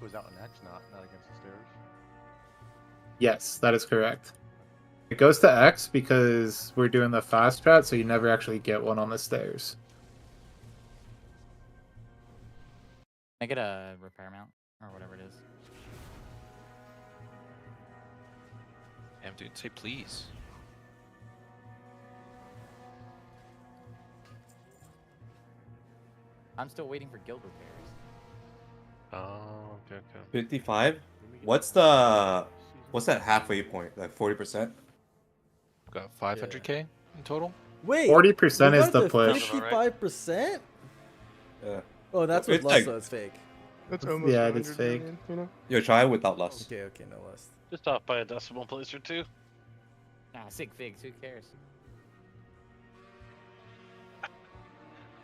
goes out on X, not against the stairs. Yes, that is correct. It goes to X because we're doing the fast strat, so you never actually get one on the stairs. Can I get a repair mount or whatever it is? Damn, dude, say please. I'm still waiting for guild repairs. Oh, okay. 55? What's that halfway point? Like 40%? Got 500k in total. Wait. 40% is the push. 55%? Yeah. Oh, that's what It's lust, like- so it's fake. That's almost Yeah, it's 100 fake. million, you know? Yo, try it without lust. Okay, no lust. Just off by a decimal place or two. Nah, sig figs. Who cares?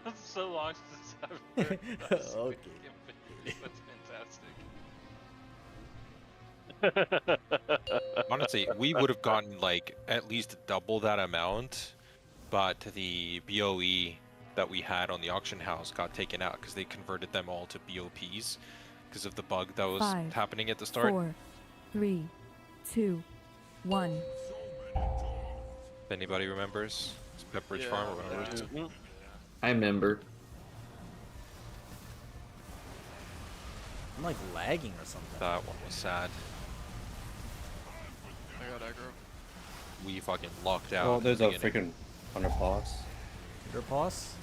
That's so long since I've heard that. Okay. That's fantastic. Honestly, we would have gotten like at least double that amount, but the BOE that we had on the auction house got taken out because they converted them all to BOPs because of the bug that was 5, happening at the start. 4, 3, 2, 1. If anybody remembers, it's Pepperidge Farm remembers. I remember. I'm like lagging or something. That one was sad. I got aggro. We fucking locked out. Oh, at there's the a beginning. freaking 100 boss. Your pause?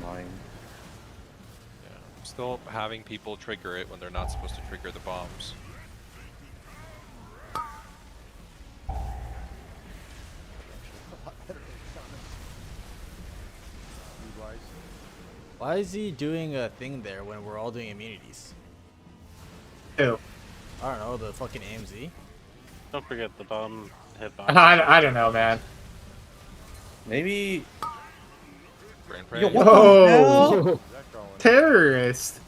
Mine. Yeah. Still having people trigger it when they're not supposed to trigger the bombs. Why is he doing a thing there when we're all doing immunities? Ew. I don't know, the fucking AMZ? Don't forget the bomb hitbox. I don't know, man. Maybe. Grand Yo, Prix. what the hell? Oh, terrorist.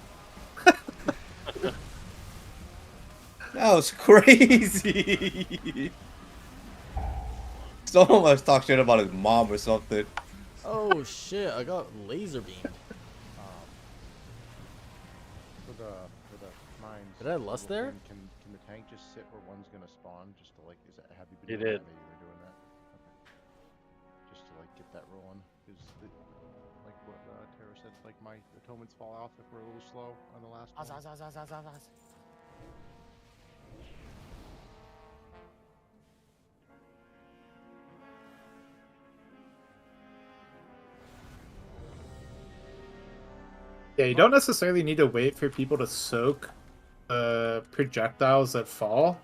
That was crazy. Someone must talk shit about his mom or something. Oh shit, I got laser beamed. For the mines. Did I lust there? Can the tank just sit where one's gonna spawn just to like? Have you He been doing did. that? Maybe you were doing that. Okay. Just to like get that rolling. Because, like what Tara said, like my atonements fall off if we're a little slow on the last one. Yeah, you don't necessarily need to wait for people to soak projectiles that fall.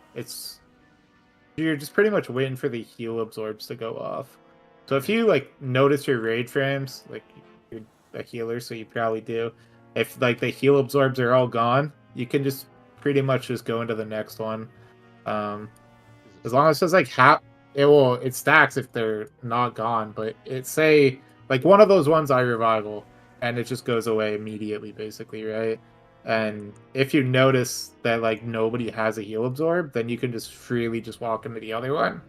You're just pretty much waiting for the heal absorbs to go off. So if you like notice your raid frames, like you're a healer, so you probably do. If like the heal absorbs are all gone, you can just pretty much just go into the next one. As long as it says like it stacks if they're not gone, but it say like one of those ones I revival and it just goes away immediately basically, right? And if you notice that like nobody has a heal absorb, then you can just freely just walk into the other one,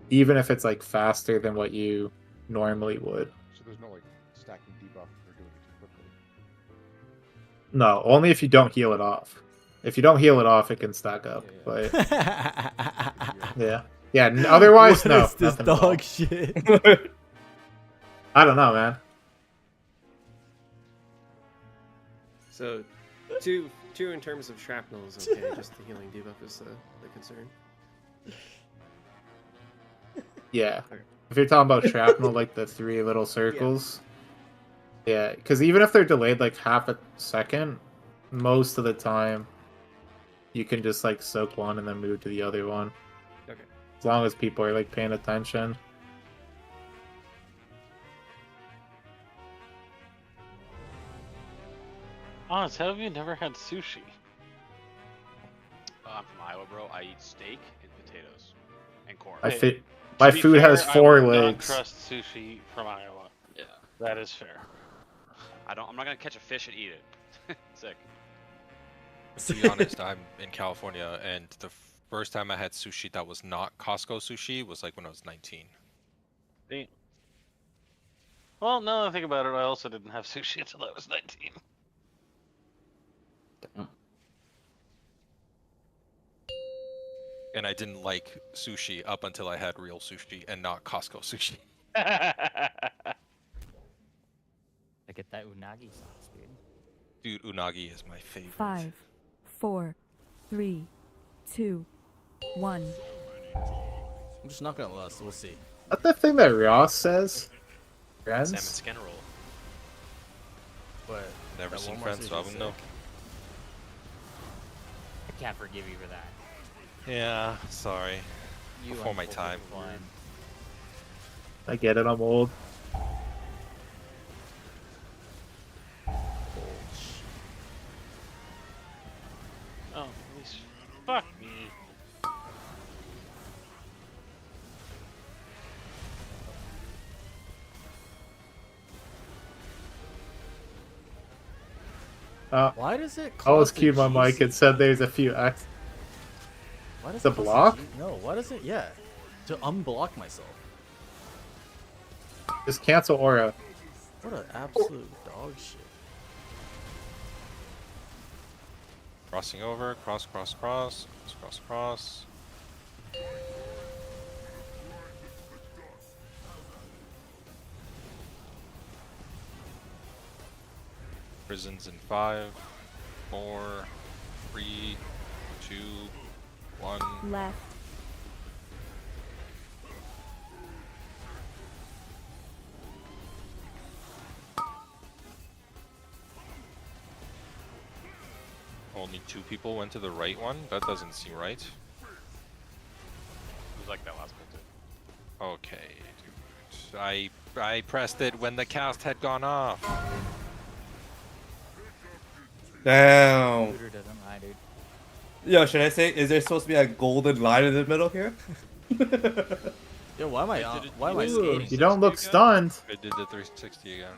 even if it's like faster than what you normally would. So there's no like stacking debuff or doing it too quickly. No, only if you don't heal it off. If you don't heal it off, it can stack up. But yeah, otherwise, What no. is this nothing at all. dog shit? I don't know, man. So, two in terms of shrapnel is okay. Just the healing debuff is the concern. Yeah. If you're talking about shrapnel, like the 3 little circles. Yeah, because even if they're delayed like half a second, most of the time you can just like soak one and then move to the other one. Okay. As long as people are like paying attention. Honest, how have you never had sushi? I'm from Iowa, bro. I eat steak and potatoes and corn. My To be food fair, has I 4 would legs. Not trust sushi from Iowa. Yeah. That is fair. I'm not gonna catch a fish and eat it. Sick. To be honest, I'm in California, and the first time I had sushi that was not Costco sushi was like when I was 19. Damn. Well, now that I think about it, I also didn't have sushi until I was 19. And I didn't like sushi up until I had real sushi and not Costco sushi. I get that unagi sauce, dude. Dude, unagi is my favorite. 5, 4, 3, 2, 1. I'm just not gonna lust. We'll see. Is that the thing that Ross says? Friends? Salmon skin roll. But Never that seen Walmart Friends, so I sushi's wouldn't know. sick. I can't forgive you for that. Yeah, sorry. You Before my time. uncultured swine. I get it, I'm old. Oh, please. Fuck me. Why does it I always cause the cued my mic GC? and said there's a few X. Why does The it cause block? No, why does it? Yeah, to unblock myself. Just cancel aura. What an absolute dog shit. Crossing over, cross, cross, cross, cross, cross, cross. Prisons in 5, 4, 3, 2, 1. Left. Only 2 people went to the right one? That doesn't seem right. It was like that last one too. Okay, dude. I pressed it when the cast had gone off. Damn. Shooter doesn't lie, dude. Yo, should I say, is there supposed to be a golden line in the middle here? Yo, why am I Ooh, skating? you don't look stunned. I did the 360 again.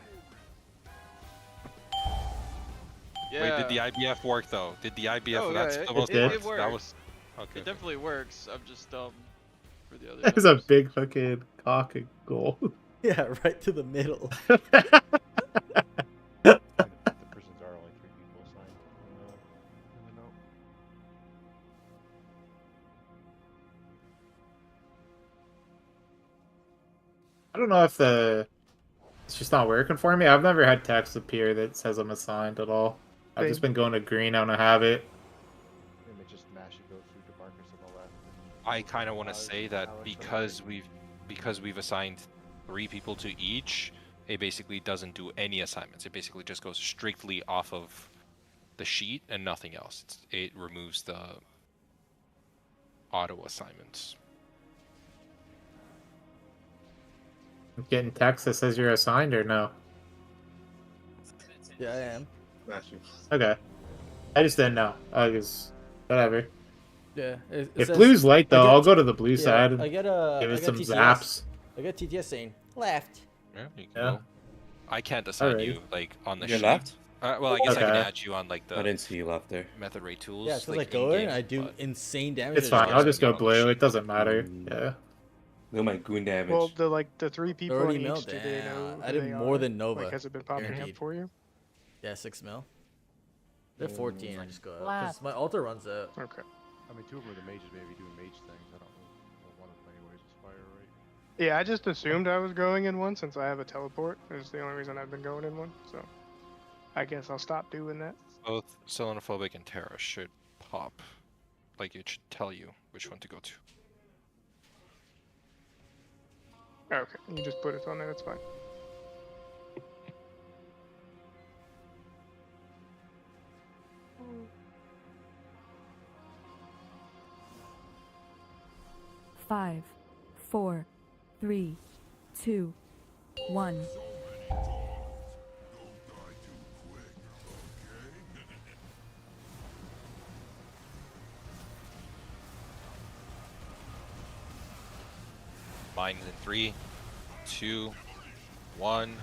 Yeah. Wait, did the IBF work though? Did the IBF? Oh, That's yeah, the most did. It works. That was okay. It definitely works. I'm just dumb for the other. There's a big fucking cock and goal. Yeah, right to the middle. The prisons are only 3 people signed in the note. I don't know if the it's just not working for me. I've never had text appear that says I'm assigned at all. I've just been going to green out of habit. It just magically goes through to Marcus on the left. I kind of want to say that because we've assigned 3 people to each, it basically doesn't do any assignments. It basically just goes strictly off of the sheet and nothing else. It removes the auto assignments. I'm getting text that says you're assigned or no? Yeah, I am. Okay. I just didn't know. I guess whatever. Yeah. If blue's light though, I'll go to the blue side and I get give it some TTS. zaps. I got TTS saying left. Yeah, you can go. I can't assign Alright. you like on the You're sheet. left? Well, I guess I can Okay. add you on like the. I didn't see you left there. Method rate tools. Yeah, it's like like go in, in-game, I do but- insane damage. It's fine. I'll just go blue. It doesn't matter. Yeah. Look at my goon damage. Well, the 3 people Already on each, milled, do they know I who did they more are? than Nova. Like, has it been popping Guaranteed. up for you? Yeah, 6 mil. They're 14. I just go out because my altar runs out. Okay. I mean, 2 of them are the mages, maybe doing mage things. I don't know. One of them, anyways, is fire, right? Yeah, I just assumed I was going in one since I have a teleport. It's the only reason I've been going in one. So I guess I'll stop doing that. Both Selenophobic and Terra should pop. Like it should tell you which one to go to. Okay, you just put it on there. That's fine. Five, 4, 3, 2, 1. Mine's in 3, 2, 1.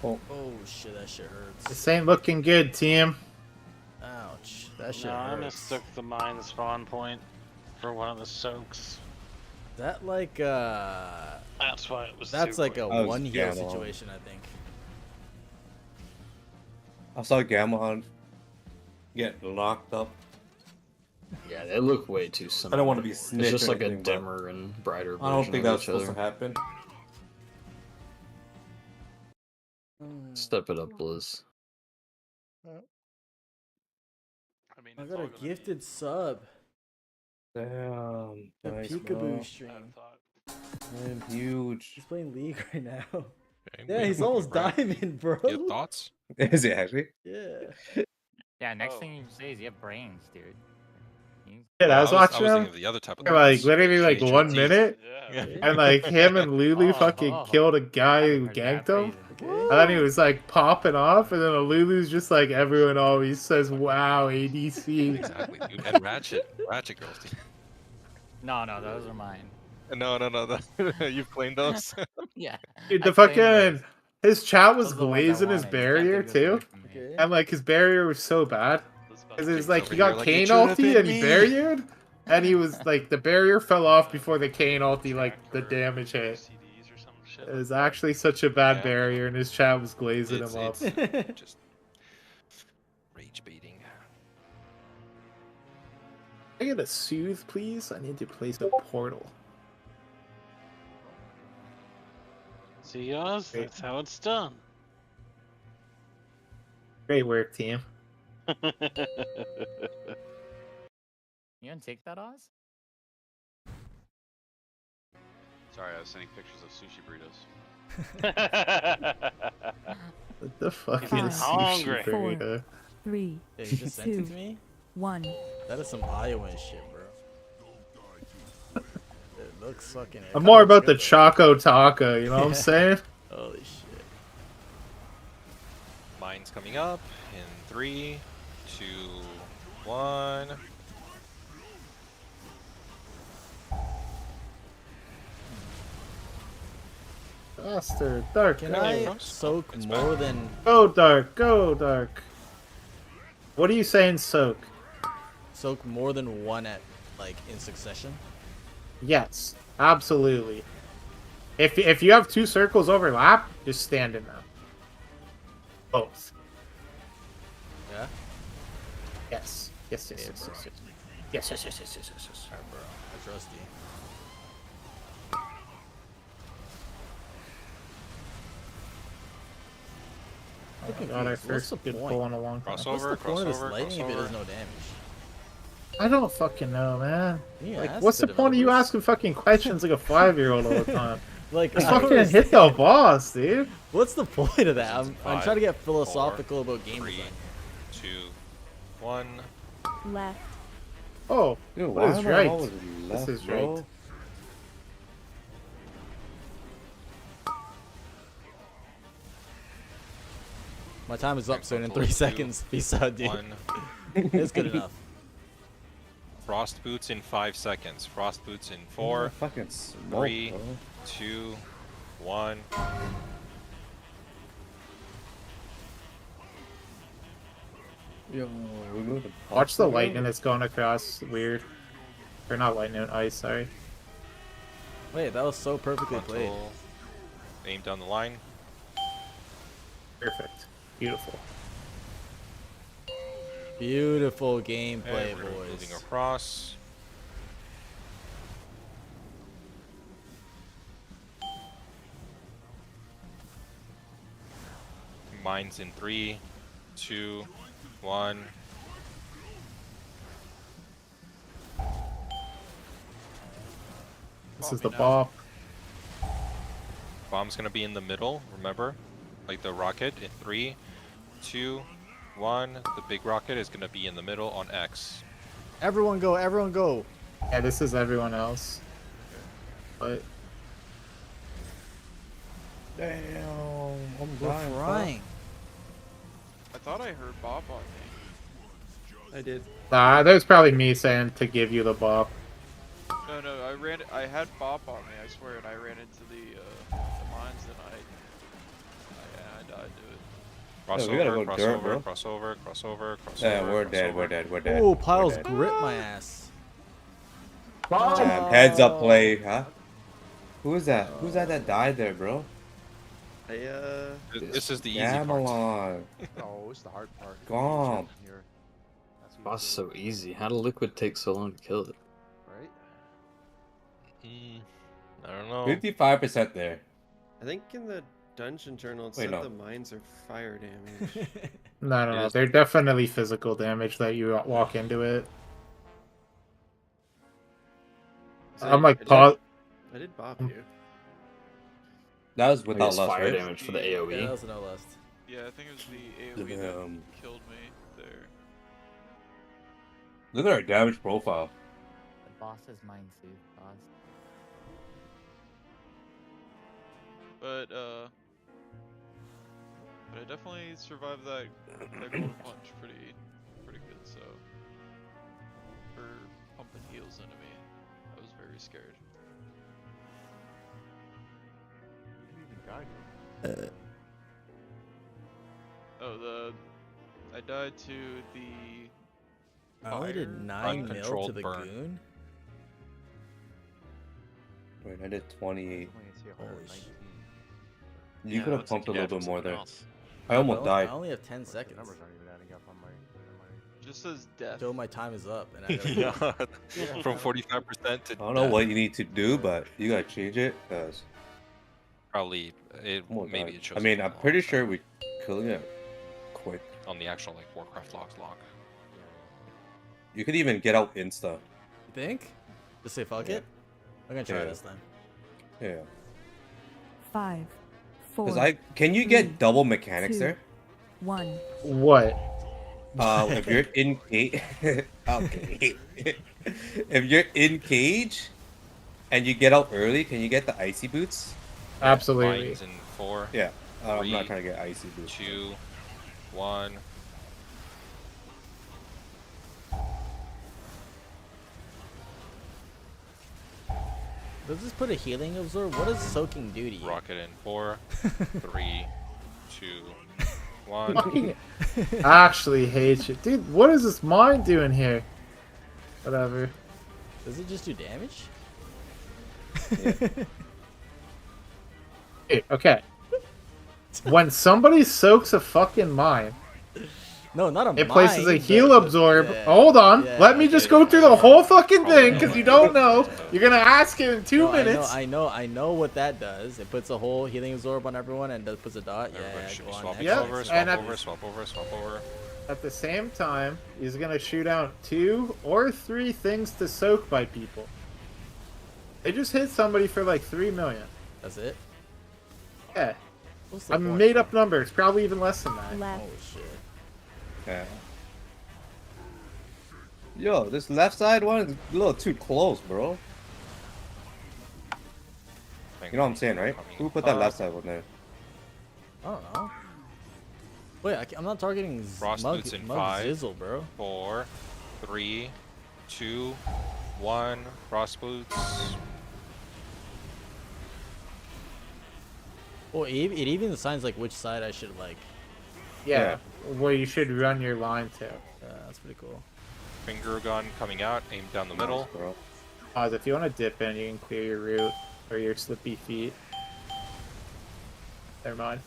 Oh shit, that shit hurts. This ain't looking good, team. Ouch, that shit No, I hurts. mistook the mine spawn point for one of the soaks. That like That's why it was. That's too like quick. a one heal situation, I think. I saw Gamma get locked up. Yeah, they look way too similar. I don't want to be It's snitch just or like a anything, but dimmer and brighter. I don't version think of that's each supposed other. to happen. Step it up, Blizz. I mean, I it's got all a gonna gifted sub. Damn. The nice, peekaboo bro. stream. Man, huge. He's playing League right now. Okay, Yeah, he's almost diamond, bro. You have thoughts? Is it actually? Yeah. Yeah, next thing you say is you have brains, dude. Shit, I was watching thinking him of the other type of for like thoughts. literally like Change 1 your minute, teeth. and like him and Lulu fucking killed a guy who ganked him. And then he was like popping off, and then Lulu's just like everyone always says, "Wow, ADC." Exactly, dude. And Ratchet girls. Dude. No, those are mine. No. You've claimed those. Yeah. Dude, I the claim fucking his chat was Those are the ones I glazing his wanted. You can't barrier take those away too, from me. Okay. and like his barrier was so bad because it's like over he here got like, Kane "It should've ulti been and he me." barriered, and he was like the barrier fell off before the Kane ulti like the damage hit. It was actually such a bad Yeah. barrier, and his chat was glazing him up. It's just rage baiting. Can I get a soothe, please? I need to place a portal. See us? That's how it's done. Great work, team. You gonna take that, Oz? Sorry, I was sending pictures of sushi burritos. What the fuck is Five, a sushi 4, burrito? 3, Yeah, you just sent it 2, to me? 1. That is some Iowan shit, bro. It looks fucking. I'm more about the Choco Taco, you know what I'm saying? Holy shit. Mine's coming up in 3, 2, 1. Faster, dark. Can go. I soak more than Go dark, go dark. What are you saying, soak? soak more than one at like in succession? Yes, absolutely. If you have 2 circles overlap, just stand in them. Both. Yeah. Yes. Yes. Yes. Alright, bro. I trust you. I'm God, our confused. What's first the good point? pull in a long time. What's the point of this crossover, lightning if it does crossover. no damage? I don't fucking know, man. Yeah, Like, ask what's the the point of you developers. asking fucking questions like a 5-year-old all the time? Like, Just I don't fucking hit the understand. boss, dude. What's the point of that? I'm Five, trying to get 4, philosophical about game 3, design. 2, 1. Left. Oh, Dude, that why was am I right. always This left, is bro? right. My time is up soon in 3 2, seconds. Peace out, dude. 1. It's good enough. Frost boots in 5 seconds. Frost boots in 4, Fucking smoke, 3, bro. 2, 1. Yo, remove the Watch the pop, bro. lightning that's going across. Weird. Or not lightning, ice, sorry. Wait, that was so perfectly played. Frontal. Aim down the line. Perfect. Beautiful. Beautiful gameplay, And we're moving boys. across. Mines in 3, 2, 1. This is the bop. Bomb's gonna be in the middle, remember? Like the rocket in 3, 2, 1. The big rocket is gonna be in the middle on X. Everyone go, everyone go. Yeah, this is everyone else. But Damn, I'm We're dying. frying. I thought I heard Bop on me. I did. that was probably me saying to give you the bop. No, I had Bop on me, I swear, and I ran into the mines and I died to it. Yeah, we gotta Crossover, go dirt, crossover, bro. crossover, crossover, crossover. Yeah, we're dead, crossover. we're dead, we're dead. Oh, we're Piles dead. grip my ass. Damn, heads up play, huh? Who is that? Who's that died there, bro? This is the easy part. Gamelon. Oh, it's the hard part. Gone. Here. That's what Boss is you so easy. How did Liquid take so long to kill it? do, right? I don't know. 55% there. I think in the dungeon journal it Wait, said no. the mines are fire damage. No. They're definitely physical damage that you walk into it. I'm like, I did bop you. That was I without guess lust, fire right? damage for the AoE. Yeah, that was no lust. Yeah, I think it was the AoE Damn. that killed me there. Look at our damage profile. The boss is mine too, boss. But I definitely survived that golden punch pretty good. So for pumping heals into me, I was very scared. You even died. Oh, I died to the. I only did fire 9 mil to Uncontrolled the burn. goon. Wait, I did 28. Holy shit. You Yeah, could have looks like pumped a you died little bit from more something there. else. I almost I died. only have 10 The seconds. numbers aren't even adding up on my. Just says death. Till my time is up. And I gotta Yeah. From 45% to I don't know what you need to do, but you gotta change it, cause probably it oh my maybe God. it shows. I mean, up I'm on pretty the- sure we kill it quick. on the actual like Warcraft logs log. You could even get out insta. You think? Just say fuck Yeah. it? I'm gonna try Yeah. this time. Yeah. 5, 4. Cause can you get double mechanics 2, there? 1. What? If you're in cage, okay. If you're in cage and you get out early, can you get the icy boots? Absolutely. Mines in 4. Yeah. I'm 3, not trying to get icy boots. 2, 1. Does this put a healing absorb? What does soaking do to you? Rocket in 4, 3, 2, 1. Fucking actually hate you. Dude, what is this mine doing here? Whatever. Does it just do damage? Hey, okay. When somebody soaks a fucking mine, No, not a It places a mine, heal but- absorb. yeah, Hold on. yeah, Let me okay, just go through the whole fucking thing because you don't know. You're gonna ask it in 2 No, minutes. I know what that does. It puts a whole healing absorb on everyone and puts a dot. Everybody Yeah, should go be on swapping next. over, next, swap next. over, swap over, swap over. At the same time, he's gonna shoot out 2 or 3 things to soak by people. They just hit somebody for like 3 million. That's it? Yeah. What's the I point? made up numbers, probably even less than that. Left. Oh shit. Yeah. Yo, this left side one is a little too close, bro. You know what I'm saying, right? Who put that left side one there? I don't know. Wait, I'm not targeting Frost Mug, boots in Mug 5, Zizzle, bro. 4, 3, 2, 1. Frost boots. Well, it even assigns like which side I should like. Yeah. Where you should run your line to. Yeah, that's pretty cool. Finger gun coming out, aim down the middle. Oz, if you want to dip in, you can clear your route or your slippy feet. Never mind.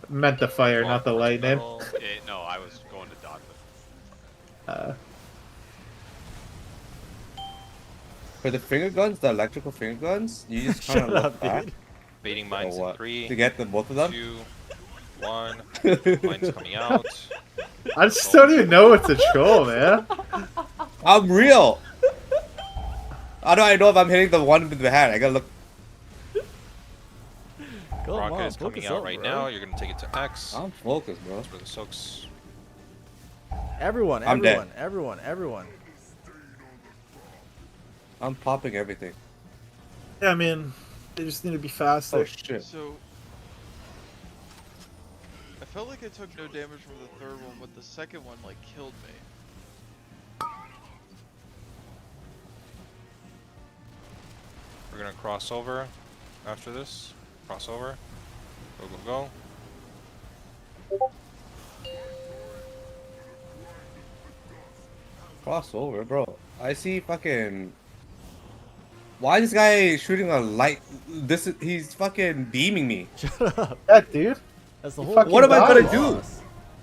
Meant the fire, not the lightning. No, I was going to dodge it. For the finger guns, the electrical finger guns, you just kind of Shut look up, back. dude. Baiting mines in what? 3. To get the both of them? 2, 1. Mines coming out. I just don't even know what to troll, man. I'm real. How do I know if I'm hitting the one with the hat? I gotta look. Rocket is coming out right now. You're gonna take it to X. I'm focused, bro. That's where the soaks. Everyone, I'm dead. everyone. I'm popping everything. Yeah, I mean, they just need to be faster. Oh shit. So I felt like I took no damage from the third one, but the second one like killed me. We're gonna cross over after this. Cross over. Go, go, go. Cross over, bro. I see fucking. Why is this guy shooting a light? He's fucking beaming me. Shut up. Yeah, dude. That's the You whole. fucking What am I gonna died. do?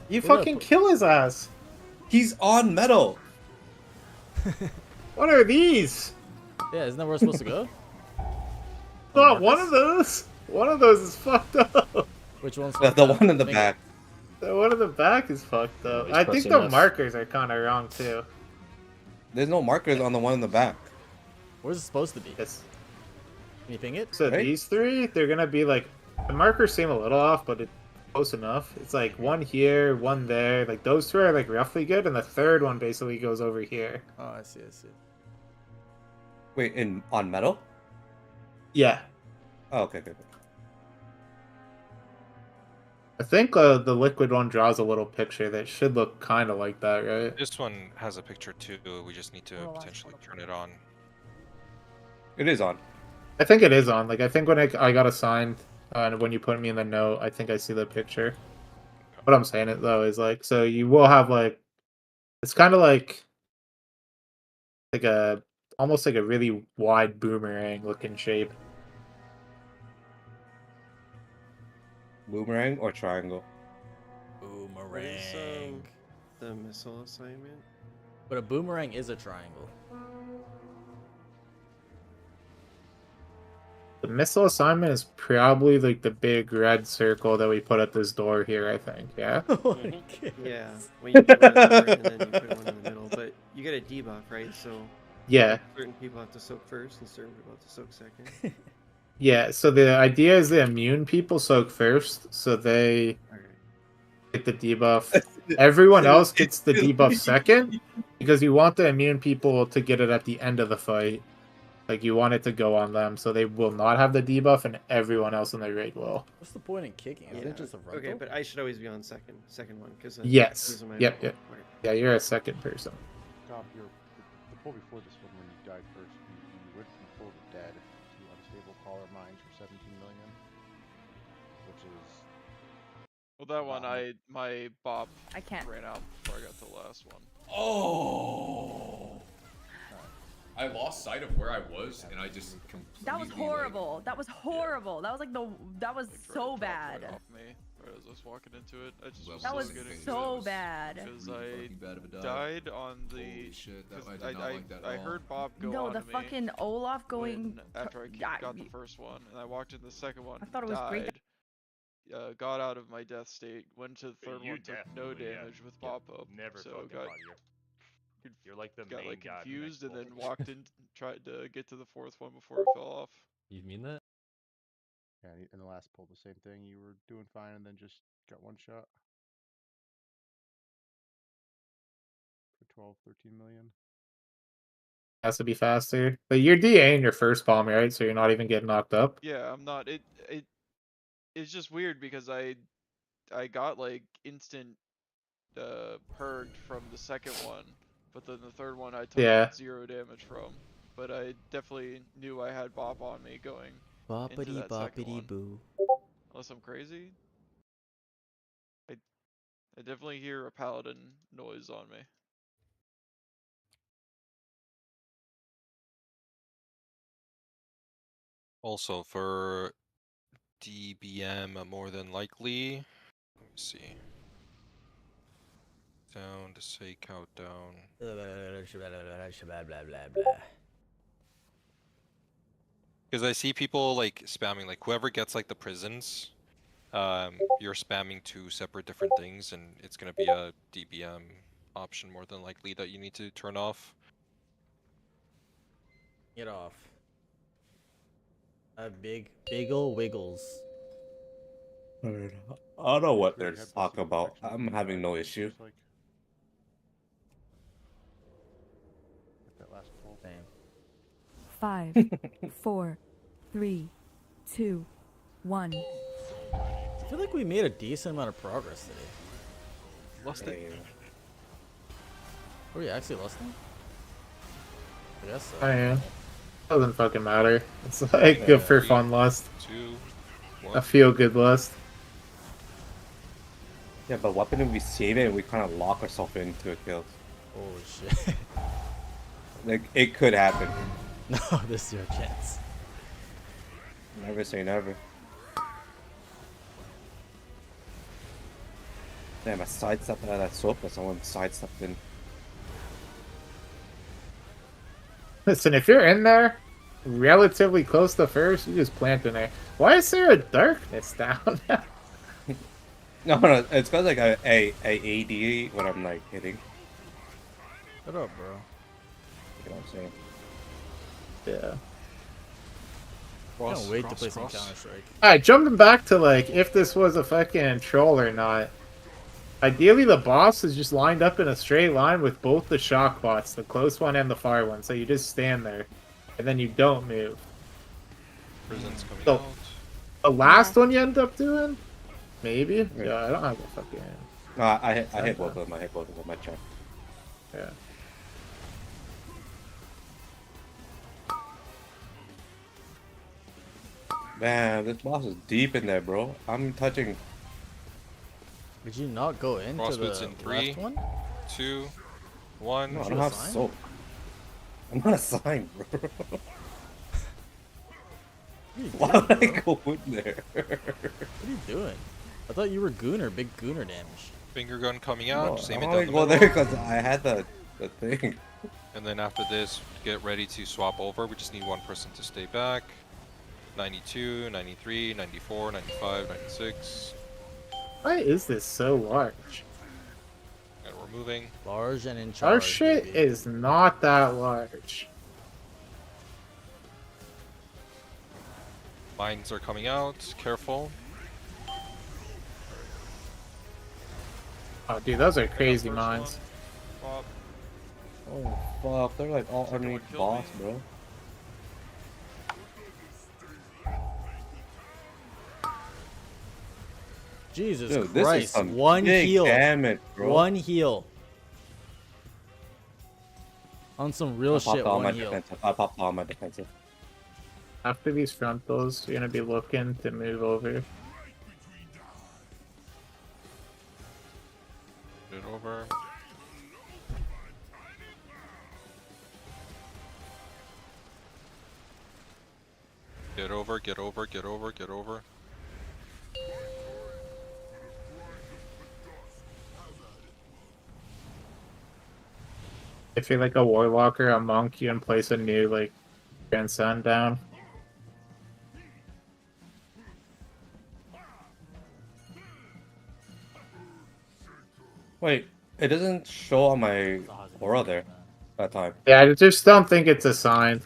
You fucking kill his ass. He's on metal. What are these? Yeah, isn't that where we're supposed to go? Not one of those. One of those is fucked up. Which one's The one in the back. The one in the back is fucked up. he's I think pressing the F. markers are kind of wrong too. There's no markers on the one in the back. Where's it supposed to be? Yes. Can you ping it? So Right? these 3, they're gonna be like, the markers seem a little off, but it's close enough. It's like one here, one there. Like those 2 are like roughly good, and the third one basically goes over here. Oh, I see. Wait, on metal? Yeah. Oh, okay, okay. I think the liquid one draws a little picture that should look kind of like that, right? This one has a picture too. We just need to potentially turn it on. It is on. I think it is on. Like I think when I got assigned, and when you put me in the note, I think I see the picture. What I'm saying it though is like, so you will have like, it's kind of like a almost like a really wide boomerang looking shape. Boomerang or triangle? What is Boomerang. the missile assignment? But a boomerang is a triangle. The missile assignment is probably like the big red circle that we put at this door here, I think. Yeah. Yeah, when you put one at the start and then you put one in the middle, but you get a debuff, right? So Yeah. certain people have to soak first and certain people have to soak second. Yeah. So the idea is the immune people soak first, so they get the debuff. Everyone else gets the debuff second, because you want the immune people to get it at the end of the fight. Like you want it to go on them, so they will not have the debuff, and everyone else in the raid will. What's the point in kicking? Isn't it just a rental? Okay, but I should always be on second one because Yes. Yep. Yep. Yeah, you're a second person. Top, the pull before this one, when you died first, you went from full to dead to unstable collar mines for 17 million, which is Well, that one my bop I can't. ran out before I got to the last one. Oh. I lost sight of where I was, and I just completely. That was horrible. That was horrible. That was like that was so bad. Right off me, right as I was walking into it. I just was That was getting so bad. because really I fucking bad if it died. died on the. Holy shit, that, 'cause I did not like that at I all. heard Bob go No, on the to me fucking Olaf going. after I got the first one, and I walked in the second one. I thought it was died, great. Got out of my death state, went to the third You one, took no definitely, yeah. damage with Bob up. Never so fucking got, body. You're like the got main like guy for confused and then next walked in, tried to get to the fourth one before it fell off. You mean that? Yeah, in the last pull, the same thing. You were doing fine, and then just got one shot for 12, 13 million. Has to be faster. But you're DAing your first bomb, right? So you're not even getting knocked up. Yeah, I'm not. It's just weird because I got like instant purged from the second one, but then the third one I took Yeah. 0 damage from. But I definitely knew I had Bop on me going into Boppity that second boppity one. boo. Unless I'm crazy. I definitely hear a paladin noise on me. Also for DBM, more than likely. Let me see. Down to say countdown. Because I see people like spamming, like whoever gets like the prisons, you're spamming 2 separate different things, and it's gonna be a DBM option more than likely that you need to turn off. Get off. Big ol' wiggles. I don't know what they're talking about. I'm having no issue. Like, that last pull. Same. 5, 4, 3, 2, 1. I feel like we made a decent amount of progress today. Lusting? Are we actually lusting? I guess so. I am. Doesn't fucking matter. It's like good for fun lust. 2, 1. A feel good lust. Yeah, but what if we save it and we kind of lock ourselves into a kill? Holy shit. Like, it could happen. No, there's 0 chance. Never say never. Damn, I sidestepped out of that soap, but someone sidestepped in. Listen, if you're in there, relatively close to first, you just plant in there. Why is there a darkness down now? No, it's because like a AD when I'm like hitting. Shut up, bro. You know what I'm saying? Yeah. Can't wait to play some Counter-Strike. Alright, jumping back to like if this was a fucking troll or not. Ideally, the boss is just lined up in a straight line with both the shock bots, the close one and the far one. So you just stand there, and then you don't move. Prison's coming So, out. the last one you end up doing? Maybe? Yeah, I don't have a fucking... No, I hit both of them. I hit both of them. I checked. Yeah. Man, this boss is deep in there, bro. I'm touching. Did you not go into Crossboots the in 3, left one? 2, 1. No, I don't have soap. I'm not assigned, bro. Why would I go in there? What are you doing? I thought you were Gooner, big Gooner damage. Finger gun coming out. No, just aim it I'm down only the go middle. there because I had the thing. And then after this, get ready to swap over. We just need one person to stay back. 92, 93, 94, 95, 96. Why is this so large? And we're moving. Large and in charge. Our shit baby. is not that large. Mines are coming out. Careful. Oh, dude, those are crazy mines. Bob. Oh fuck, they're like all underneath the boss, bro. Jesus Dude, this is Christ. some One big heal. damage, bro. One heal. On some real shit, all one my heal. defensive. I popped all my defensive. After these frontals, you're gonna be looking to move over. Get over. Get over, get over, get over, get over. If you're like a warlock or a monk, you can place a new like transcend down. Wait, it doesn't show on my aura there that time. Yeah, I just don't think it's assigned.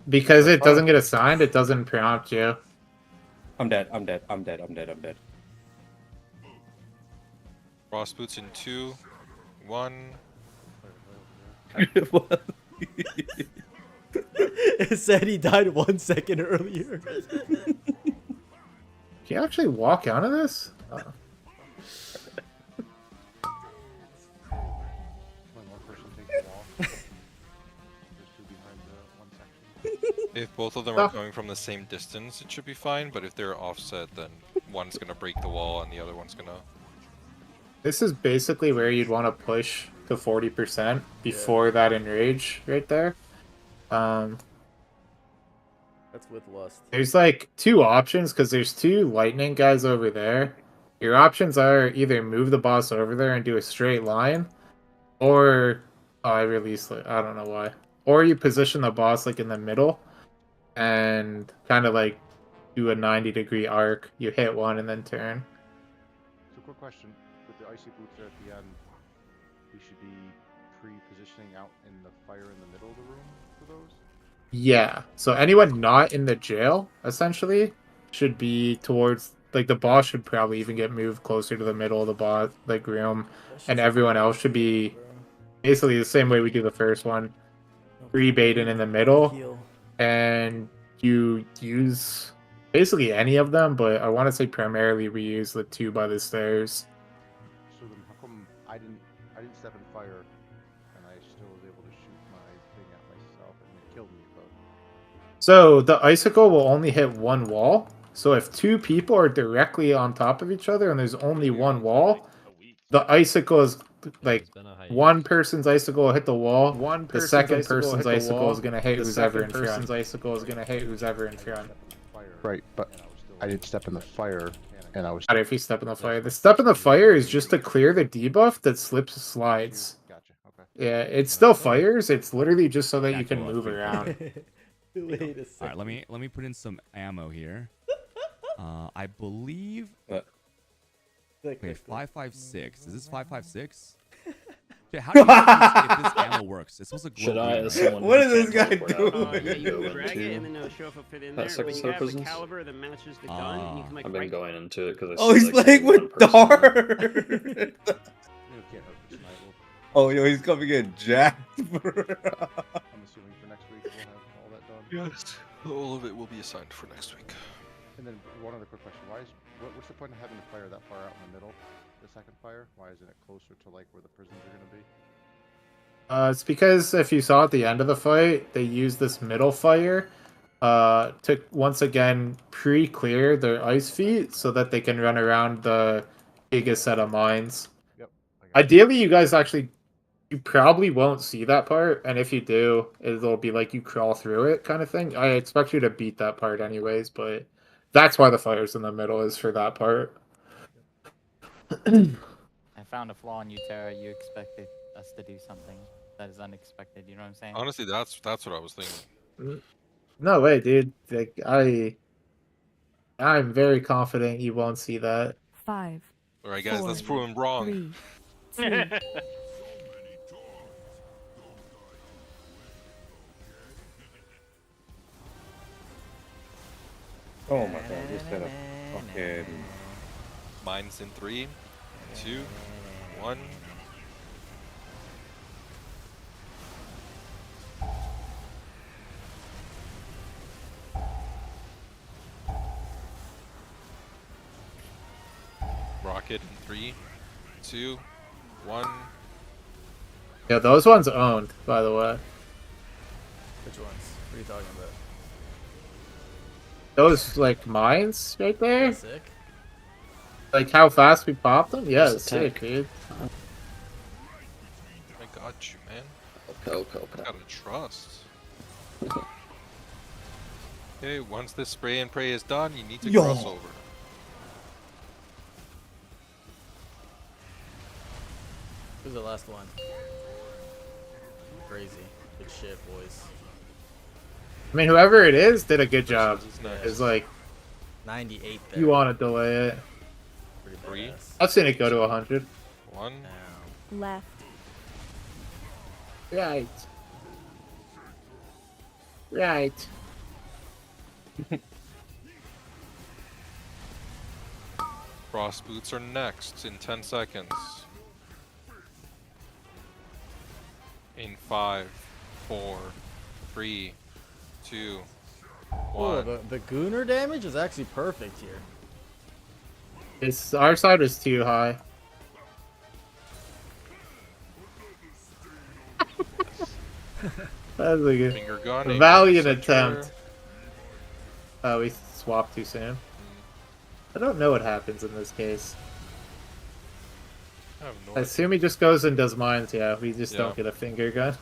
Because That's it doesn't fine. get assigned, it doesn't prompt you. I'm dead. I'm dead. I'm dead. I'm dead. I'm dead. Frost boots in 2, 1. It said he died 1 second earlier. Can you actually walk out of this? Oh. If both of them are coming from the same distance, it should be fine, but if they're offset, then one's gonna break the wall and the other one's gonna... This is basically where you'd want to push to 40% before that enrage right there. That's with lust. There's like 2 options because there's 2 lightning guys over there. Your options are either move the boss over there and do a straight line, or I release it. I don't know why. Or you position the boss like in the middle and kind of like do a 90-degree arc. You hit one and then turn. So, quick question: with the icy boots there at the end, we should be pre-positioning out in the fire in the middle of the room for those. Yeah. So anyone not in the jail essentially should be towards like the boss should probably even get moved closer to the middle of the boss like room, and everyone else should be basically the same way we do the first one. Pre-baiting in the middle, and you use basically any of them, but I want to say primarily we use the 2 by the stairs. So then, how come I didn't step in fire, and I still was able to shoot my thing at myself and it killed me? But So the icicle will only hit one wall. So if 2 people are directly on top of each other and there's only one wall, the icicle is like one person's icicle will hit the wall. The second person's icicle is gonna hit who's ever in front. Icicle is gonna hit who's ever in front. right, but I didn't step in the fire, and I was. Not if you step in the fire. The step in the fire is just to clear the debuff that slips slides. Gotcha. Okay. Yeah, it still fires. It's literally just so that you can move around. Wait a second. All right, let me put in some ammo here. I believe. Wait, 556. Is this 556? How do you know if this ammo works? It's supposed to glow. Should I, green, as right? someone What who is this can't guy teleport doing? out, Yeah, you go can drag it into and then it'll show if it'll fit in that there. second When you set of have the prisons? caliber that matches the gun, and you can like I've been right going into it because I Oh, see, he's like, playing one with person. Dart. Oh, yo, he's coming in jacked, bro. I'm assuming for next week we'll have all that done. Yes, all of it will be assigned for next week. And then one other quick question: what's the point of having the fire that far out in the middle? The second fire? Why isn't it closer to like where the prisons are gonna be? It's because if you saw at the end of the fight, they used this middle fire to once again pre-clear their ice feet so that they can run around the biggest set of mines. Yep. Ideally, you guys you probably won't see that part, and if you do, it'll be like you crawl through it kind of thing. I expect you to beat that part anyways, but that's why the fire's in the middle is for that part. I found a flaw in you, Tara. You expected us to do something that is unexpected. You know what I'm saying? Honestly, that's what I was thinking. No way, dude. Like I'm very confident you won't see that. 5. All right, guys, let's 4, prove him wrong. 3, 2. Oh my god, this set up fucking. Mine's in 3, 2, 1. Rocket in 3, 2, 1. Yeah, those ones owned, by the way. Which ones? What are you talking about? Those like mines right there. Sick. Like how fast we popped them? Yeah, That's it's a sick, tank. dude. I got you, man. Okay. Gotta trust. Okay, once the spray and pray is done, you need to Yo. cross over. Who's the last one? Crazy. Good shit, boys. I mean, whoever it is did a good job. Is nice. It's like 98 there. you want to delay it. Pretty Three. badass. I've seen it go to 100. 1. Left. Right. Right. Cross boots are next in 10 seconds. In 5, 4, 3, 2, 1. Oh, the Gooner damage is actually perfect here. It's our side was too high. That was like Finger gun, a a valiant center. attempt. Oh, we swapped too soon. I don't know what happens in this case. I have no I assume he just goes and does mines. Yeah, we just Yeah. don't get a finger gun.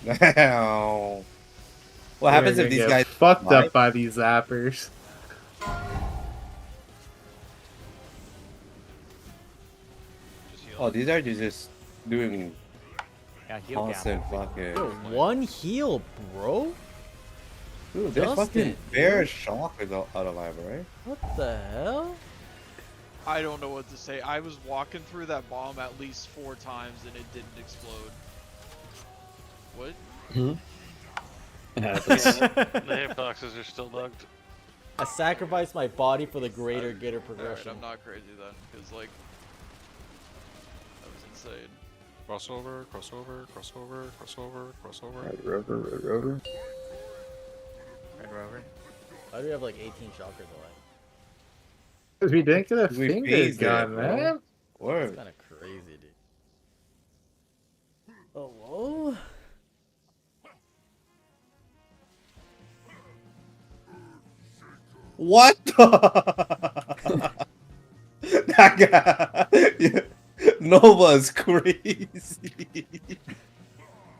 Wow. What happens We're if these gonna guys get fucked mine? up by these zappers? Oh, these are just doing Yeah, heal gap. constant fucking. Yo, one heal, bro? Dude, they're Dustin, fucking bare shock out of lava, right? What the hell? I don't know what to say. I was walking through that bomb at least 4 times and it didn't explode. What? It happens. The hitboxes are still bugged. I sacrificed my body for the greater getter Alright, progression. I'm not crazy then, because like that was insane. Crossover, crossover, crossover, crossover, crossover. Red Rover, Red Rover. Red Rover. Why do we have like 18 shockers alive? Because we didn't get a We finger phased it, gun, bro. man. That's Word. kind of crazy, dude. Oh, whoa. What? That guy. Yeah. Nova's crazy.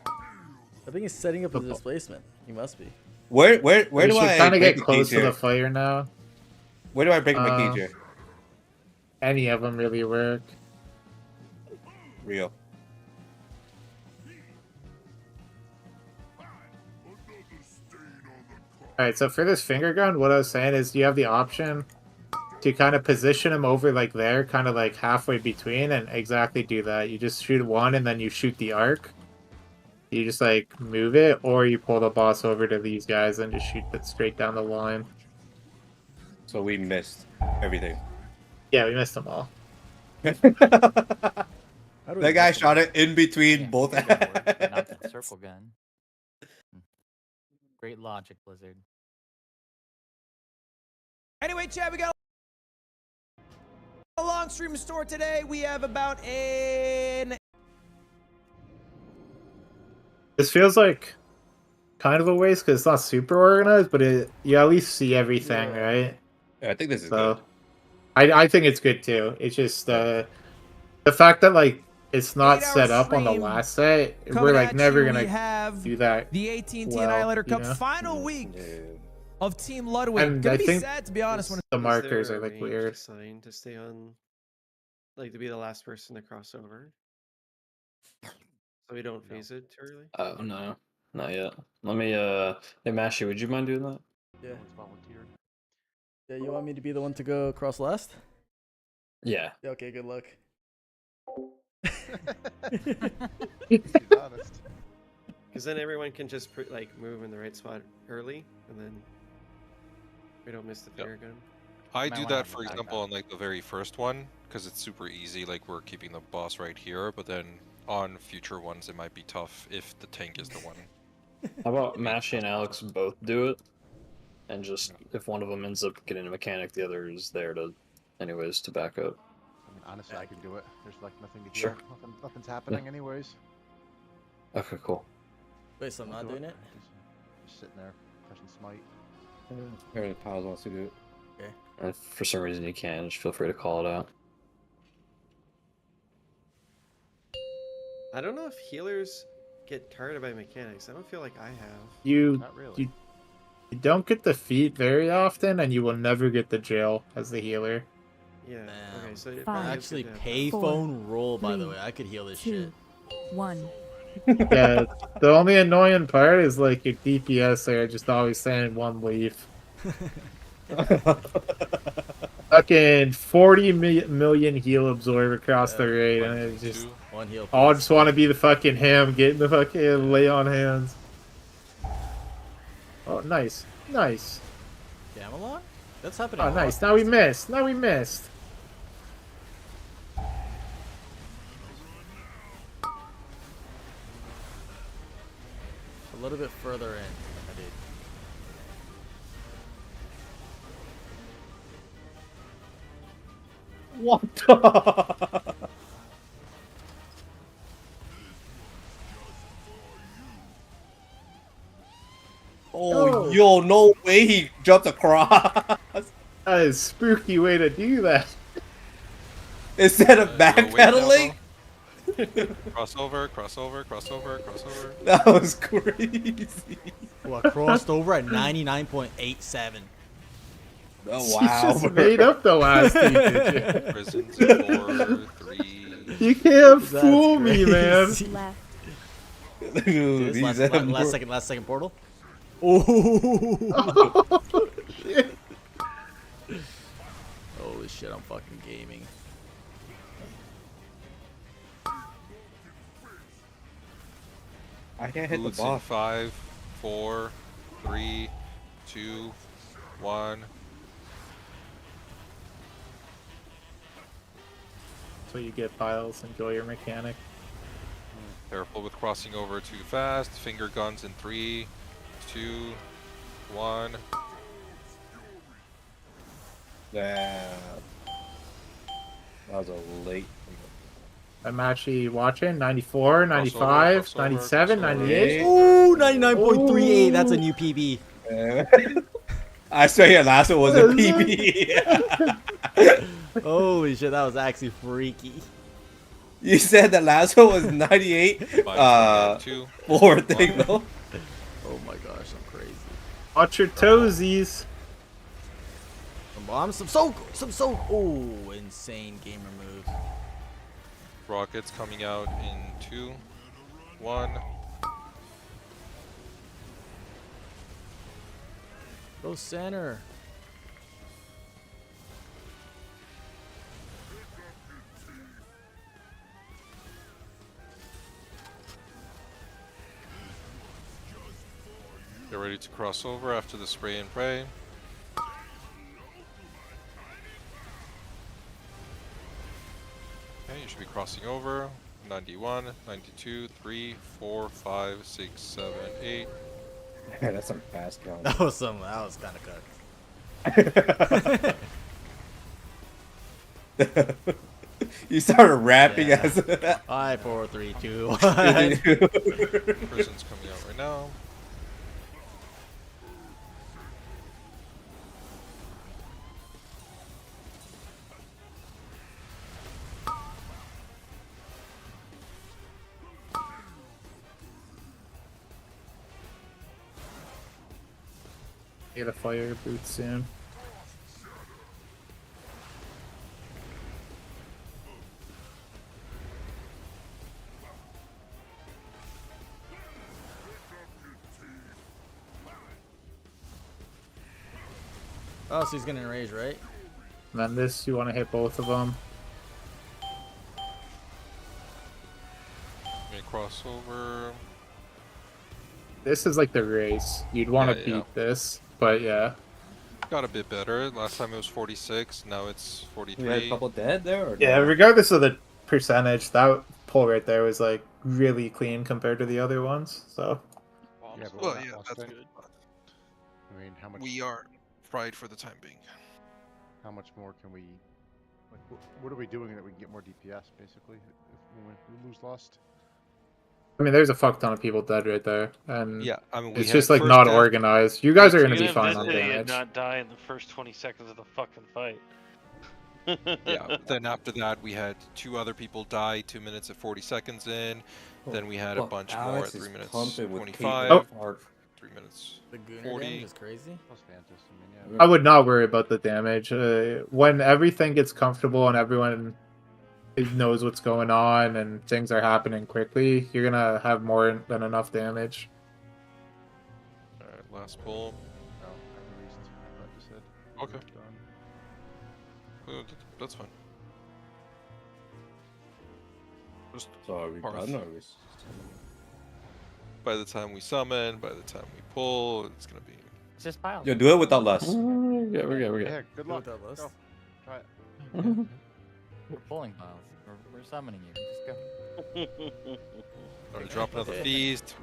I think he's setting up a displacement. He must be. Where We do should I kind of break get the close cage to here? the fire now. Where do I break my cage here? Any of them really work. Real. Alright, so for this finger gun, what I was saying is you have the option to kind of position him over like there, kind of like halfway between, and exactly do that. You just shoot one and then you shoot the arc. You just like move it, or you pull the boss over to these guys and just shoot it straight down the line. So we missed everything. Yeah, we missed them all. That guy shot it in between both. Not that circle gun. Great logic, Blizzard. Anyway, Chad, we got a long stream store today. We have about an... This feels like kind of a waste because it's not super organized, but you at least see everything, right? Yeah, I think this is So, good. I think it's good too. It's just the fact that like it's not 8-hour set up on the stream last set. We're coming like at never you. gonna We have do that. The AT&T well, Annihilator you Cup know? final week of Team Ludwig. And Gonna I be think sad, to be honest. When the Is markers there are a like range weird. assigned to stay on, like to be the last person to cross over, so we don't phase it too early. Oh no, not yet. Let me. Hey Mashy, would you mind doing that? Yeah. Yeah, you want me to be the one to go across last? Yeah. Yeah, okay, good luck. Because then everyone can just like move in the right spot early, and then we don't miss the finger gun. I Might do wanna that, have for the example, on like the very first one, because it's super easy. Like we're keeping the boss right here, but then on future ones, it might be tough if the tank is the one. How about Mashy and Alex both do it, and just if one of them ends up getting a mechanic, the other is there to, anyways, to back up. I mean, honestly, I can do it. There's like nothing to do. Sure. Nothing's happening anyways. Okay, cool. Wait, so I'm not doing it? Just sitting there, pressing smite. Apparently, Piles wants to do it. Okay. And if for some reason you can, just feel free to call it out. I don't know if healers get targeted by mechanics. I don't feel like I have. You Not really. You don't get the feat very often, and you will never get the jail as the healer. Yeah. Okay, so it Five, probably is Actually, good to have that. payphone roll, by the three, way. I could heal this 2, shit. 1. Yeah, the only annoying part is like your DPS there just always saying one leaf. Fucking 40 million heal absorb across the raid, and it's just One heal. all just want to be the fucking him getting the fucking lay on hands. Oh, nice, nice. Gamelon? That's happening. Oh, a lot nice. these Now we days. missed. Now we missed. A little bit further in, I did. What the? Oh, yo, no way he jumped across. That is a spooky way to do that. Instead of backpedaling? Crossover, crossover, crossover, crossover. That was crazy. Well, I crossed over at 99.87. Oh, wow. You just made up the last two digits. Prisons 4, 3. You can't That's fool me, man. crazy. Left. Dude, Dude, these last second portal. Oh. Holy shit! I'm fucking gaming. I can't hit the Boots in boss. 5, 4, 3, 2, 1. So you get piles. Enjoy your mechanic. Careful with crossing over too fast. Finger guns in 3, 2, 1. Yeah. That was a late. I'm actually watching 94, 95, crossover, 97, crossover. 98. Ooh, 99.38. That's a new PB. I swear your last one was a PB. Holy shit, that was actually freaky. You said the last one was 98. Four thing though. Oh my gosh, I'm crazy. Watch your toesies. Some bombs, some soak. Oh, insane gamer move. Rockets coming out in 2, 1. Go center. Get ready to cross over after the spray and pray. Okay, you should be crossing over. 91, 92, 3, 4, 5, 6, 7, 8. Yeah, that's some fast count. That was kind of cut. You started rapping Yeah. as 5, 4, 3, 2, 1. Prison's coming out right now. Get a fire boot soon. Oh, so he's gonna enrage, right? And then this, you want to hit both of them. May cross over. This is like the race. You'd want to beat this, but yeah. Got a bit better. Last time it was 46, now it's 43. You had a couple dead there? Or Yeah, regardless of the percentage, that pull right there was like really clean compared to the other ones. So. Yeah, but Well, that yeah, last that's thing- good. I mean, how much? We are fried for the time being. How much more can we? Like, what are we doing that we can get more DPS? Basically, if we lose lost. I mean, there's a fuck ton of people dead right there, and Yeah, I mean, we it's had just like first not death. organized. You guys are gonna You be can fine on eventually damage. not die in the first 20 seconds of the fucking fight. Yeah, then after that, we had 2 other people die 2 minutes and 40 seconds in. Then we had a bunch more at 3 minutes 25. 3 minutes. The Gunner 40. damage is crazy. Plus Vantus, I mean, yeah. I would not worry about the damage. When everything gets comfortable and everyone knows what's going on and things are happening quickly, you're gonna have more than enough damage. Alright, last pull. No, I released. I thought you said. Okay. That's fine. Just Sorry, Parth. I'm nervous. By the time we summon, by the time we pull, it's gonna be. It's just piles. Yo, do it without less. Yeah, we're good. Yeah, good luck. Without list. Go. Try it. We're pulling piles. We're summoning you. Just go. Or drop another feast,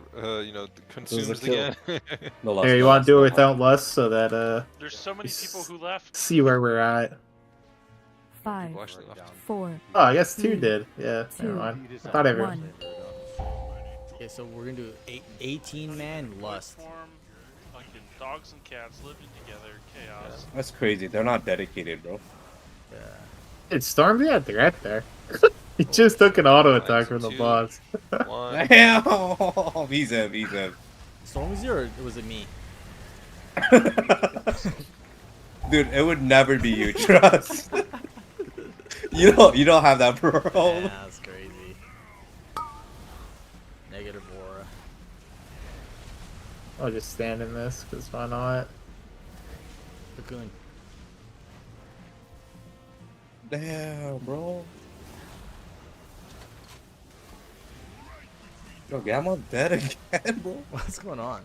consumes kill. again. No less. Here, you no want less, to do no it less. without lust so that There's so many people who left. see where we're at. 5, People actually left. 4, Oh, I guess 2 3, did. Yeah, 2, never mind. I thought everyone. 1. Okay, so we're gonna do 18 man lust. Form, fucking dogs and cats living together, chaos. That's crazy. They're not dedicated, bro. Yeah. It stormed the threat there. He just took an auto attack from the boss. One. Damn! He's him. Storm was you or was it me? Dude, it would never be you, trust. You don't have that, bro. Yeah, that's crazy. Negative aura. I'll just stand in this, because why not? Cocoon. Damn, bro. Yo, Gamma dead again, bro. What's going on?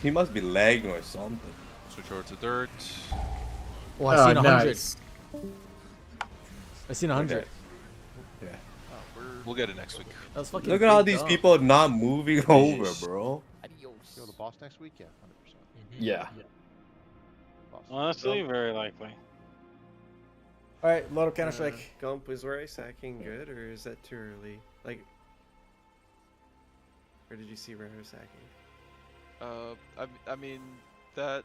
He must be lagging or something. Switch over to dirt. Oh, I seen 100. Nice. I seen 100. Yeah. We'll get it next week. That was fucking Look at all big these dump. people not moving over, bro. Yo, the boss next week? Yeah, 100%. Yeah. Boss. Honestly, very likely. Alright, load up Counter Strike. Gump, was where I sacking good, or is that too early? Like, or did you see where I was sacking? I mean, that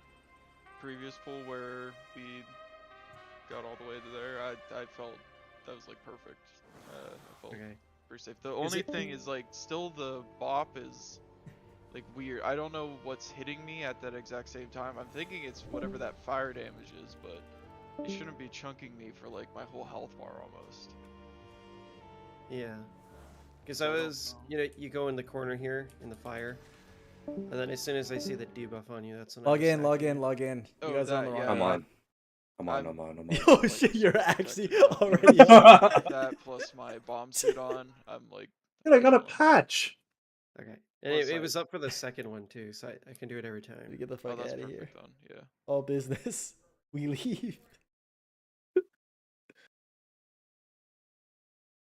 previous pull where we got all the way to there, I felt that was like perfect. I felt pretty safe. The only thing is like, still the bop is like weird. I don't know what's hitting me at that exact same time. I'm thinking it's whatever that fire damage is, but it shouldn't be chunking me for like my whole health bar almost. Yeah. Because I was, you go in the corner here in the fire, and then as soon as I see the debuff on you, that's when I was sacking. Log in. You Oh, guys are on that, the yeah. wrong I'm on. Oh shit, you're actually already. That plus my bomb suit on, I'm like. Dude, I got a patch. Okay. And it was up for the second one too, so I can do it every time. Get the fuck that's out of here. perfect then, yeah. All business. We leave.